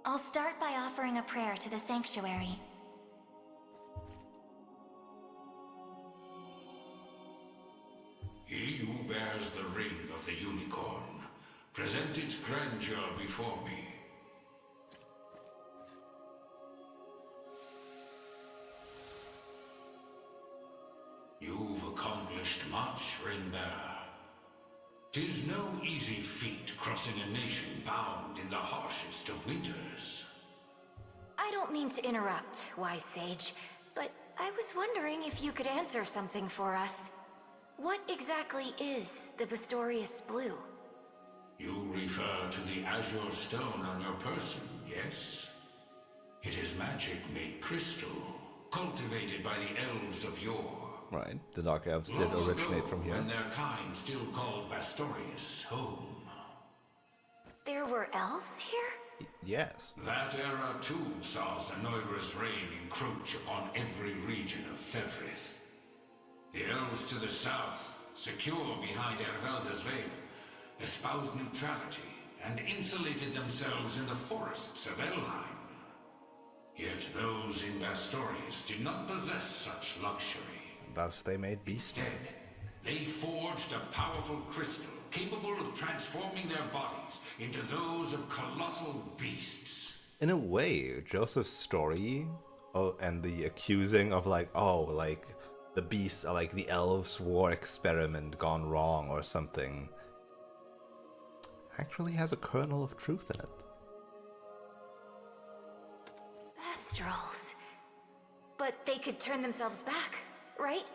I'll start by offering a prayer to the sanctuary. He who bears the ring of the unicorn, present its grandeur before me. You've accomplished much, Ring-bearer. 'Tis no easy feat crossing a nation bound in the harshest of winters. I don't mean to interrupt, wise sage, but I was wondering if you could answer something for us. What exactly is the Bastorius Blue? You refer to the azure stone on your person, yes? It is magic made crystal, cultivated by the elves of yore. Right, the Dark Elves did originate from here. When their kind still called Bastorius home. There were elves here? Yes. That era too saw Zenoira's reign encroach upon every region of Fevrith. The elves to the south, secure behind Ervelda's veil, espoused neutrality and insulated themselves in the forests of Elheim. Yet those in Bastorius did not possess such luxury. Thus they made beasts. Instead, they forged a powerful crystal capable of transforming their bodies into those of colossal beasts. In a way, Joseph's story and the accusing of like, oh, like the beasts are like the elves' war experiment gone wrong or something, actually has a kernel of truth in it. Astrals. But they could turn themselves back, right?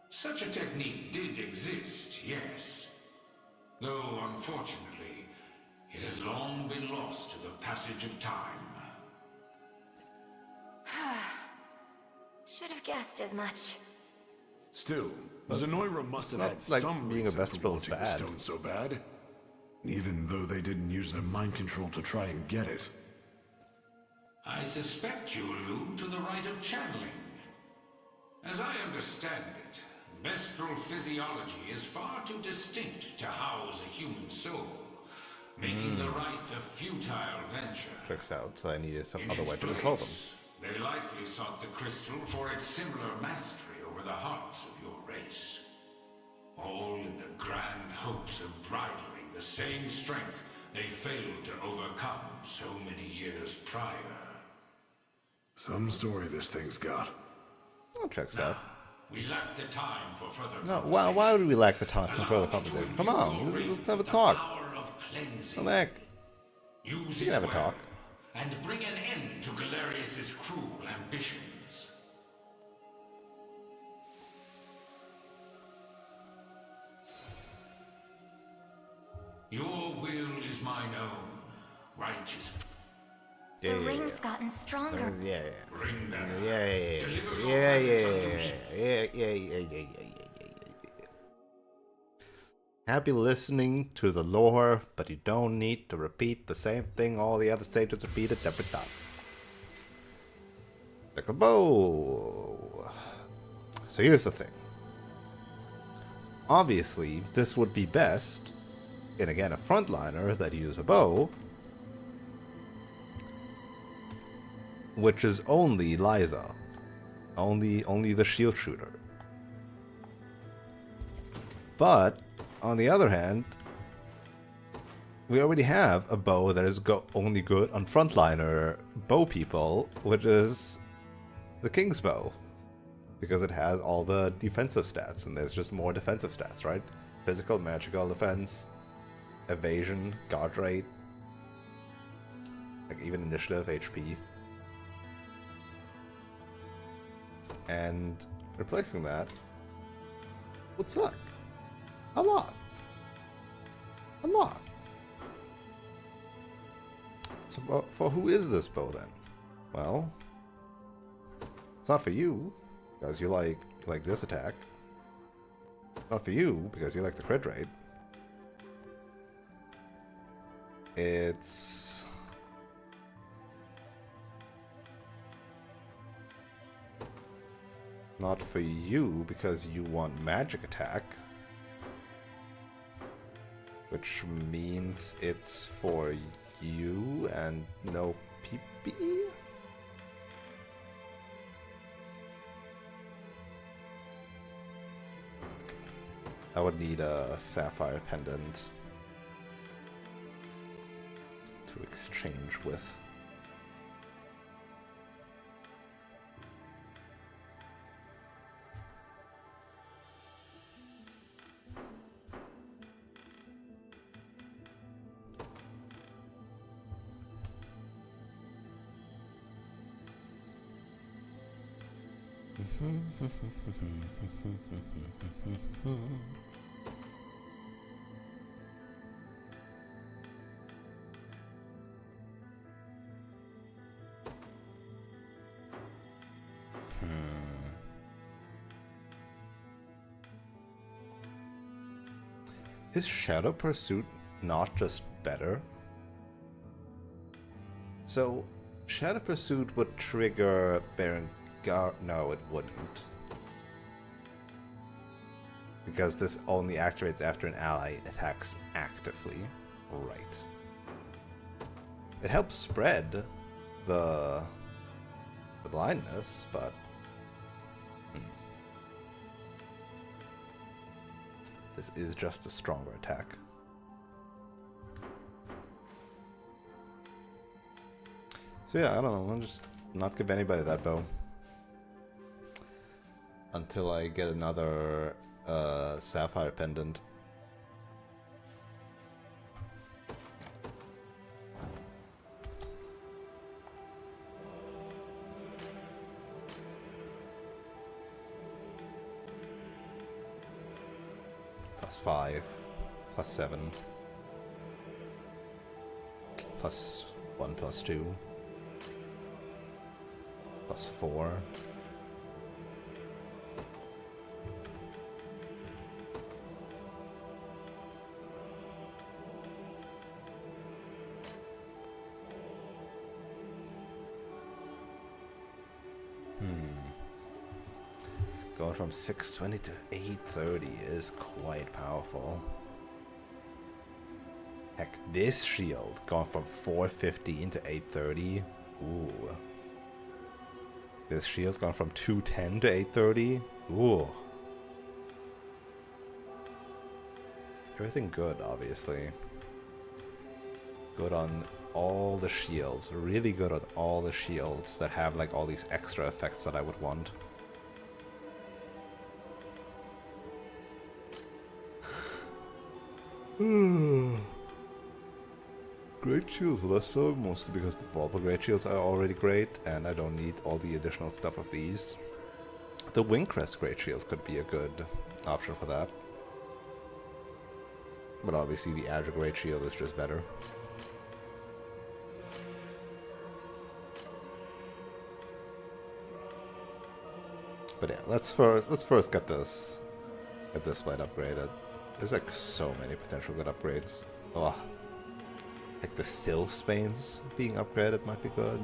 Such a technique did exist, yes. Though, unfortunately, it has long been lost to the passage of time. Should have guessed as much. Still, Zenoira must have had like some being a reason for Vesperal is wanting the bad. stone so bad. Even though they didn't use their mind control to try and get it. I suspect you allude to the rite of channeling. As I understand it, Vestral physiology is far too distinct to house a human soul, making the rite a futile venture. Checks out, so I needed some In other its way to control them. place, they likely sought the crystal for its similar mastery over the hearts of your race. All in the grand hopes of bridling the same strength they failed to overcome so many years prior. Some story this thing's got. Oh, checks out. We lack the time for further No, conversation. why would we lack the time for further conversation? Come on, let's have a talk. Power of cleansing. Come back. Use We it can have a well, talk. and bring an end to Galerius's cruel ambitions. Your will is mine own, righteous. The ring's gotten stronger. Bring them. Happy listening to the lore, but you don't need to repeat the same thing all the other sages repeated every time. Like a bow. So here's the thing. Obviously, this would be best in, again, a frontliner that use a bow, which is only Liza. Only the shield shooter. But, on the other hand, we already have a bow that is only good on frontliner bow people, which is the King's Bow. Because it has all the defensive stats, and there's just more defensive stats, right? Physical, magical defense, evasion, guard rate, like even initiative, HP. And replacing that would suck. A lot. A lot. So for who is this bow then? Well, it's not for you, because you like this attack. Not for you, because you like the crit rate. It's... not for you, because you want magic attack. Which means it's for you and no PP? I would need a sapphire pendant to exchange with. Is Shadow Pursuit not just better? So, Shadow Pursuit would trigger Berengar. No, it wouldn't. Because this only activates after an ally attacks actively. Right. It helps spread the blindness, but this is just a stronger attack. So yeah, I don't know, I'll just not give anybody that bow. Until I get another sapphire pendant. +5, +7, +1, +2, +4. Going from 620 to 830 is quite powerful. Heck, this shield going from 415 to 830. Ooh. This shield's gone from 210 to 830. Ooh. Everything good, obviously. Good on all the shields. Really good on all the shields that have like all these extra effects that I would want. Great shields less so, mostly because the Volpa great shields are already great, and I don't need all the additional stuff of these. The Wingcrest great shields could be a good option for that. But obviously the Azure great shield is just better. But yeah, let's first get this blade upgraded. There's like so many potential good upgrades. Oh, like the Sylph Spains being upgraded might be good.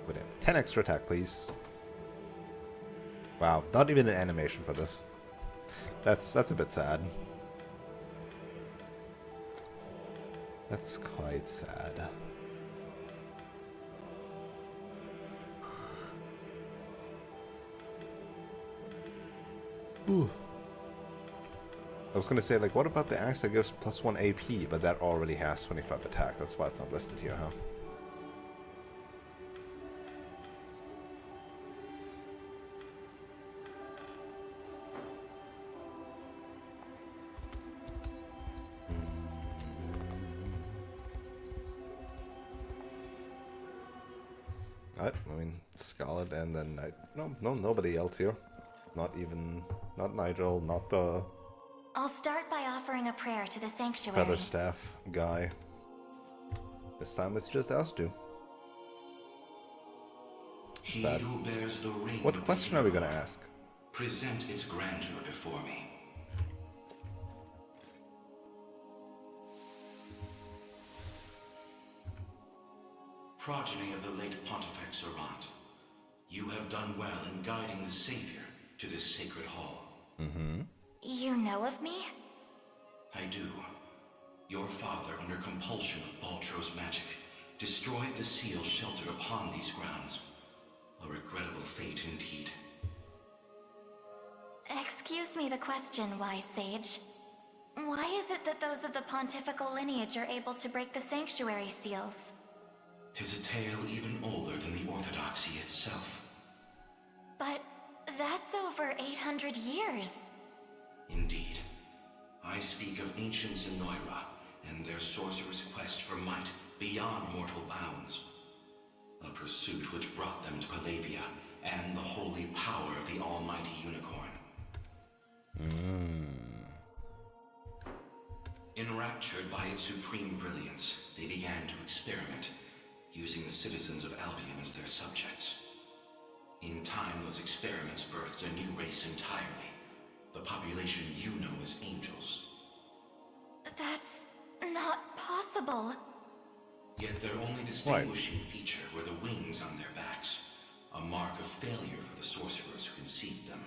But yeah, 10 extra attack, please. Wow, not even an animation for this. That's a bit sad. That's quite sad. Ooh. I was gonna say, like, what about the axe that gives +1 AP, but that already has 25 attack. That's why it's not listed here, huh? I mean, Scarlet and then nobody else here. Not Nigel, not the I'll start by offering a prayer to the sanctuary. Featherstaff guy. This time it's just us two. He Sad. who bears the ring What question are we gonna ask? Present its grandeur before me. progeny of the late Pontifex Errant. You have done well in guiding the Savior to this sacred hall. Mm-hmm. You know of me? I do. Your father, under compulsion of Baltro's magic, destroyed the seal sheltered upon these grounds. A regrettable fate indeed. Excuse me the question, wise sage. Why is it that those of the pontifical lineage are able to break the sanctuary seals? 'Tis a tale even older than the Orthodoxy itself. But that's over 800 years. Indeed. I speak of ancient Zenoira and their sorcerer's quest for might beyond mortal bounds. A pursuit which brought them to Palavia and the holy power of the almighty unicorn. Enraptured by its supreme brilliance, they began to experiment, using the citizens of Albion as their subjects. In time, those experiments birthed a new race entirely. The population you know as angels. That's not possible. Yet their only distinguishing feature were the wings on their backs, a mark of failure for the sorcerers who conceived them.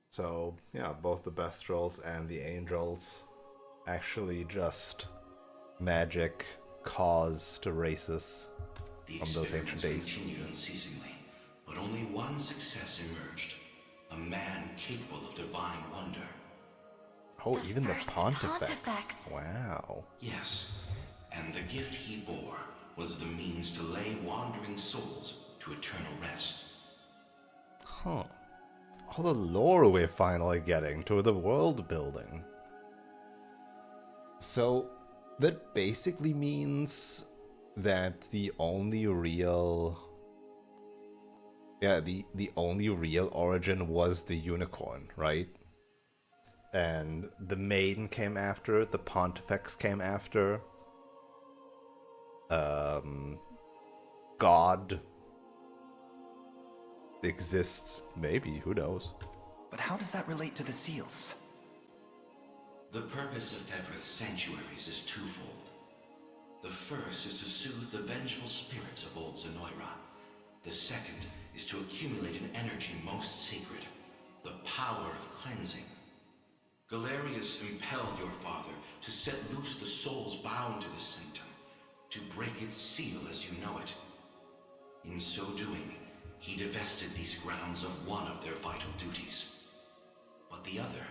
So, yeah, both the Bestrels and the Angels actually just magic caused races from those ancient days. The continued unceasingly, but only one success emerged. A man capable of divine wonder. Oh, even the Pontifex. Wow. Yes, and the gift he bore was the means to lay wandering souls to eternal rest. Huh. All the lore we're finally getting to the world building. So, that basically means that the only real... Yeah, the only real origin was the unicorn, right? And the Maiden came after, the Pontifex came after. God exists, maybe, who knows? But how does that relate to the seals? The purpose of Fevrith's sanctuaries is twofold. The first is to soothe the vengeful spirits of old Zenoira. The second is to accumulate an energy most sacred, the power of cleansing. Galerius impelled your father to set loose the souls bound to the sanctum, to break its seal as you know it. In so doing, he divested these grounds of one of their vital duties. But the other,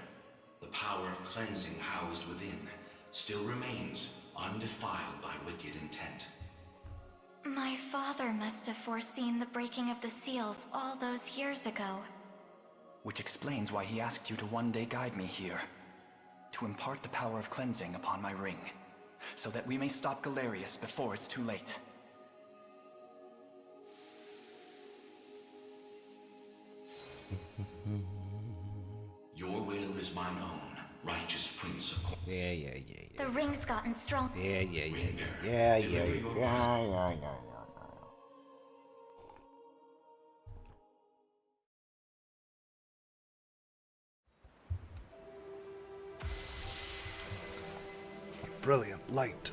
the power of cleansing housed within, still remains undefiled by wicked intent. My father must have foreseen the breaking of the seals all those years ago. Which explains why he asked you to one day guide me here. To impart the power of cleansing upon my ring, so that we may stop Galerius before it's too late. Your will is mine own, righteous prince of... Yeah. The ring's gotten strong. Yeah. Brilliant light.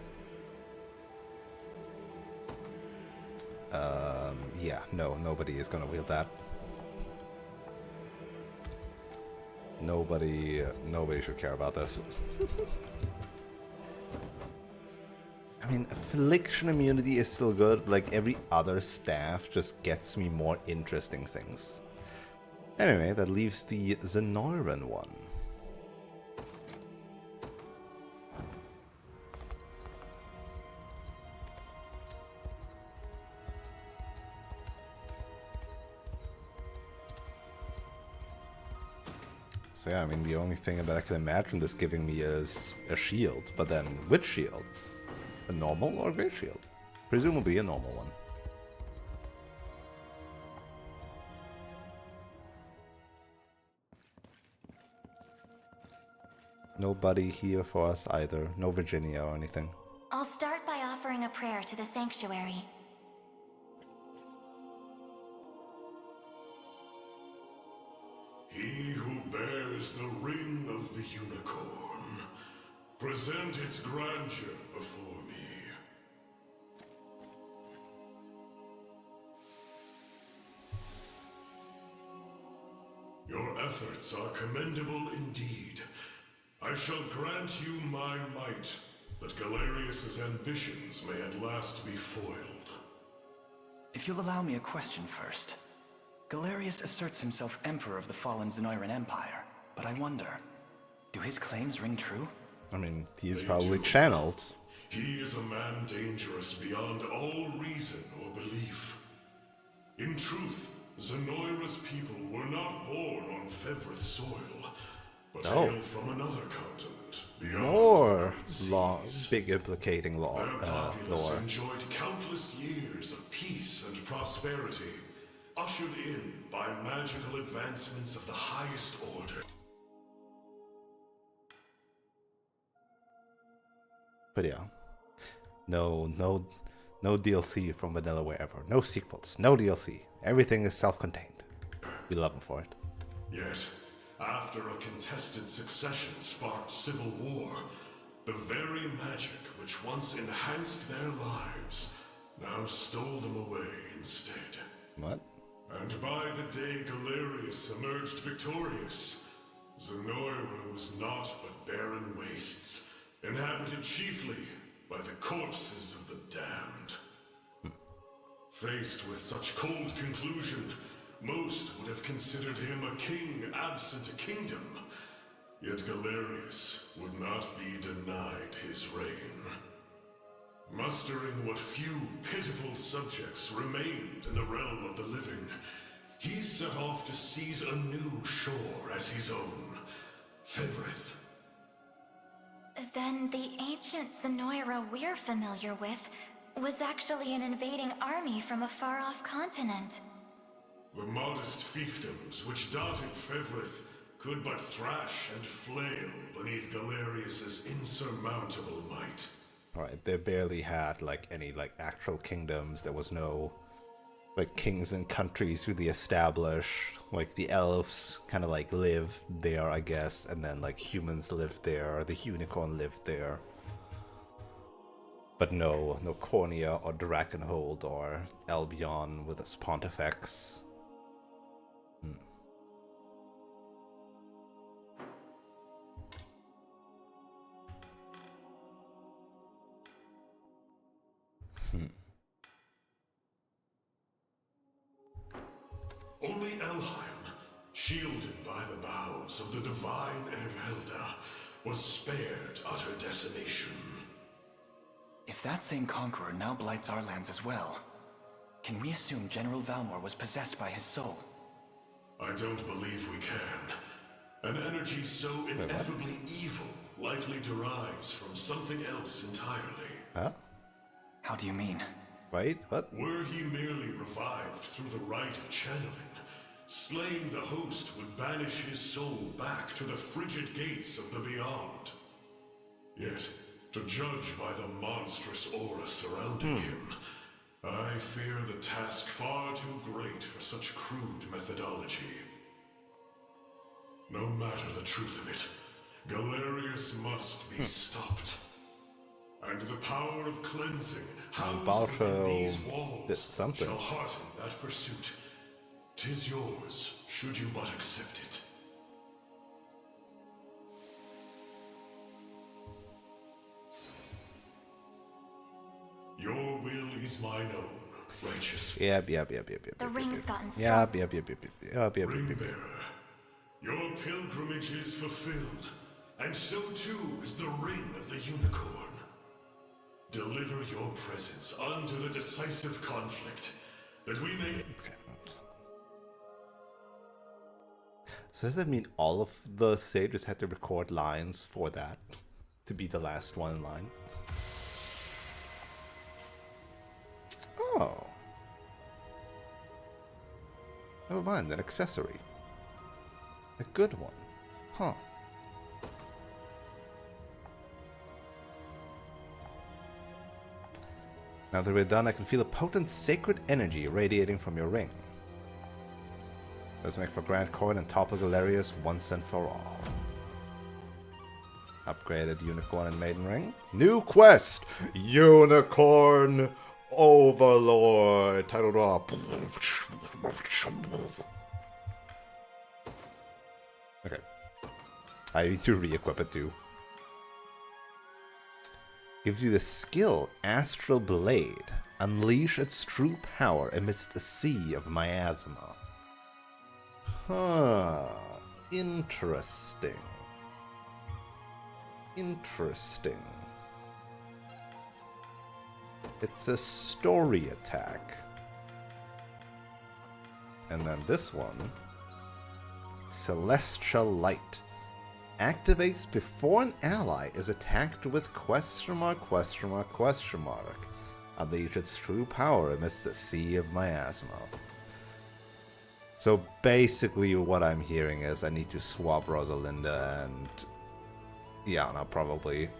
Yeah, no, nobody is gonna wield that. Nobody should care about this. I mean, affliction immunity is still good, but like every other staff just gets me more interesting things. Anyway, that leaves the Zenoiran one. So yeah, I mean, the only thing that I can imagine this giving me is a shield, but then which shield? A normal or a great shield? Presumably a normal one. Nobody here for us either. No Virginia or anything. I'll start by offering a prayer to the sanctuary. He who bears the ring of the unicorn, present its grandeur before me. efforts are commendable indeed. I shall grant you my might, that Galerius's ambitions may at last be foiled. If you'll allow me a question first. Galerius asserts himself Emperor of the fallen Zenoiran Empire, but I wonder, do his claims ring true? I mean, he's probably channeled. He is a man dangerous beyond all reason or belief. In truth, Zenoira's people were not born on Fevrith soil, but hail from another continent. More law, big implicating law, Their populace lore. enjoyed countless years of peace and prosperity, ushered in by magical advancements of the highest order. But yeah, no DLC from Vanilla wherever. No sequels, no DLC. Everything is self-contained. We love them for it. Yet, after a contested succession sparked civil war, the very magic which once enhanced their lives now stole them away instead. What? And by the day Galerius emerged victorious, Zenoira was naught but barren wastes, inhabited chiefly by the corpses of the damned. Faced with such cold conclusion, most would have considered him a king absent a kingdom. Yet Galerius would not be denied his reign. Mustering what few pitiful subjects remained in the realm of the living, he set off to seize a new shore as his own, Fevrith. Then the ancient Zenoira we're familiar with was actually an invading army from a far-off continent. The modest fiefdoms which dotted Fevrith could but thrash and flail beneath Galerius's insurmountable might. Right, they barely had like any like actual kingdoms. There was no like kings and countries really established. Like the elves kind of like live there, I guess, and then like humans lived there. The unicorn lived there, but no Cornea or Drakenhold or Albion with its pontifex. Only Elheim, shielded by the boughs of the divine Erhelda, was spared utter decimation. If that same conqueror now blights our lands as well, can we assume General Valmor was possessed by his soul? I don't believe we can. An energy so ineffably evil likely derives from something else entirely. Huh? How do you mean? Right? What? Were he merely revived through the rite of channeling, slaying the host would banish his soul back to the frigid gates of the beyond. Yet, to judge by the monstrous aura surrounding him, I fear the task far too great for such crude methodology. No matter the truth of it, Galerius must be stopped. And the power of cleansing housed within these walls shall hearten that pursuit. 'Tis yours, should you but accept it. Your will is mine own, righteous. Yep. The ring's gotten strong. Yep. Ring-bearer, your pilgrimage is fulfilled, and so too is the ring of the unicorn. Deliver your presence unto the decisive conflict, that we may... So does that mean all of the sages had to record lines for that to be the last one in line? Oh. Never mind, an accessory. A good one. Huh. Now that we're done, I can feel a potent sacred energy radiating from your ring. Let's make for Grand Court and topple Galerius once and for all. Upgraded Unicorn and Maiden Ring. New quest! Unicorn Overlord! Title draw. Okay. I need to re-equip it too. Gives you the skill Astral Blade. Unleash its true power amidst a sea of miasma. Huh. Interesting. Interesting. It's a story attack. And then this one, Celestial Light. Activates before an ally is attacked with question mark. Unleash its true power amidst the sea of miasma. So basically what I'm hearing is I need to swap Rosalinda and Yana probably.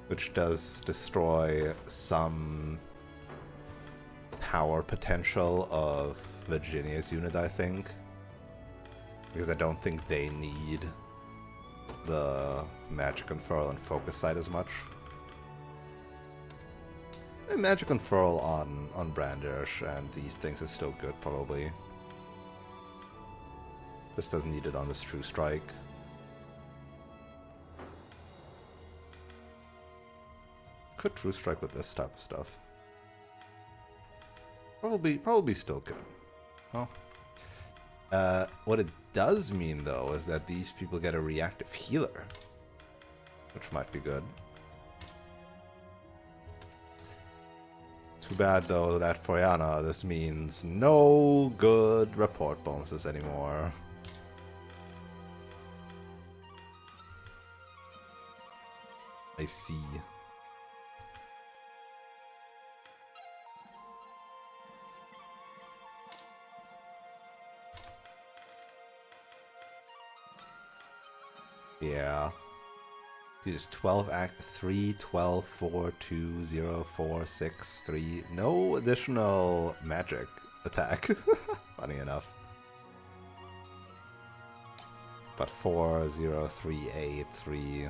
Which does destroy some power potential of Virginia's unit, I think. Because I don't think they need the Magic Unfurl and Focus Sight as much. And Magic Unfurl on Brandish and these things is still good, probably. Just doesn't need it on this True Strike. Could True Strike with this type of stuff. Probably still good. Huh? What it does mean, though, is that these people get a reactive healer. Which might be good. Too bad, though, that for Yana, this means no good report bonuses anymore. I see. Yeah. These 12 act 3, 12, 4, 2, 0, 4, 6, 3. No additional magic attack. Funny enough. But 4, 0, 3, 8, 3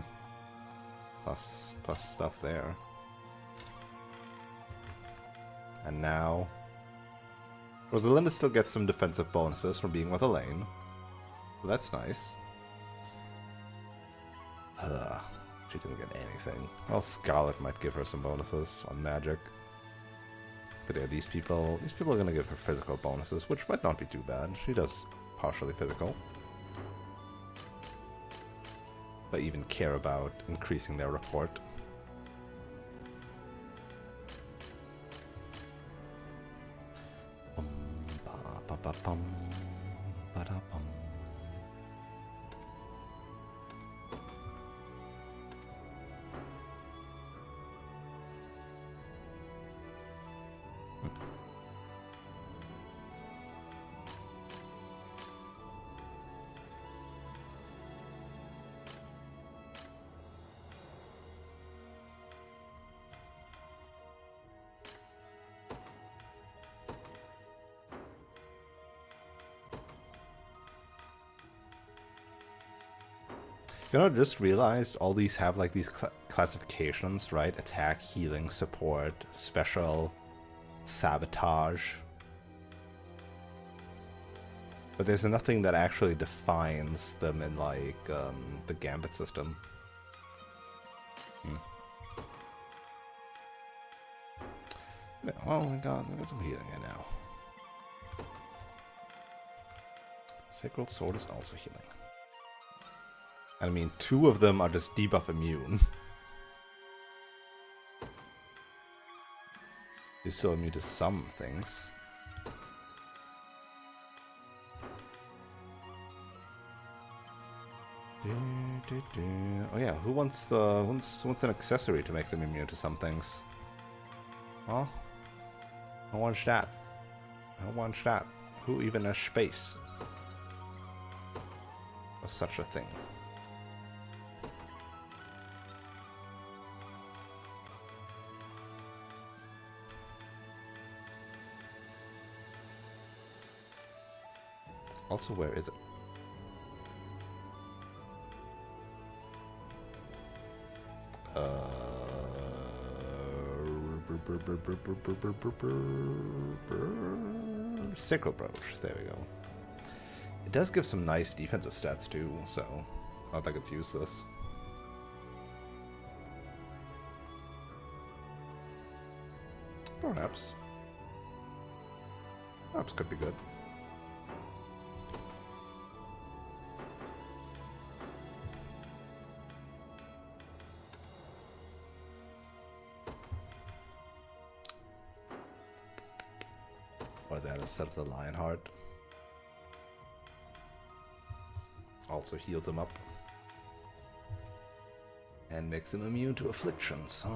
plus stuff there. And now Rosalinda still gets some defensive bonuses from being with Elaine. So that's nice. She doesn't get anything. Well, Scarlet might give her some bonuses on magic. But yeah, these people are gonna give her physical bonuses, which might not be too bad. She does partially physical. But even care about increasing their report. You know, I just realized all these have like these classifications, right? Attack, healing, support, special, sabotage. But there's nothing that actually defines them in like the Gambit system. Yeah, oh my god, I got some healing here now. Sacred Sword is also healing. I mean, 2 of them are just debuff immune. You're still immune to some things. Oh yeah, who wants an accessory to make them immune to some things? Huh? I want that. I want that. Who even has space for such a thing? Also, where is it? Sacral Brooch. There we go. It does give some nice defensive stats too, so it's not like it's useless. Perhaps. Perhaps could be good. Or that instead of the Lionheart. Also heals him up. And makes him immune to afflictions, huh?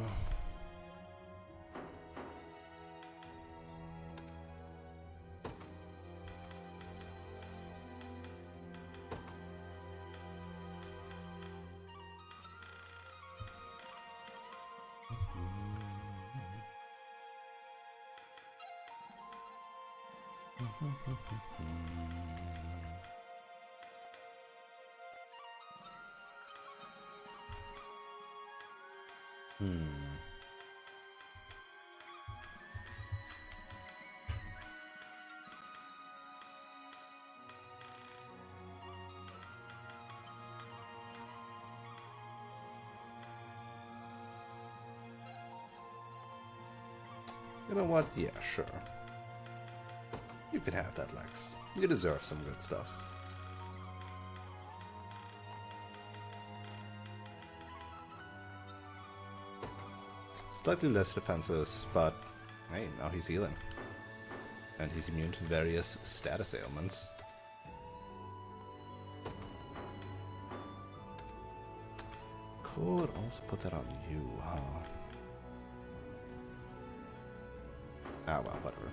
You know what? Yeah, sure. You can have that, Lex. You deserve some good stuff. Slightly less defenses, but hey, now he's healing. And he's immune to various status ailments. Could also put that on you, huh? Ah, well, whatever.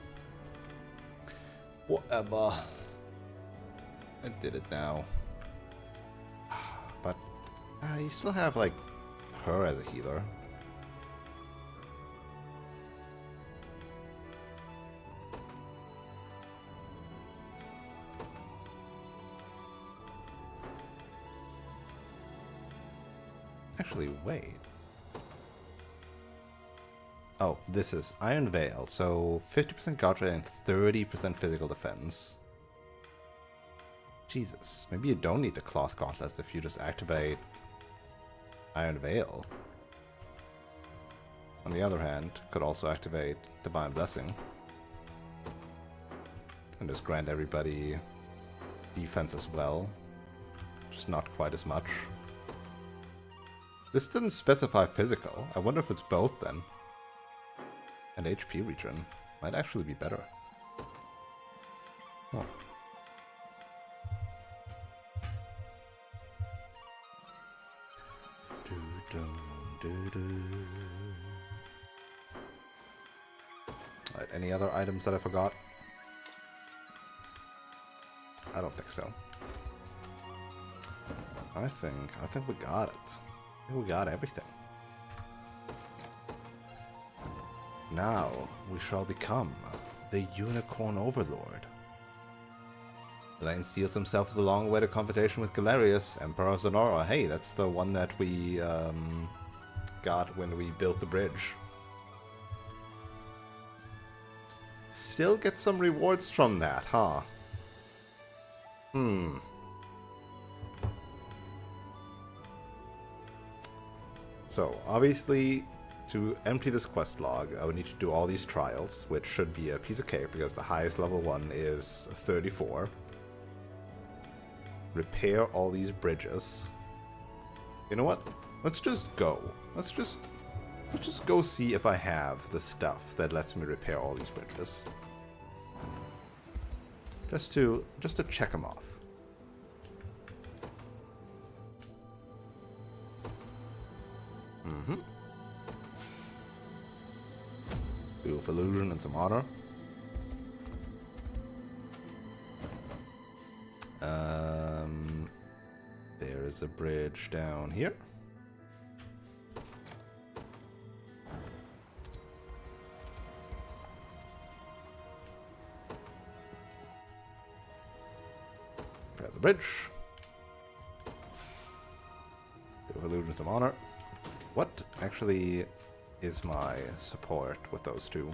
Whatever. I did it now. But you still have, like, her as a healer. Actually, wait. Oh, this is Iron Veil, so 50% guard rate and 30% physical defense. Jesus, maybe you don't need the Cloth Gauntlets if you just activate Iron Veil. On the other hand, could also activate Divine Blessing. And just grant everybody defense as well. Just not quite as much. This didn't specify physical. I wonder if it's both then. And HP regen might actually be better. Huh. Alright, any other items that I forgot? I don't think so. I think we got it. I think we got everything. Now we shall become the Unicorn Overlord. Blaine steels himself with a long-awaited confrontation with Galerius, Emperor of Zonora. Hey, that's the one that we got when we built the bridge. Still get some rewards from that, huh? So, obviously, to empty this quest log, I would need to do all these trials, which should be a piece of cake because the highest level one is 34. Repair all these bridges. You know what? Let's just go. Let's just go see if I have the stuff that lets me repair all these bridges. Just to check them off. With illusion and some honor. There is a bridge down here. Grab the bridge. With illusion and some honor. What actually is my support with those two?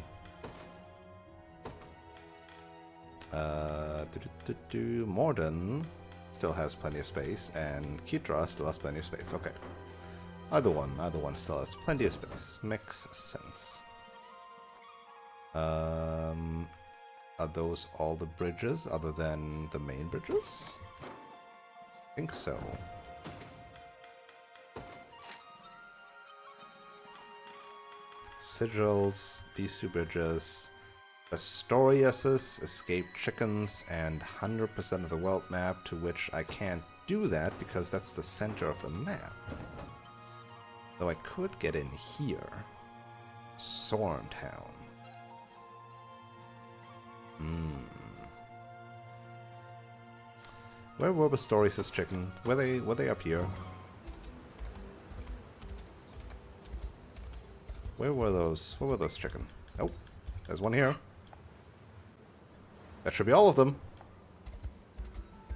Morden still has plenty of space, and Kitra still has plenty of space. Okay. Either one still has plenty of space. Makes sense. Are those all the bridges other than the main bridges? I think so. Sigils, these two bridges, Astorius's, escaped chickens, and 100% of the world map, to which I can't do that because that's the center of the map. Though I could get in here. Sorntown. Where were Astorius's chicken? Were they up here? Where were those chicken? Oh, there's one here. That should be all of them.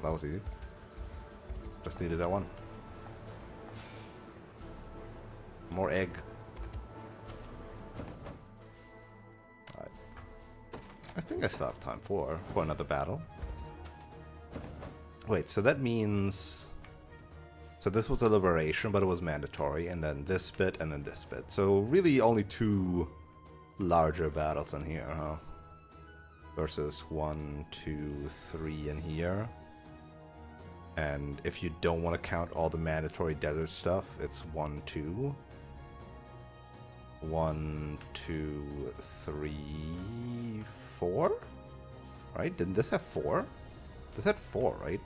That was easy. Just needed that one. More egg. I think I still have time for another battle. Wait, so that means... So this was a liberation, but it was mandatory, and then this bit, and then this bit. So really only two larger battles in here, huh? Versus 1, 2, 3 in here. And if you don't want to count all the mandatory desert stuff, it's 1, 2. 1, 2, 3, 4? Right? Didn't this have 4? This had 4, right?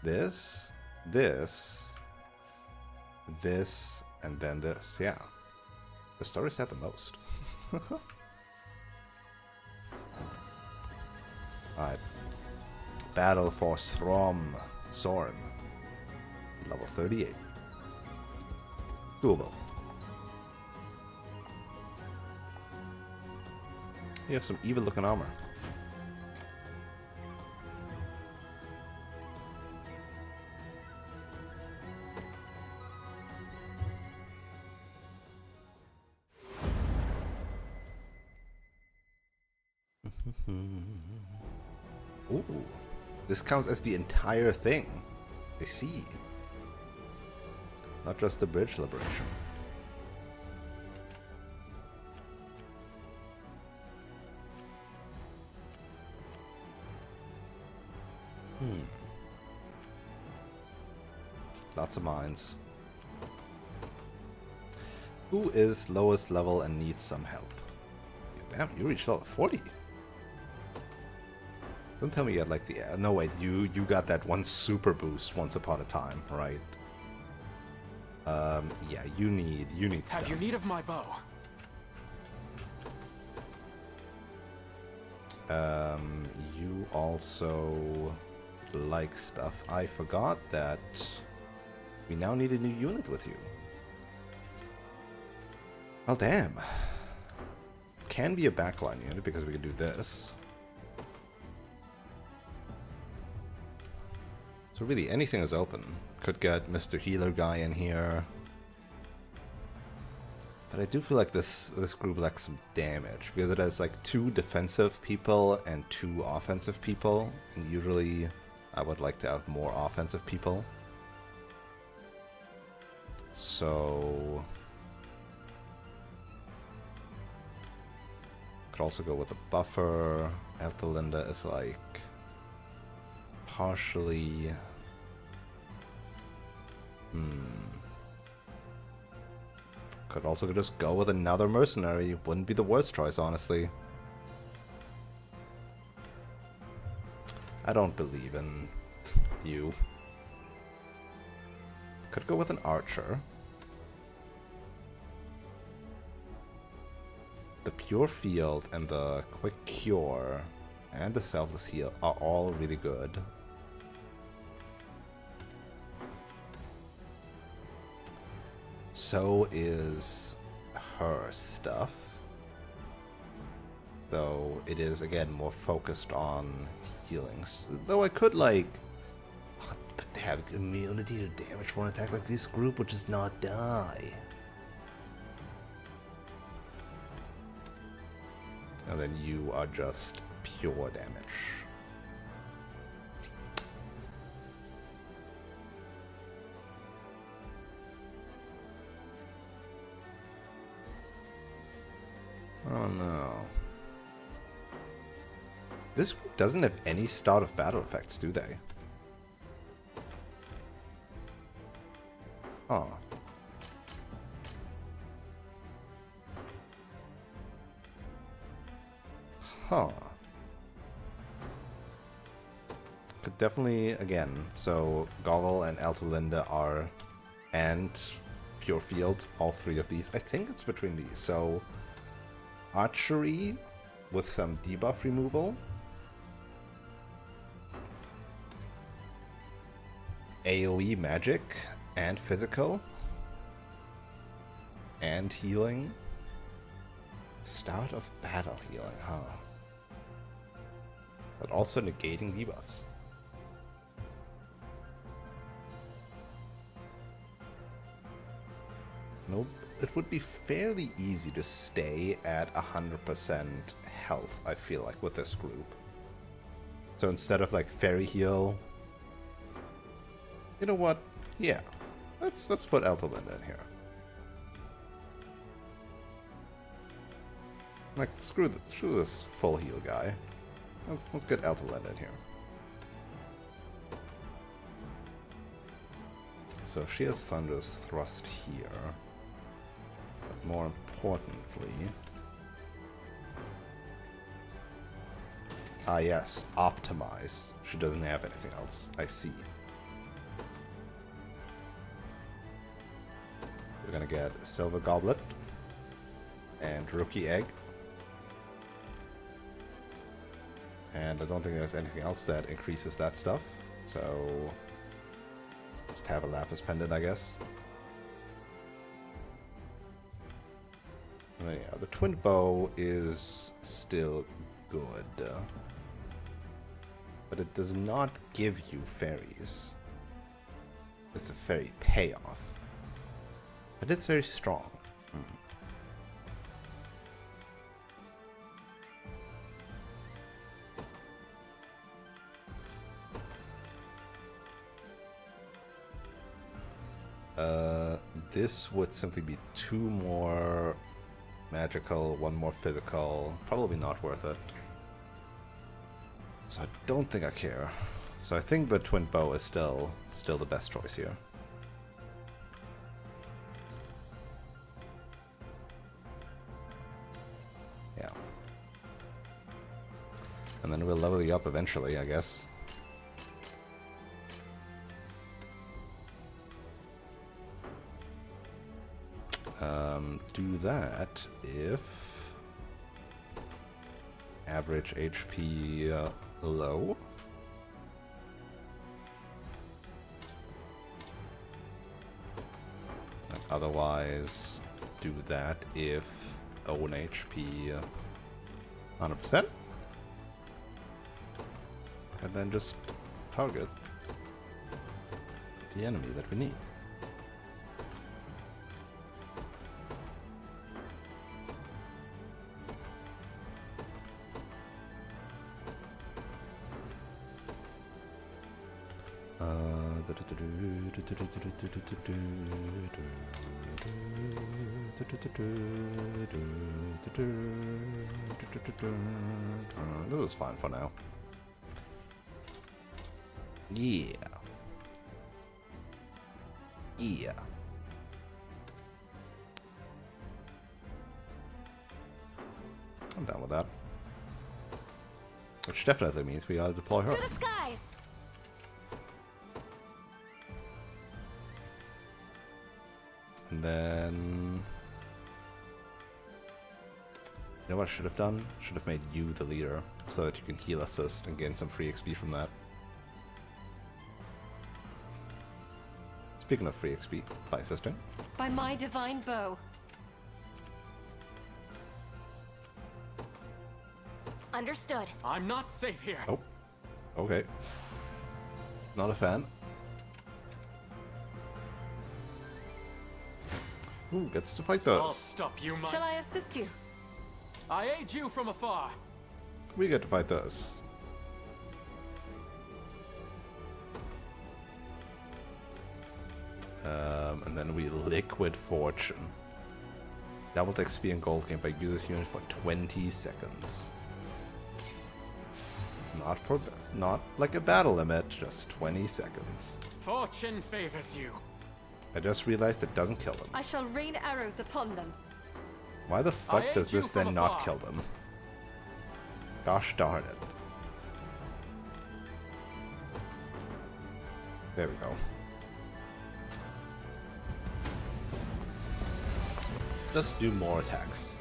This, and then this. Yeah. The stories had the most. Alright. Battle for Sorn. Level 38. Doable. You have some evil looking armor. Ooh, this counts as the entire thing. I see. Not just the bridge liberation. Lots of mines. Who is lowest level and needs some help? Damn, you reached level 40. Don't tell me you had like the... no, wait, you got that one super boost once upon a time, right? Yeah, you need stuff. Have you need of my bow? You also like stuff. I forgot that we now need a new unit with you. Well, damn. Can be a backline unit because we can do this. So really, anything is open. Could get Mr. Healer guy in here. But I do feel like this group lacks some damage, because it has like 2 defensive people and 2 offensive people, and usually I would like to have more offensive people. So... could also go with a buffer. Eltelinda is like... partially... Could also just go with another mercenary. Wouldn't be the worst choice, honestly. I don't believe in you. Could go with an archer. The pure field and the quick cure and the selfless heal are all really good. So is her stuff, though it is again more focused on healings. Though I could like, but they have immunity to damage for an attack like this group, which does not die. And then you are just pure damage. Oh no. This group doesn't have any start of battle effects, do they? Oh. Huh. Could definitely, again, so Goggle and Altolinda are, and Pure Field, all three of these. I think it's between these. So Archery with some debuff removal. AoE magic and physical. And healing. Start of battle healing, huh? But also negating debuffs. Nope. It would be fairly easy to stay at 100% health, I feel like, with this group. So instead of like fairy heal, you know what? Yeah, let's put Altolinda in here. Like screw this full heal guy. Let's get Altolinda in here. So she has Thunder's Thrust here. But more importantly... Ah yes, Optimize. She doesn't have anything else. I see. We're gonna get Silver Goblet and Rookie Egg. And I don't think there's anything else that increases that stuff. So just have a Lapis Pendant, I guess. Oh, yeah, the Twin Bow is still good. But it does not give you fairies. It's a fairy payoff. But it's very strong. This would simply be 2 more magical, 1 more physical. Probably not worth it. So I don't think I care. So I think the Twin Bow is still the best choice here. Yeah. And then we'll level you up eventually, I guess. Do that if average HP low. And otherwise, do that if own HP 100%. And then just target the enemy that we need. This is fine for now. Yeah. Yeah. I'm down with that. Which definitely means we gotta deploy her. To the skies! And then... You know what I should have done? Should have made you the leader, so that you can heal assist and gain some free XP from that. Speaking of free XP, bye sister. By my divine bow. Understood. I'm not safe here. Oh. Okay. Not a fan. Ooh, gets to fight I'll those. stop you, Shall I assist you? I aid you from afar. We get to fight this. And then we liquid fortune. Doubled XP and gold gained by user's unit for 20 seconds. Not like a battle limit, just 20 seconds. Fortune favors you. I just realized it doesn't kill them. I shall rain arrows upon them. Why the fuck I does aid you this then from not afar. kill them? Gosh darn it. There we go. Just do more attacks.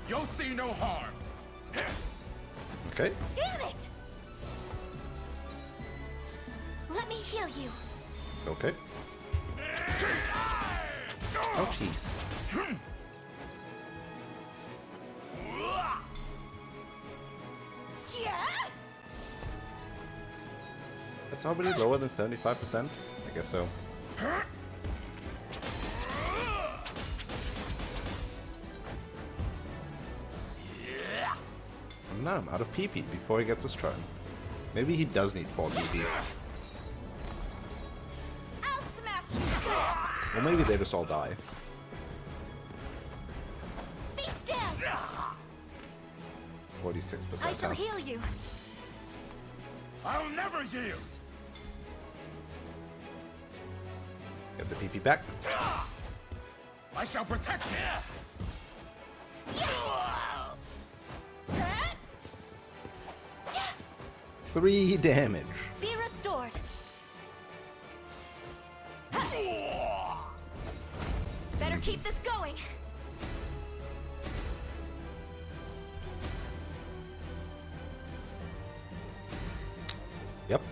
You'll see no harm. Okay. Damn it! Let me heal you. Okay. Oh, jeez. Yeah? It's already lower than 75%? I guess so. Now I'm out of PP before he gets his turn. Maybe he does need 4 PP. I'll smash you. Or maybe they just all die. Be still. 46%. I shall huh? heal you. I'll never yield. Get the PP back. I shall protect you. 3 damage. Be restored. Better keep this going. Yep.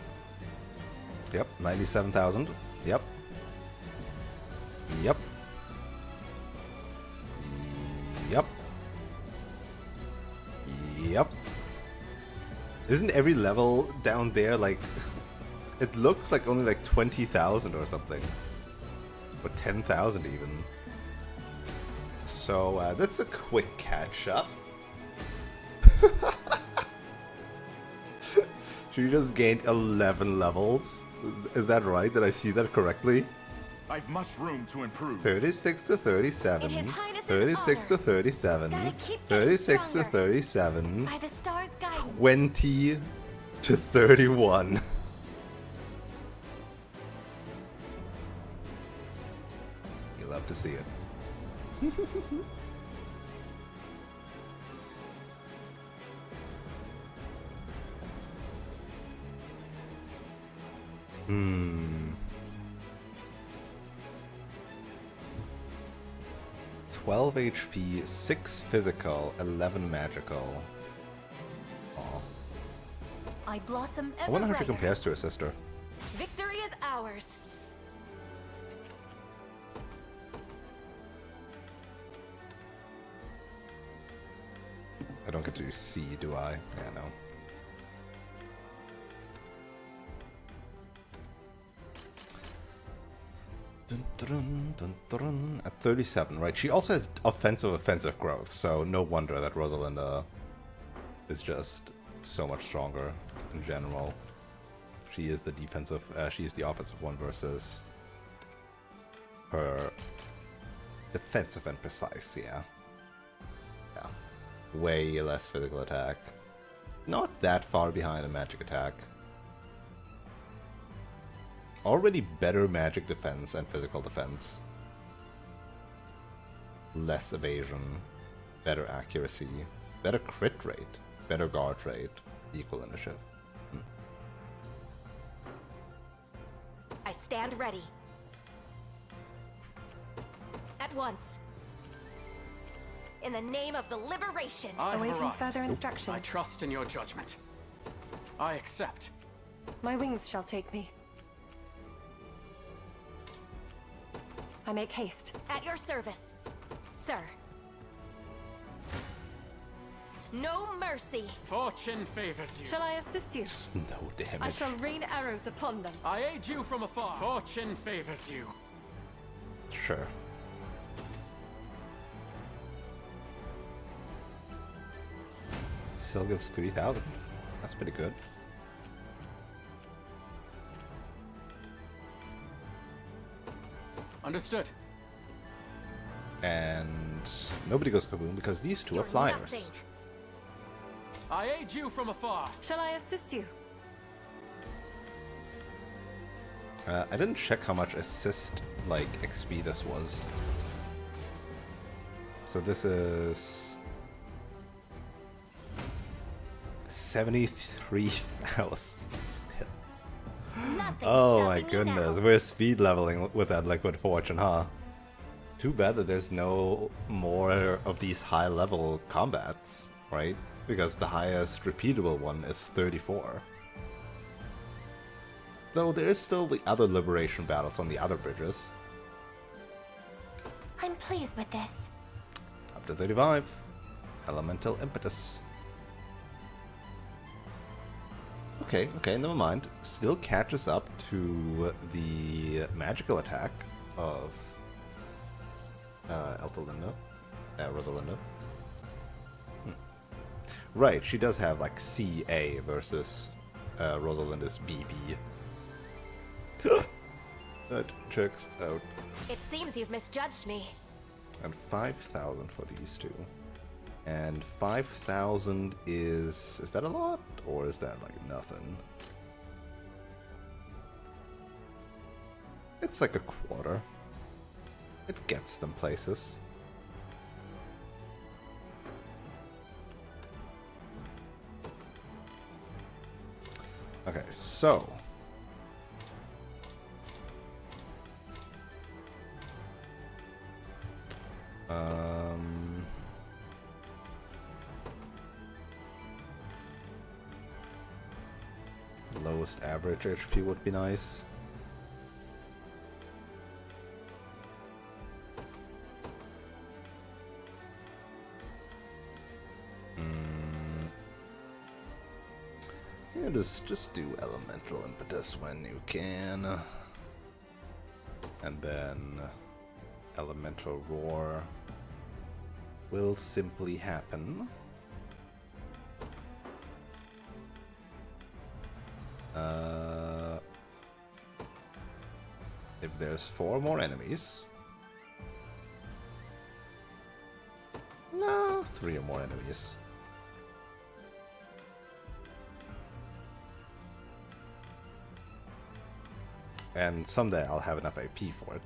Yep. 97,000. Yep. Yep. Yep. Yep. Isn't every level down there like... It looks like only like 20,000 or something. Or 10,000 even. So that's a quick catch up. She just gained 11 levels. Is that right? Did I see that correctly? I've much room to improve. 36 to 37. In His Highness's 36 to honor. 37. Gotta keep getting 36 to stronger. 37. By the star's guidance. 20 to 31. You love to see it. Hmm. 12 HP, 6 physical, 11 magical. Aw. I blossom I ever wonder how she brighter. compares to her sister. Victory is ours. I don't get to see, do I? Yeah, no. Dun, dun, dun, dun. At 37, right? She also has offensive growth, so no wonder that Rosalinda is just so much stronger in general. She is the defensive, she is the offensive one versus her defensive and precise, yeah. Yeah. Way less physical attack. Not that far behind a magic attack. Already better magic defense and physical defense. Less evasion. Better accuracy. Better crit rate. Better guard rate. Equal initiative. I stand ready. At once. In the name of the liberation. I Awaiting arrived. further instruction. I trust in your judgment. I accept. My wings shall take me. I make haste. At your service, sir. No mercy. Fortune favors you. Shall I assist you? No damage. I shall rain arrows upon them. I aid you from afar. Fortune favors you. Sure. Still gives 3,000. That's pretty good. Understood. And nobody goes kaboom because these two are flyers. Nothing. I aid you from afar. Shall I assist you? I didn't check how much assist, like, XP this was. So this is 73,000. Oh my goodness, we're speed leveling with that liquid fortune, huh? Too bad that there's no more of these high level combats, right? Because the highest repeatable one is 34. Though there is still the other liberation battles on the other bridges. I'm pleased with this. Up to 35. Elemental impetus. Okay, never mind. Still catches up to the magical attack of Rosalinda. Right, she does have like CA versus Rosalinda's BB. That checks out. It seems you've misjudged me. And 5,000 for these two. And 5,000 is that a lot? Or is that like nothing? It's like a quarter. It gets them places. Okay, so lowest average HP would be nice. Yeah, just do elemental impetus when you can, and then elemental roar will simply happen. If there's 4 more enemies. No, 3 or more enemies. And someday I'll have enough AP for it.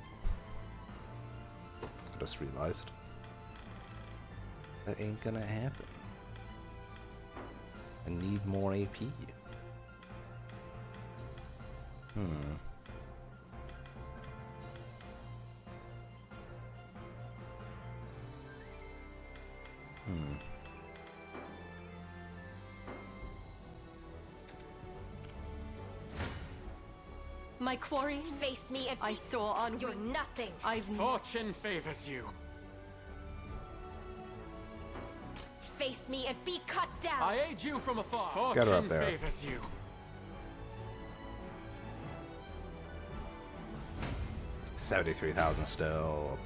I just realized. That ain't gonna happen. I need more AP. My quarry? Face me and I saw on. You're nothing. Fortune favors you. Face me and be cut down. I aid you from afar. Get her up Fortune there. favors you. 73,000 still.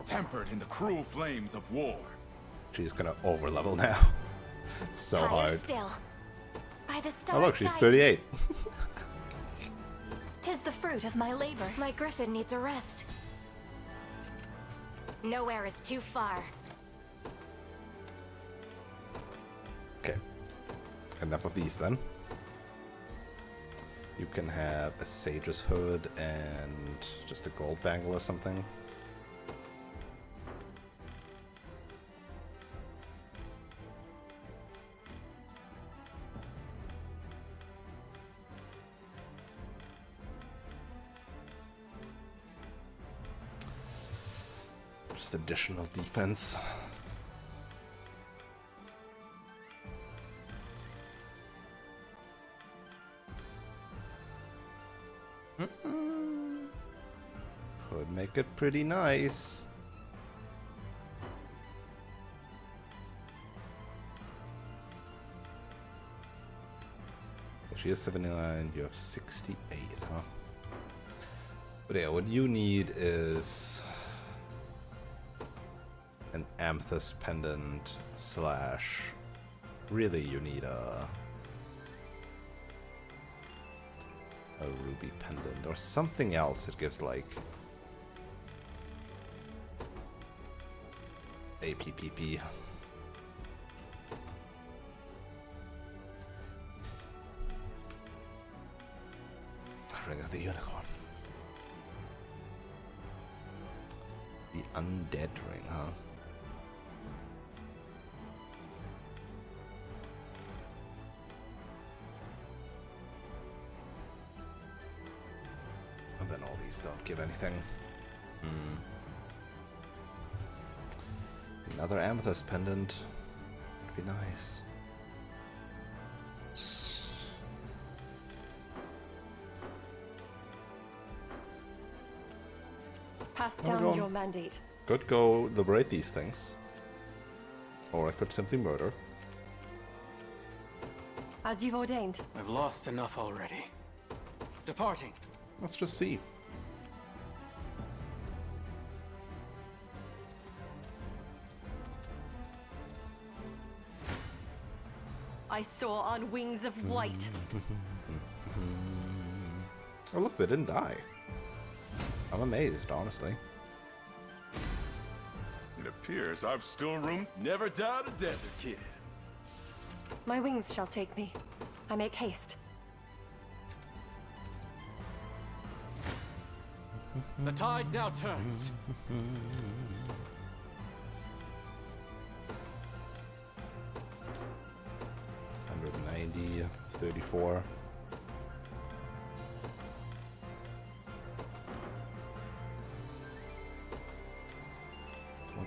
Tempered in the cruel flames of war. She's gonna overlevel now. So Higher hard. still. By the Oh stars' look, she's guidance. 38. 'Tis the fruit of my labor. My griffin needs a rest. Nowhere is too far. Okay. Enough of these then. You can have a Sage's Hood and just a gold bangle or something. Just additional defense. Could make it pretty nice. She is 79, you have 68, huh? But yeah, what you need is an amethyst pendant slash... Really, you need a ruby pendant or something else that gives like APPP. Ring of the Unicorn. The undead ring, huh? And then all these don't give anything. Another amethyst pendant would be nice. Pass down your mandate. Could go liberate these things. Or I could simply murder. As you've ordained. I've lost enough already. Departing. Let's just see. I soar on wings of white. Oh look, they didn't die. I'm amazed, honestly. It appears I've still room. Never doubt a desert kid. My wings shall take me. I make haste. The tide now turns. 190, 34.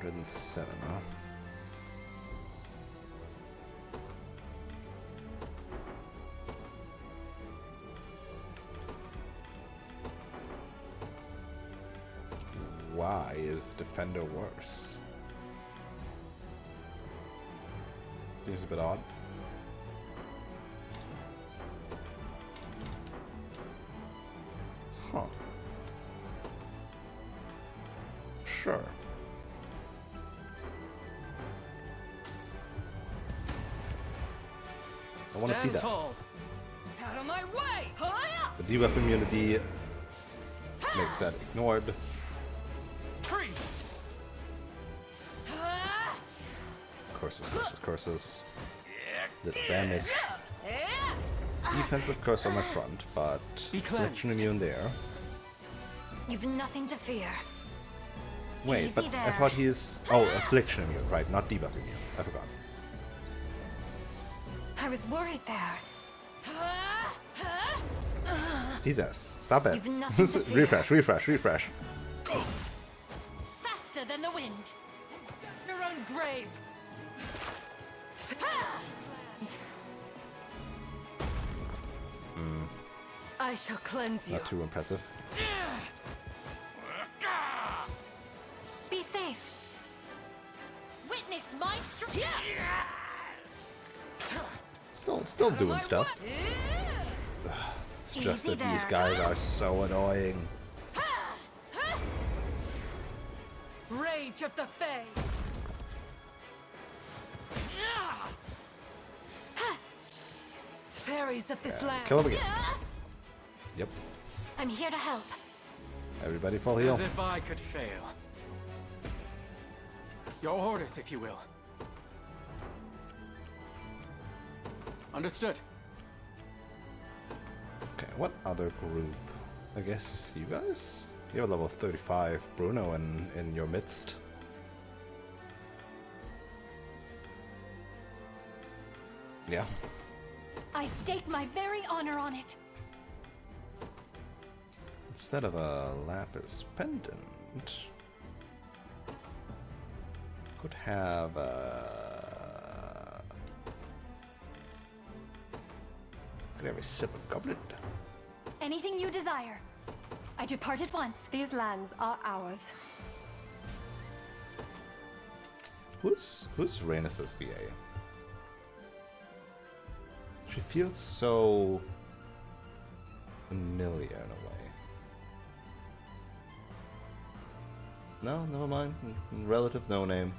$107, huh? Why is Defender worse? Seems a bit odd. Huh. Sure. I want to see that. Out of my way! The debuff immunity makes that ignored. Freeze! Curses. Little damage. Defensive curse on my front, but affliction immune there. You've nothing to fear. Wait, Easy but I there. thought he's... Oh, affliction immune, right, not debuff immune. I forgot. I was worried there. Jesus, stop it. You've nothing to fear. Refresh. Faster than the wind! Your own grave! I shall cleanse you. Not too impressive. Be safe. Witness my strength! Still doing stuff. It's just Easy that these there. guys are so annoying. Rage of the Fae! Fairies of this land! Kill him again. Yep. I'm here to help. Everybody full heal. As if I could fail. Your orders, if you will. Understood. Okay, what other group? I guess you guys? You have a level 35 Bruno in your midst. Yeah. I stake my very honor on it. Instead of a lapis pendant, could have a... Could have a silver goblet. Anything you desire. I depart at once. These lands are ours. Who's Rhaenys's VA? She feels so familiar in a way. No, never mind. Relative no name.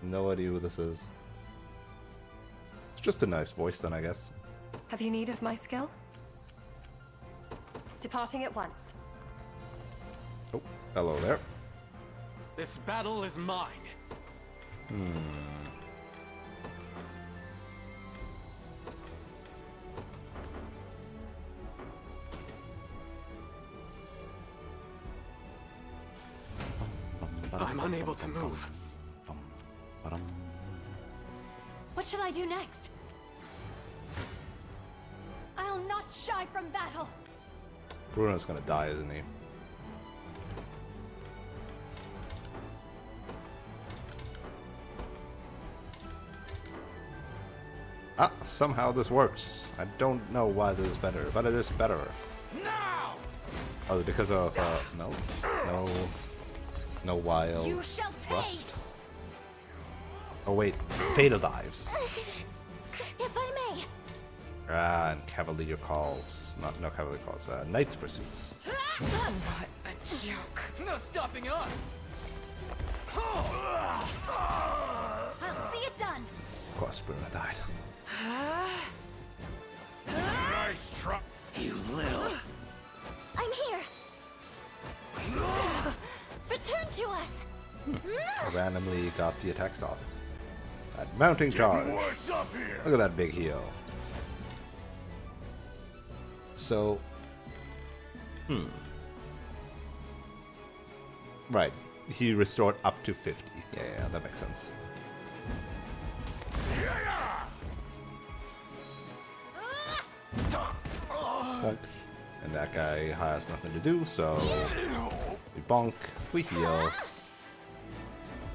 No idea who this is. It's just a nice voice then, I guess. Have you need of my skill? Departing at once. Oh, hello there. This battle is mine. I'm unable to move. What shall I do next? I'll not shy from battle. Bruno's gonna die, isn't he? Ah, somehow this works. I don't know why this is better, but it is better. Now! Oh, because of, no wild You shall pay. thrust. Oh wait, fatal dives. If I may. Ah, and cavalier calls. No cavalier calls, knight's pursuits. What a joke. No stopping us! I'll see it done. Of course, Bruno died. Nice try. You little. I'm here. Return to us. I randomly got the attacks off. That mounting charge. Worked up here. Look at that big heal. So, right. He restored up to 50. Yeah, that makes sense. Bonk. And that guy has nothing to do, so we bonk, we heal,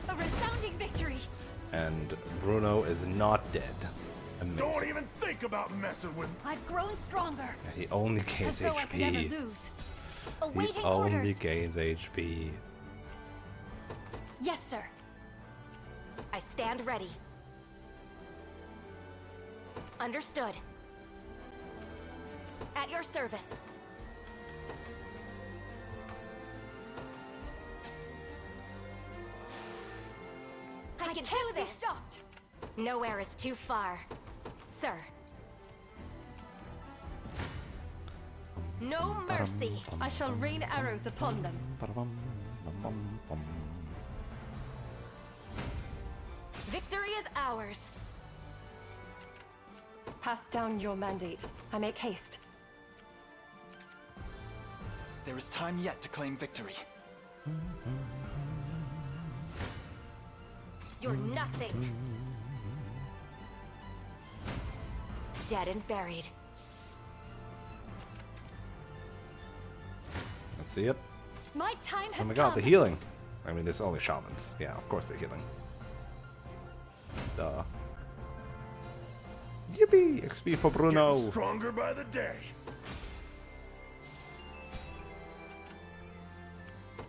A resounding victory. and Bruno is not dead. Amazing. Don't even think about messing with. I've grown stronger. He only As gains though I could never HP. lose. He Awaiting only orders. gains HP. Yes, sir. I stand ready. Understood. At your service. I can do this. Stopped. Nowhere is too far, sir. No mercy. I shall rain arrows upon them. Victory is ours. Pass down your mandate. I make haste. There is time yet to claim victory. You're nothing. Dead and buried. Let's see it. My time has Oh my come. god, the healing. I mean, it's only shamans. Yeah, of course they're healing. Duh. Yippee! XP for Bruno! Getting stronger by the day.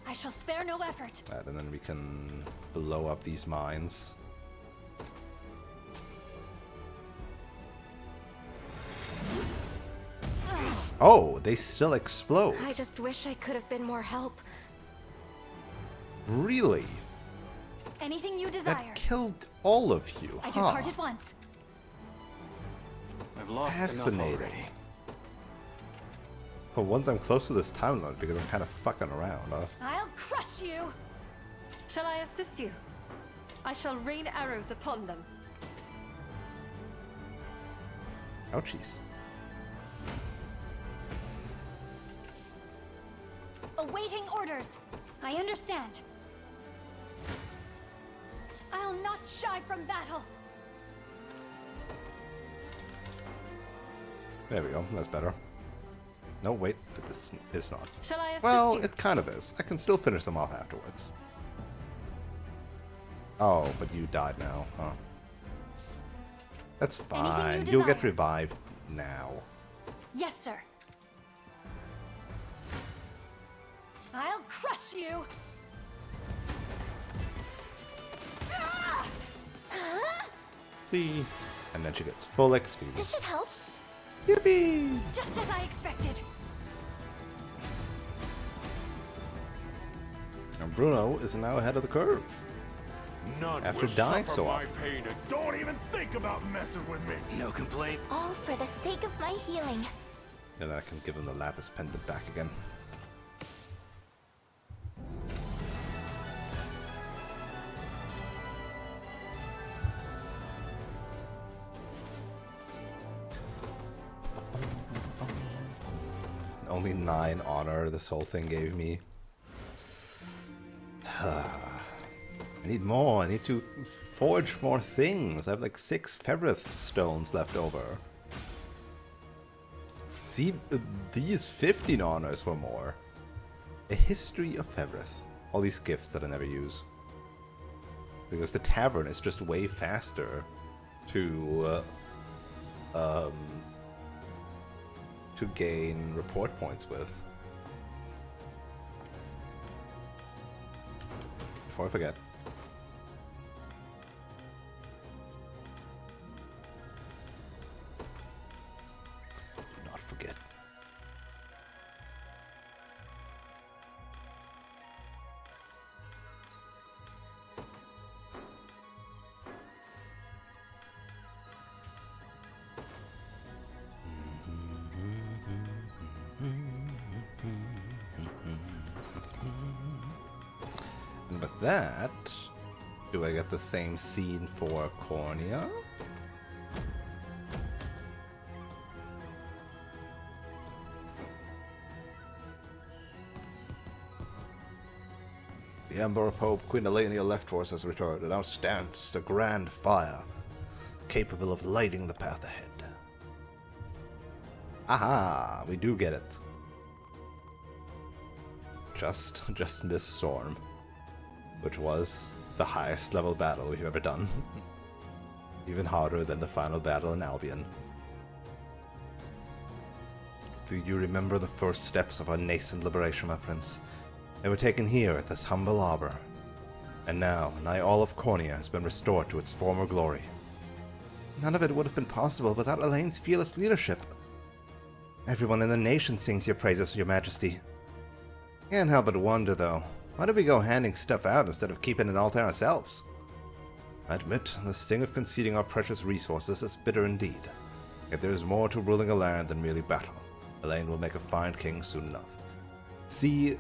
I shall spare no effort. Right, and then we can blow up these mines. Oh, they still explode. I just wish I could have been more help. Really? Anything you desire. That killed all of you, I huh? depart at once. I've lost Fascinating. enough already. But once I'm close to this time limit, because I'm kind of fucking around, huh? I'll crush you. Shall I assist you? I shall rain arrows upon them. Ouchies. Awaiting orders. I understand. I'll not shy from battle. There we go, that's better. No, wait, it's not. Shall I assist Well, you? it kind of is. I can still finish them off afterwards. Oh, but you died now, huh? That's fine. You'll get desire. revived now. Yes, sir. I'll crush you. See? And then she gets full XP. This should help. Yippee! Just as I expected. And Bruno is now ahead of the curve. None After will dying suffer so my often. pain and don't even think about messing with me. No complaints. All for the sake of my healing. And then I can give him the lapis pendant back again. Only 9 honor this whole thing gave me. I need more. I need to forge more things. I have like 6 Ferrith stones left over. See, these 15 honors were more. A history of Ferrith. All these gifts that I never use. Because the tavern is just way faster to gain report points with. Before I forget. Do not forget. And with that, do I get the same scene for Cornea? The Ember of Hope, Queen Elenia left force has returned, and now stands the grand fire, capable of lighting the path ahead. Aha! We do get it. Just this storm, which was the highest level battle we've ever done. Even harder than the final battle in Albion. Do you remember the first steps of our nascent liberation, my prince? They were taken here at this humble arbor. And now, nigh all of Cornea has been restored to its former glory. None of it would have been possible without Elaine's fearless leadership. Everyone in the nation sings your praises, your majesty. Can't help but wonder, though, why did we go handing stuff out instead of keeping it all to ourselves? I admit, the sting of conceding our precious resources is bitter indeed. Yet there is more to ruling a land than merely battle. Elaine will make a fine king soon enough. See,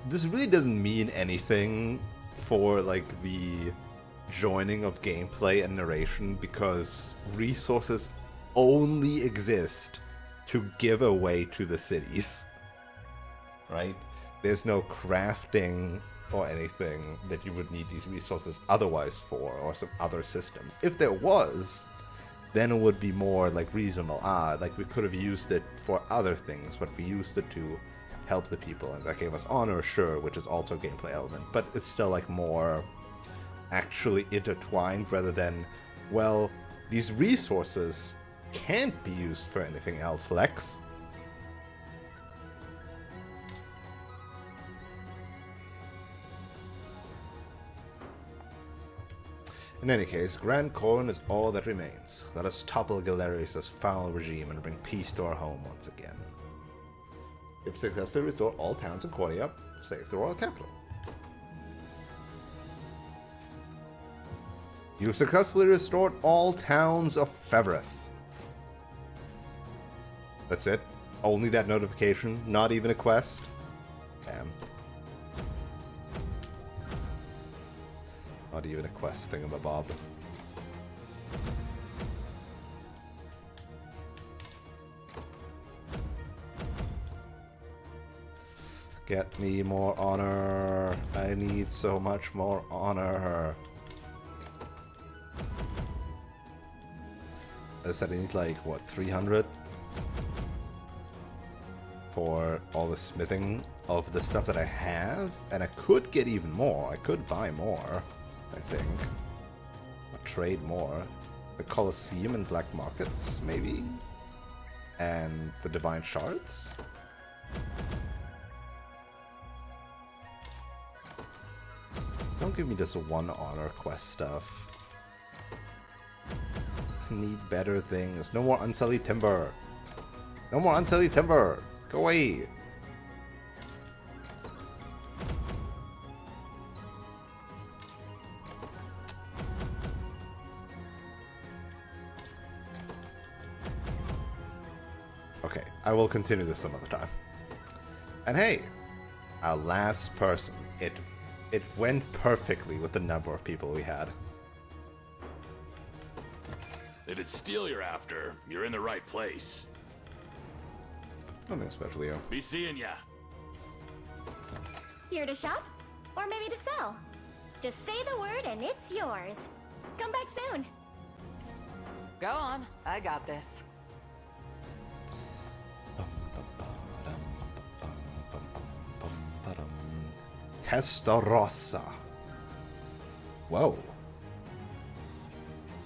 this really doesn't mean anything for, like, the joining of gameplay and narration, because resources only exist to give away to the cities. Right? There's no crafting or anything that you would need these resources otherwise for, or some other systems. If there was, then it would be more like reasonable. Like we could have used it for other things, but we used it to help the people, and that gave us honor, sure, which is also a gameplay element, but it's still like more actually intertwined rather than, well, these resources can't be used for anything else, Lex. In any case, Grand Corn is all that remains. Let us topple Galerius' foul regime and bring peace to our home once again. If successfully restore all towns in Cornea, save the royal capital. You've successfully restored all towns of Feverith. That's it? Only that notification? Not even a quest? Damn. Not even a quest thingamabob. Get me more honor. I need so much more honor. I said I need like, what, 300? For all the smithing of the stuff that I have? And I could get even more. I could buy more, I think. Or trade more. The Colosseum and Black Markets, maybe? And the Divine Shards? Don't give me this one honor quest stuff. need better things. No more unsullied timber. No more unsullied timber. Go away. Okay, I will continue this some other time. And hey, our last person. It went perfectly with the number of people we had. If it's steel you're after, you're in the right place. Nothing special here. Be seeing ya. Here to shop? Or maybe to sell? Just say the word and it's yours. Come back soon. Go on, I got this. Testarossa. Whoa.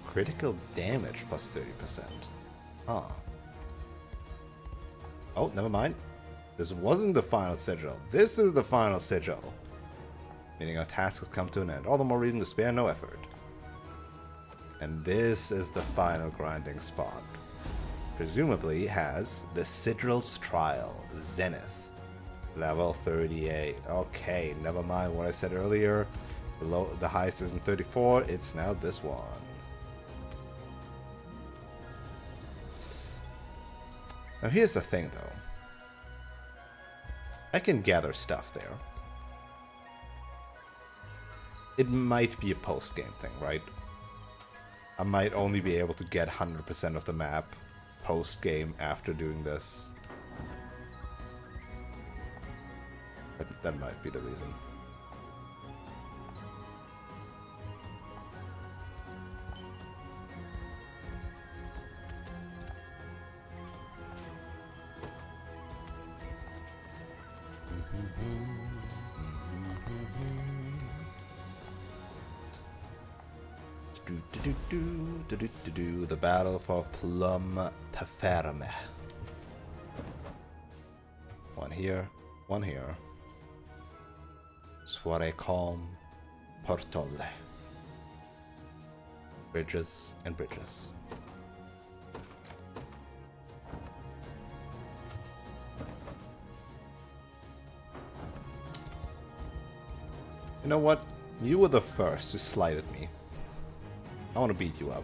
Critical damage plus 30%. Huh. Oh, never mind. This wasn't the final sigil. This is the final sigil. Meaning our task has come to an end. All the more reason to spare no effort. And this is the final grinding spot. Presumably has the Sigil's Trial, Zenith. Level 38. Okay, never mind what I said earlier. Below the highest isn't 34, it's now this one. Now here's the thing though. I can gather stuff there. It might be a post-game thing, right? I might only be able to get 100% of the map post-game after doing this. That might be the reason. The battle for Plum Paferme. One here, one here. Soiree calm, Portole. Bridges and bridges. You know what? You were the first to slide at me. I want to beat you up.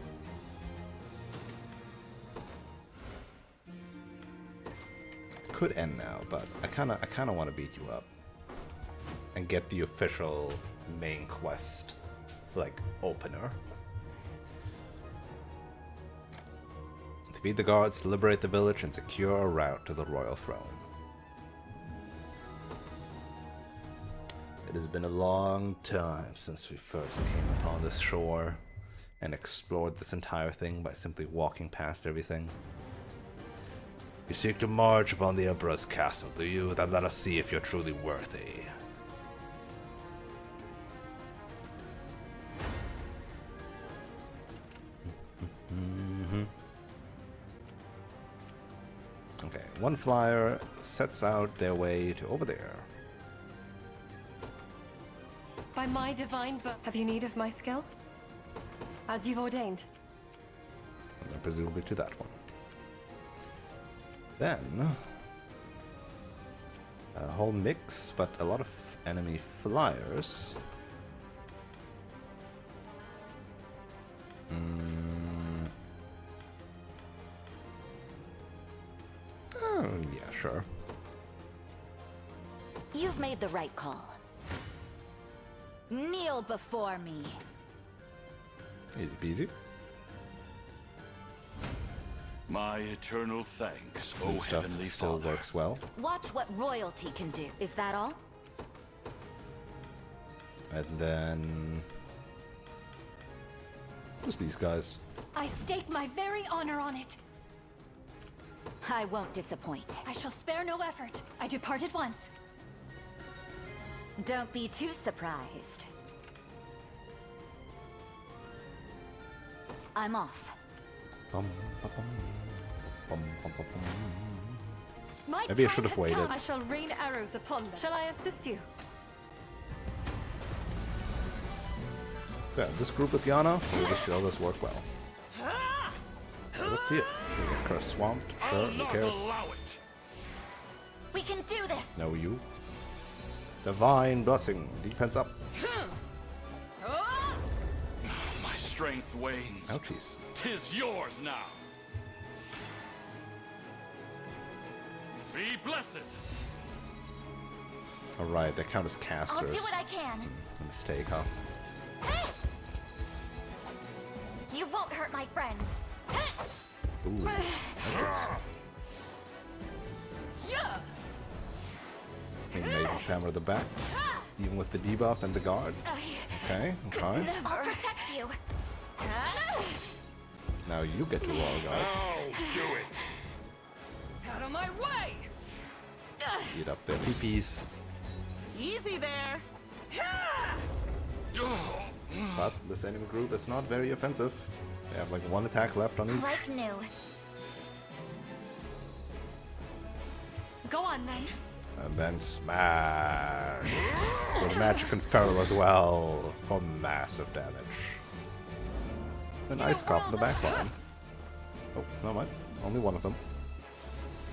Could end now, but I kind of want to beat you up and get the official main quest, like, opener. Defeat the guards, liberate the village, and secure a route to the royal throne. It has been a long time since we first came upon this shore and explored this entire thing by simply walking past everything. You seek to march upon the Emperor's castle, do you? Then let us see if you're truly worthy. Okay, one flyer sets out their way to over there. By my divine book, have you need of my skill? As you've ordained. And then presumably to that one. Then a whole mix, but a lot of enemy flyers. Oh, yeah, sure. You've made the right call. Kneel before me. Easy peasy. My eternal thanks, O This stuff Heavenly still Father. works well. Watch what royalty can do. Is that all? And then who's these guys? I stake my very honor on it. I won't disappoint. I shall spare no effort. I depart at once. Don't be too surprised. I'm off. Maybe I should have waited. I shall rain arrows upon them. Shall I assist you? So, this group with Yana, will this work well? Let's see it. We get cursed swamped. Sure, who cares? We can do this. No, you. Divine blessing. Defense up. My strength wanes. Ouchies. 'Tis yours now. Be blessed. Alright, they count as casters. I'll do what I can. A mistake, huh? Hey! You won't hurt my friends. Ooh. Yeah. He made the hammer the back. Even with the debuff and the guard. Okay, okay. I'll protect you. Now you get to roll guard. Do it. Out of my way! Eat up their peepees. Easy there. But this enemy group is not very offensive. They have like one attack left on each. Like new. Go on then. And then smash! With magic and feral as well for massive damage. A nice cop in the back line. Oh, no mind. Only one of them.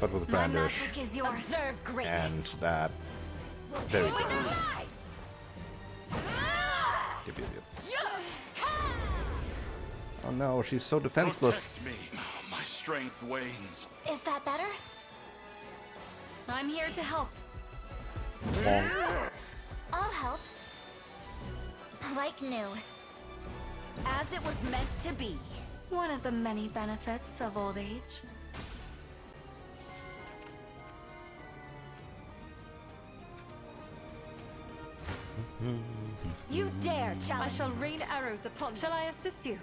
But with My brandish magic is yours. Observe greatness. and that. Very good. Yep, yep, yep. Oh no, she's so defenseless. Protect me. My strength wanes. Is that better? I'm here to help. I'll help. Like new. As it was meant to be. One of the many benefits of old age. You dare challenge. I shall rain arrows upon. Shall I assist you?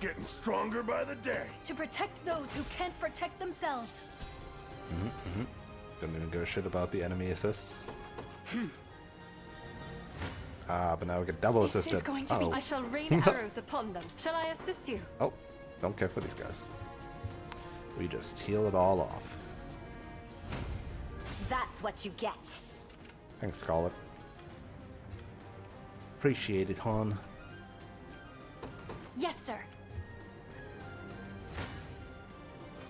Getting stronger by the day. To protect those who can't protect themselves. Don't even give a shit about the enemy assists. But now we get double This assisted. is going to be. I shall rain arrows upon them. Shall I assist you? Oh, don't care for these guys. We just heal it all off. That's what you get. Thanks, Scarlet. Appreciate it, hon. Yes, sir.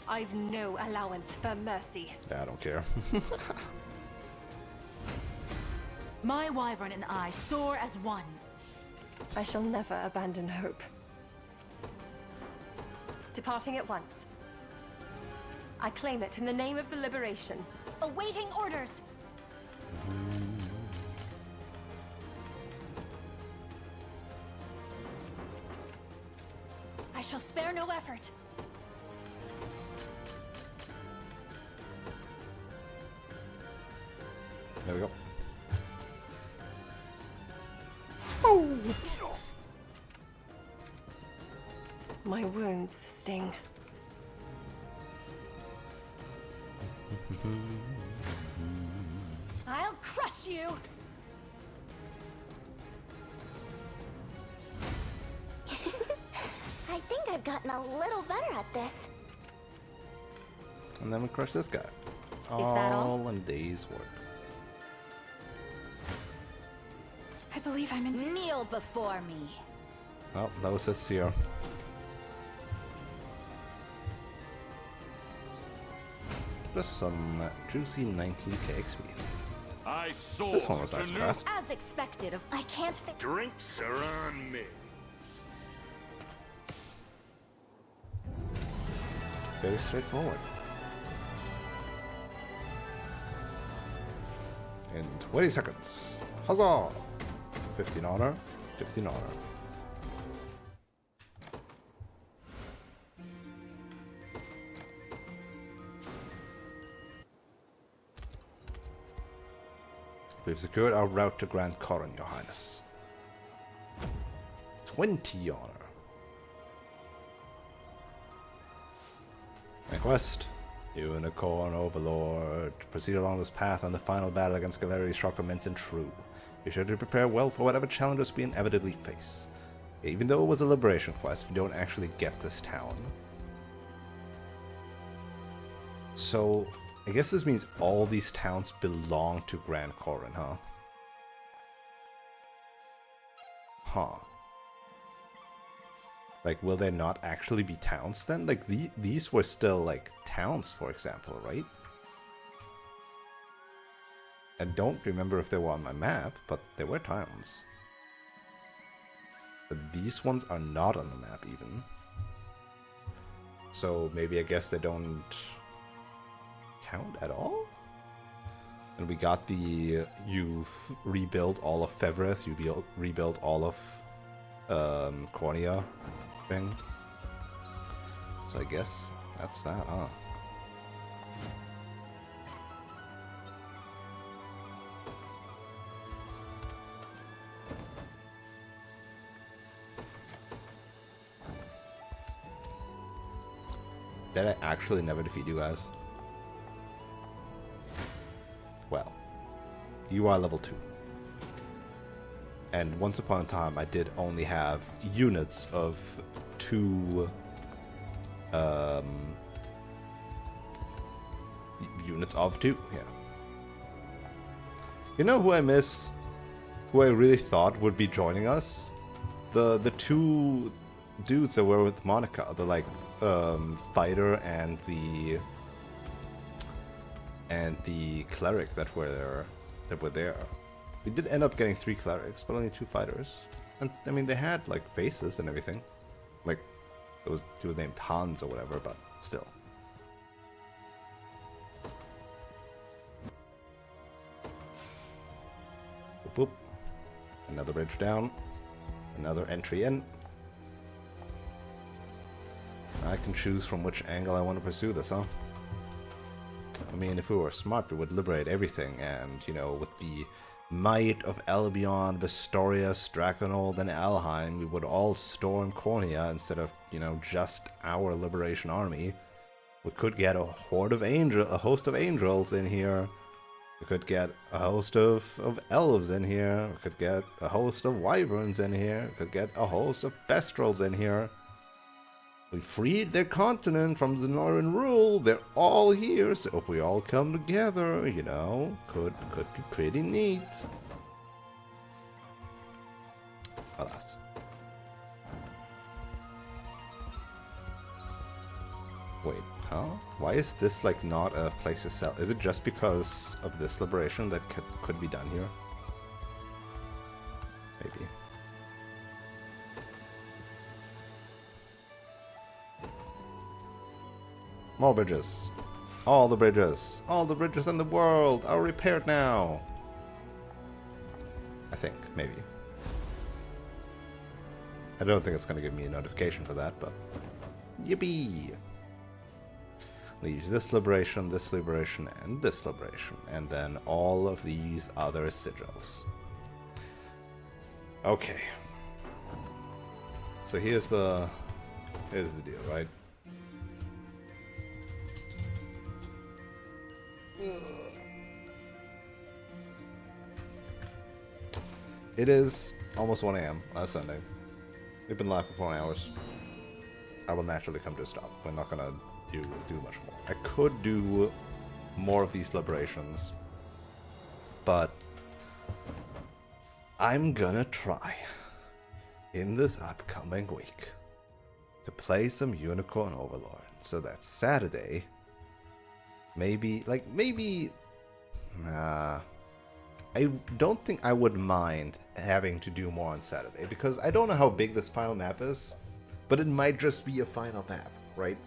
I've no allowance for mercy. Yeah, I don't care. My wyvern and I soar as one. I shall never abandon hope. Departing at once. I claim it in the name of the liberation. Awaiting orders. I shall spare no effort. There we go. My wounds sting. I'll crush you. I think I've gotten a little better at this. And then we crush this guy. that all? In a day's work. I believe I'm in. Kneel before me. Well, that was it, Seer. Just some juicy 19k XP. I soar. This one was nice to fast. As expected of. I can't Drinks are on me. Very straightforward. In 20 seconds. Huzzah! 15 honor, 15 honor. We've secured our route to Grand Corin, Your Highness. 20 honor. Request. Unicorn Overlord. Proceed along this path and the final battle against Galerius shall commence in true. Be sure to prepare well for whatever challenges we inevitably face. Even though it was a liberation quest, we don't actually get this town. So, I guess this means all these towns belong to Grand Corin, huh? huh? Like, will they not actually be towns then? Like, these were still, like, towns, for example, right? I don't remember if they were on my map, but they were towns. But these ones are not on the map, even. So, maybe I guess they don't count at all? And we got the, you've rebuilt all of Fevrith, you rebuilt all of Cornea thing. So I guess that's that, huh? Did I actually never defeat you guys? Well, you are level 2. And once upon a time, I did only have units of 2... units of 2, yeah. You know who I miss? Who I really thought would be joining us? The 2 dudes that were with Monica, the like fighter and the cleric that were there. We did end up getting 3 clerics, but only 2 fighters. And I mean, they had like faces and everything. Like he was named Hans or whatever, but still. Boop, boop. Another bridge down. Another entry in. I can choose from which angle I want to pursue this, huh? I mean, if we were smart, we would liberate everything, and, you know, with the might of Albion, Vestorius, Draconold, and Alheim, we would all storm Cornea instead of, you know, just our Liberation Army. We could get a host of angels in here. We could get a host of elves in here. We could get a host of wyverns in here. We could get a host of Bestrels in here. We freed their continent from the Northern rule. They're all here, so if we all come together, you know, could be pretty neat. Alas. Wait, huh? Why is this like not a place to sell? Is it just because of this liberation that could be done here? Maybe. More bridges. All the bridges. All the bridges in the world are repaired now. I think, maybe. I don't think it's going to give me a notification for that, but... Yippee! Leaves this liberation, and this liberation. And then all of these other sigils. Okay. So here's the deal, right? It is almost 1 AM on Sunday. We've been live for 4 hours. I will naturally come to a stop. We're not gonna do much more. I could do more of these liberations, but I'm gonna try in this upcoming week to play some Unicorn Overlord so that Saturday, maybe I don't think I would mind having to do more on Saturday, because I don't know how big this final map is, but it might just be a final map, right?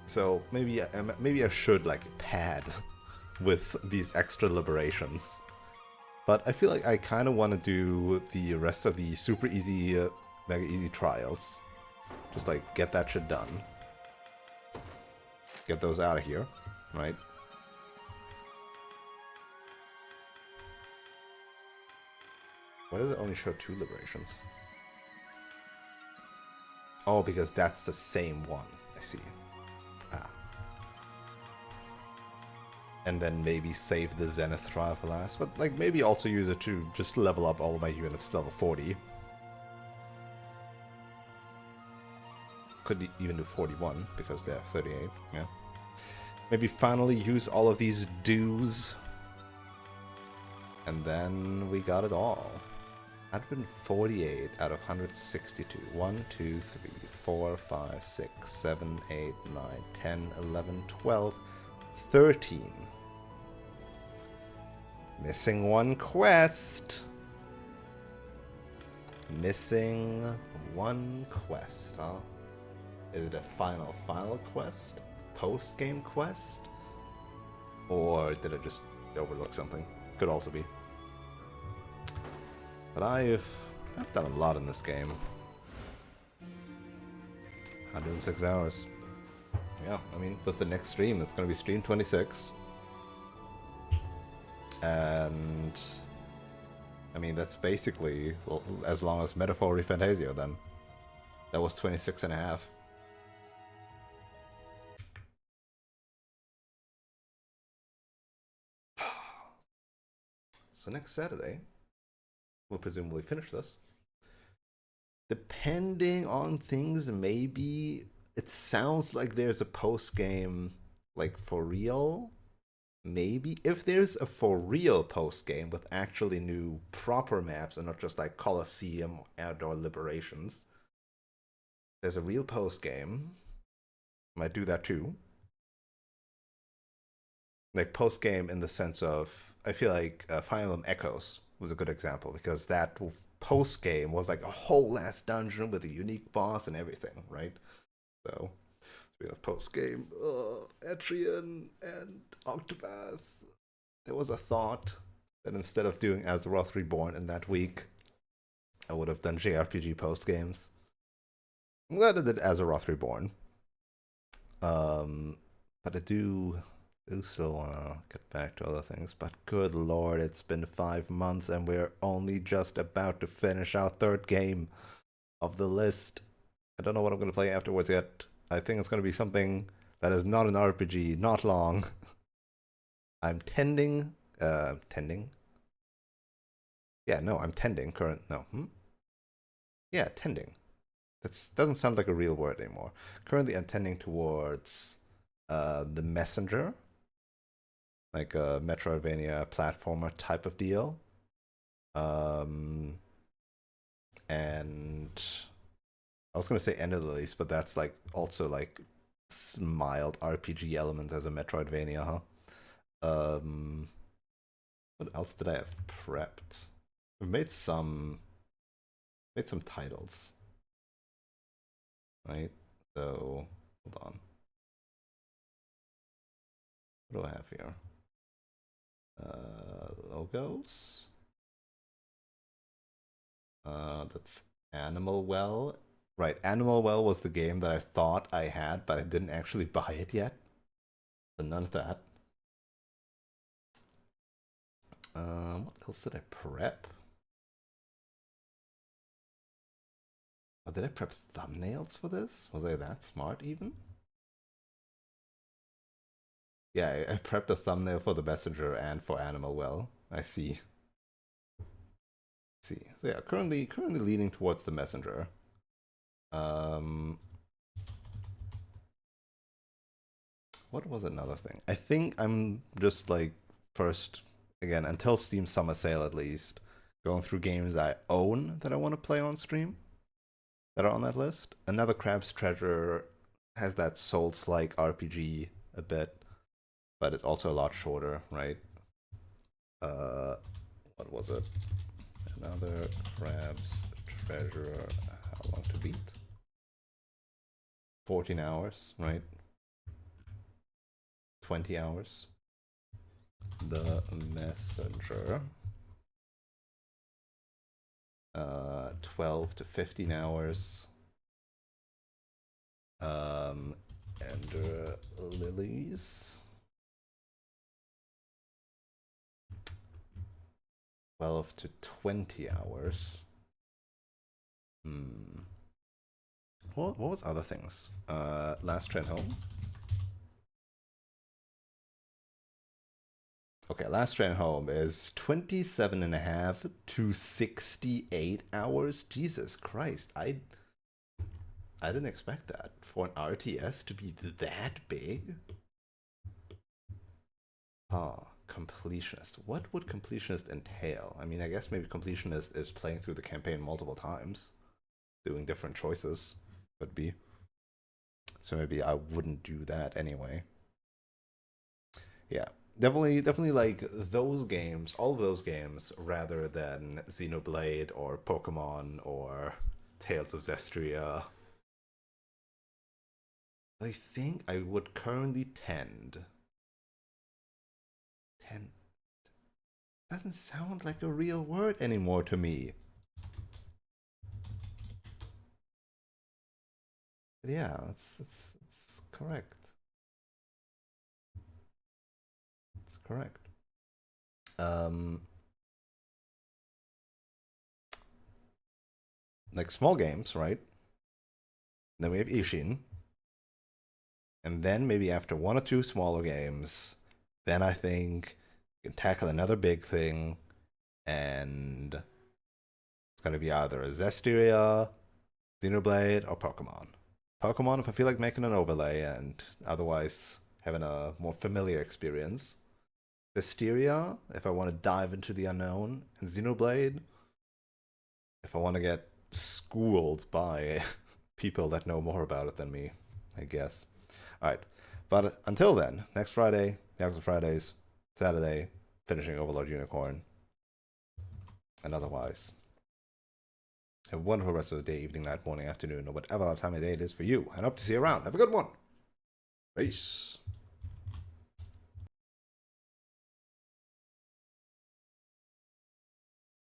So maybe I should like pad with these extra liberations. But I feel like I kind of want to do the rest of the super easy, mega easy trials. Just like get that shit done. Get those out of here, right? Why does it only show 2 liberations? Oh, because that's the same one. I see. Ah. And then maybe save the Zenith trial for last, but like maybe also use it to just level up all of my units to level 40. Could even do 41 because they have 38, yeah. Maybe finally use all of these dues. And then we got it all. 148 out of 162. 1, 2, 3, 4, 5, 6, 7, 8, 9, 10, 11, 12, 13. Missing one quest. Missing one quest, huh? Is it a final quest? Post-game quest? Or did I just overlook something? Could also be. But I've done a lot in this game. 106 hours. Yeah, I mean, with the next stream, it's going to be stream 26. And I mean, that's basically as long as Metaphor Fantasio then. That was 26 and a half. So next Saturday, we'll presumably finish this. Depending on things, maybe it sounds like there's a post-game, like for real. Maybe if there's a for real post-game with actually new proper maps and not just like Colosseum Outdoor Liberations. There's a real post-game. Might do that too. Like post-game in the sense of, I feel like Fire Emblem Echoes was a good example because that post-game was like a whole last dungeon with a unique boss and everything, right? So we have post-game, Etrian and Octopath. There was a thought that instead of doing Azeroth Reborn in that week, I would have done JRPG post-games. I'm glad I did Azeroth Reborn. But I do still want to get back to other things. But good lord, it's been 5 months and we're only just about to finish our third game of the list. I don't know what I'm going to play afterwards yet. I think it's going to be something that is not an RPG, not long. I'm tending. Yeah, no, I'm tending. Yeah, tending. That doesn't sound like a real word anymore. Currently, I'm tending towards the Messenger, like a Metroidvania platformer type of deal. And I was gonna say End of the Lease, but that's like also like mild RPG element as a Metroidvania, huh? What else did I have prepped? We made some titles, right? So hold on. What do I have here? Logos. That's Animal Well. Right, Animal Well was the game that I thought I had, but I didn't actually buy it yet. So none of that. What else did I prep? Oh, did I prep thumbnails for this? Was I that smart even? Yeah, I prepped a thumbnail for the Messenger and for Animal Well. I see. So yeah, currently leaning towards the Messenger. What was another thing? I think I'm just like first again until Steam Summer Sale at least going through games I own that I want to play on stream that are on that list. Another Crab's Treasure has that Souls-like RPG a bit, but it's also a lot shorter, right? What was it? Another Crab's Treasure. How long to beat? 14 hours, right? 20 hours. The Messenger. 12 to 15 hours. Ender Lilies. 12 to 20 hours. What was other things? Last Train Home. Okay, Last Train Home is 27.5 to 68 hours. Jesus Christ, I didn't expect that for an RTS to be that big. Huh. completionist. What would completionist entail? I mean, I guess maybe completionist is playing through the campaign multiple times, doing different choices. Could be. So maybe I wouldn't do that anyway. Yeah, definitely like those games, all of those games, rather than Xenoblade or Pokemon or Tales of Zestria. I think I would currently tend. Doesn't sound like a real word anymore to me. But yeah, it's correct. It's correct. Like small games, right? Then we have Ishin. And then maybe after one or two smaller games, then I think you can tackle another big thing, and it's gonna be either a Zestiria, Xenoblade, or Pokemon. Pokemon if I feel like making an overlay, and otherwise having a more familiar experience. Zestiria if I want to dive into the unknown, and Xenoblade if I want to get schooled by people that know more about it than me, I guess. Alright, but until then, next Friday, Yakuza Fridays, Saturday, finishing Overlord Unicorn, and otherwise, have a wonderful rest of the day, evening, night, morning, afternoon, or whatever time of day it is for you, and hope to see you around. Have a good one. Peace.